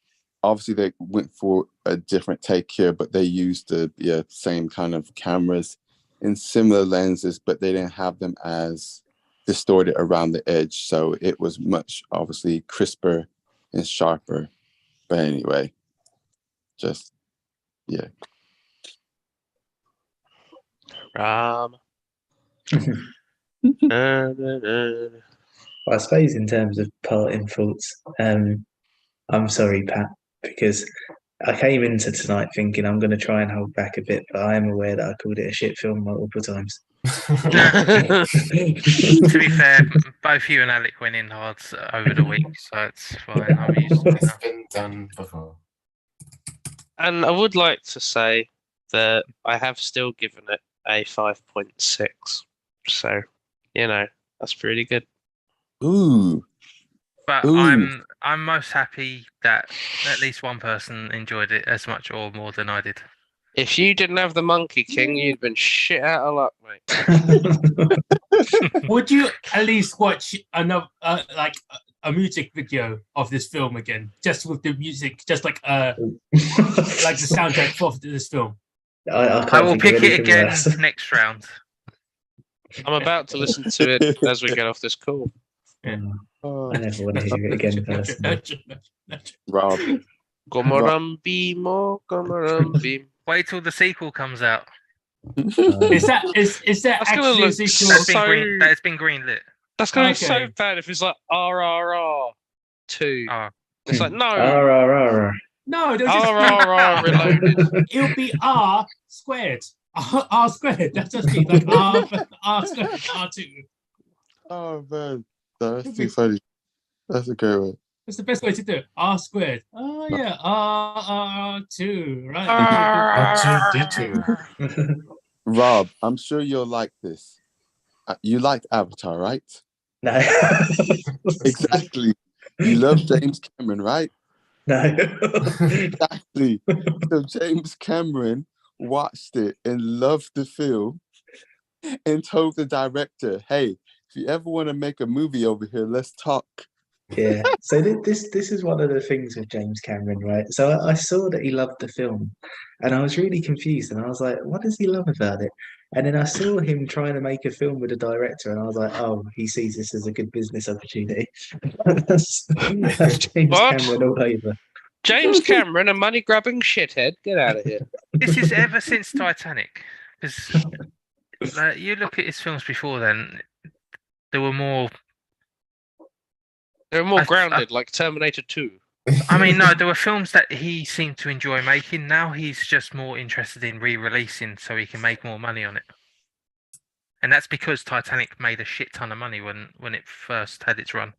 Obviously, they went for a different take here, but they used the same kind of cameras in similar lenses, but they didn't have them as distorted around the edge. So it was much obviously crisper and sharper. But anyway, just yeah. Ram. I suppose in terms of parting thoughts, I'm sorry, Pat, because I came into tonight thinking I'm going to try and hold back a bit, but I am aware that I called it a shit film multiple times. To be fair, both you and Alec went in hard over the week, so it's fine. I'm used to it It's now. been done before. And I would like to say that I have still given it a 5.6. So, that's pretty good. Ooh. But Ooh. I'm most happy that at least one person enjoyed it as much or more than I did. If you didn't have the Monkey King, you'd been shit out of luck, mate. Would you at least watch another a music video of this film again, just with the music, just like the soundtrack for this film? I will pick it again next round. I'm about to listen to it as we get off this call. Oh, I never want to hear it again personally. Rob. Gomaram Gomaram. Wait till the sequel comes out. Is that That's gonna actually a look sequel? That has been greenlit. That's gonna be Okay. so bad if it's like RRR 2. Oh, It's like no RRR. No, they'll just RRR Reloaded. it'll be R squared. R squared. That's just be like R squared, R2. Oh man, that's too funny. That's a great one. That's the best way to do it. R squared. Oh yeah, R2, right? Rob, I'm sure you'll like this. You liked Avatar, right? No. Exactly. You love James Cameron, right? No. Exactly. So James Cameron watched it and loved the film and told the director, hey, if you ever want to make a movie over here, let's talk. Yeah. So this is one of the things with James Cameron, right? So I saw that he loved the film, and I was really confused, and I was like, what does he love about it? And then I saw him trying to make a film with a director, and I was like, oh, he sees this as a good business opportunity. That's James What? Cameron all over. James Cameron, a money grabbing shithead. Get out of here. This is ever since Titanic. Because you look at his films before then, there were more. They're more I- grounded, like Terminator 2. I mean, no, there were films that he seemed to enjoy making. Now he's just more interested in re-releasing so he can make more money on it. And that's because Titanic made a shit ton of money when it first had its run.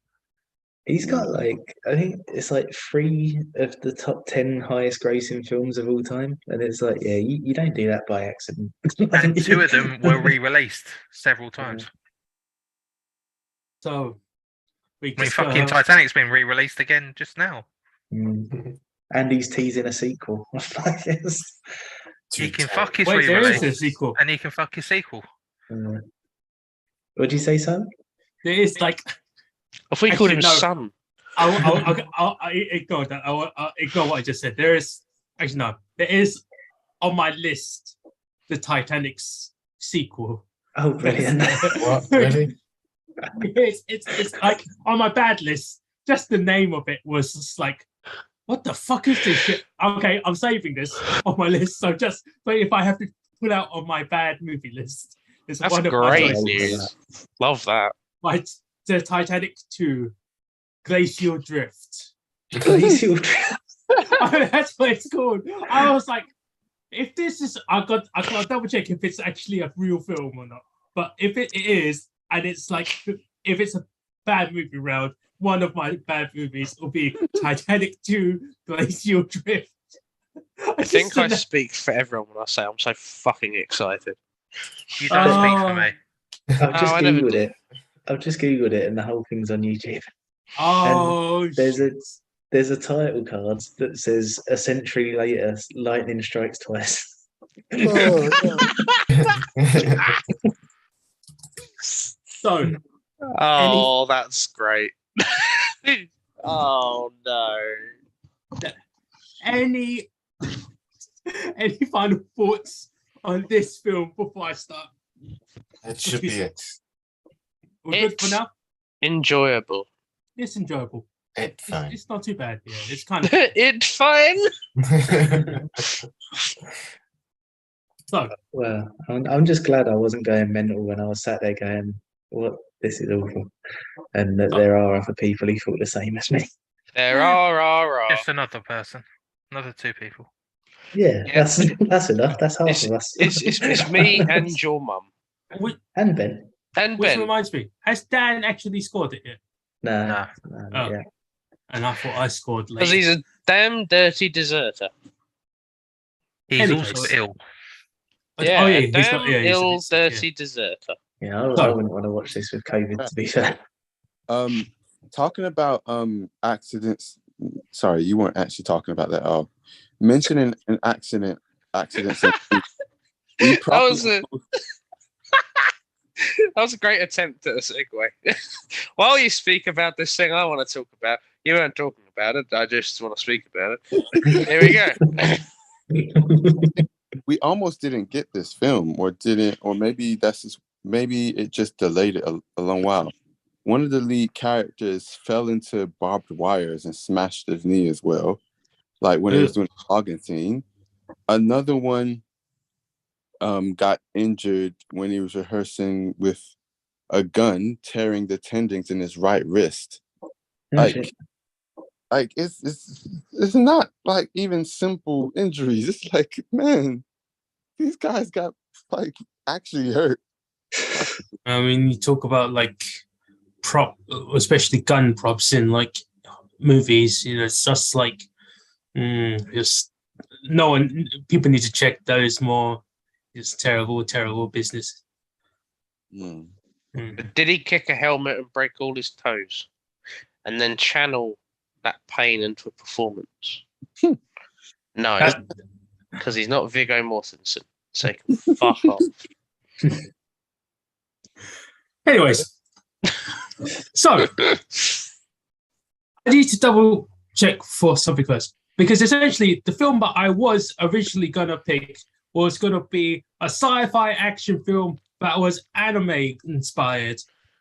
He's got like, I think it's like 3 of the top 10 highest grossing films of all time, and it's like, yeah, you don't do that by accident. And 2 of them were re-released several times. So we I mean, just fucking Titanic's been re-released again just now. Mm. And he's teasing a sequel. Yes. He can fuck his wait, there is a re-release, sequel. and he can fuck his sequel. What'd you say, son? There is like If we called him Actually, no. Son. I'll ignore that. I'll ignore what I just said. There is actually no. There is on my list the Titanic's sequel. Oh, brilliant. What? Really? It's like on my bad list. Just the name of it was just like, what the fuck is this shit? Okay, I'm saving this on my list. So if I have to put out on my bad movie list, it's That's one of my great choices. news. Love that. Right, the Titanic 2, Glacial Drift. Glacial That's what it's called. I was like, if this is, I got to double check if it's actually a real film or not. But if it is, and it's like, if it's a bad movie round, one of my bad movies will be Titanic 2, Glacial Drift. I think I speak for everyone when I say I'm so fucking excited. You don't speak for me. I've just I never googled did. it. I've just googled it, and the whole thing's on YouTube. Oh, There's a title card that says "A century later, lightning strikes twice." Oh, so Oh, that's great. Oh no. any final thoughts on this film before I start? It should be it. We're good for now. Enjoyable. It's enjoyable. It fine. It's not too bad. Yeah, it's kind of It's fine. so. Well, I'm just glad I wasn't going mental when I was sat there going, "What? This is awful," and that there are other people who thought the same as me. There are. Just another person, another 2 people. Yeah, Yeah. that's enough. That's half It's, of us. it's me and your mum. and Ben. And Which Ben. reminds me, has Dan actually scored it yet? No, No. not Oh. yet. And I thought I scored Because late. he's a damn dirty deserter. He's Any also case. ill. Yeah, oh, a he's damn not- yeah, he's- ill, yeah. dirty deserter. Yeah, I So- wouldn't want to watch this with COVID. To be fair. Talking about accidents. Sorry, you weren't actually talking about that. Oh, mentioning an accidents. we probably- That was a great attempt at a segue. While you speak about this thing I want to talk about, you weren't talking about it. I just want to speak about it. Here we go. we almost didn't get this film, or maybe maybe it just delayed it a long while. One of the lead characters fell into barbed wires and smashed his knee as well, like when he was doing the logging scene. Another one got injured when he was rehearsing with a gun, tearing the tendons in his right wrist. Like it's not like even simple injuries. It's like, man, these guys got like actually hurt. I mean, you talk about like especially gun props in like movies. You know, it's just like just people need to check those more. It's terrible business. Did he kick a helmet and break all his toes? And then channel that pain into a performance? No, because he's not Viggo Mortensen. So he can fuck off. Anyways, so need to double check for something first, because essentially the film that I was originally gonna pick was gonna be a sci-fi action film that was anime inspired.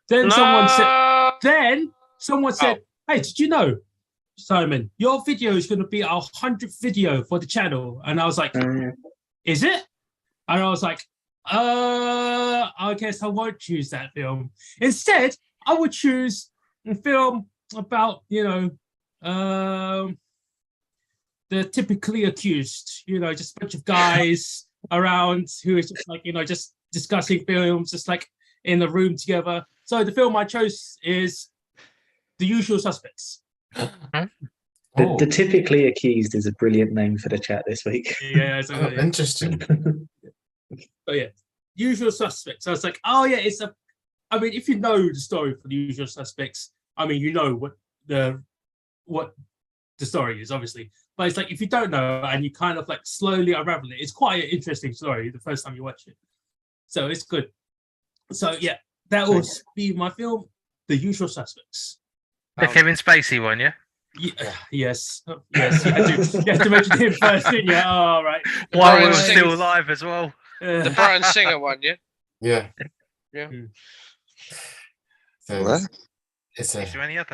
Then someone said, "Hey, did you know, Simon, your video is gonna be our 100th video for the channel?" And I was like, "Is it?" And I was like, I guess I won't choose that film. Instead, I would choose a film about, the typically accused, just a bunch of guys around who is just like, just discussing films, just like in the room together. So the film I chose is The Usual Suspects. The typically accused is a brilliant name for the chat this week. Yeah, Oh, interesting. Oh yeah, Usual Suspects. I was like, oh yeah, I mean, if you know the story for The Usual Suspects, I mean, you know what the story is, obviously. But it's like, if you don't know and you kind of like slowly unravel it, it's quite an interesting story the first time you watch it. So it's good. So yeah, that will be my film, The Usual Suspects. The Kevin Spacey one, yeah? Yes. Yes. You had to mention him first, didn't you? Oh, right. While we Brian were Singer- still alive as well. The Brian Singer one, yeah. Yeah. Yeah. So What? it's Is there any other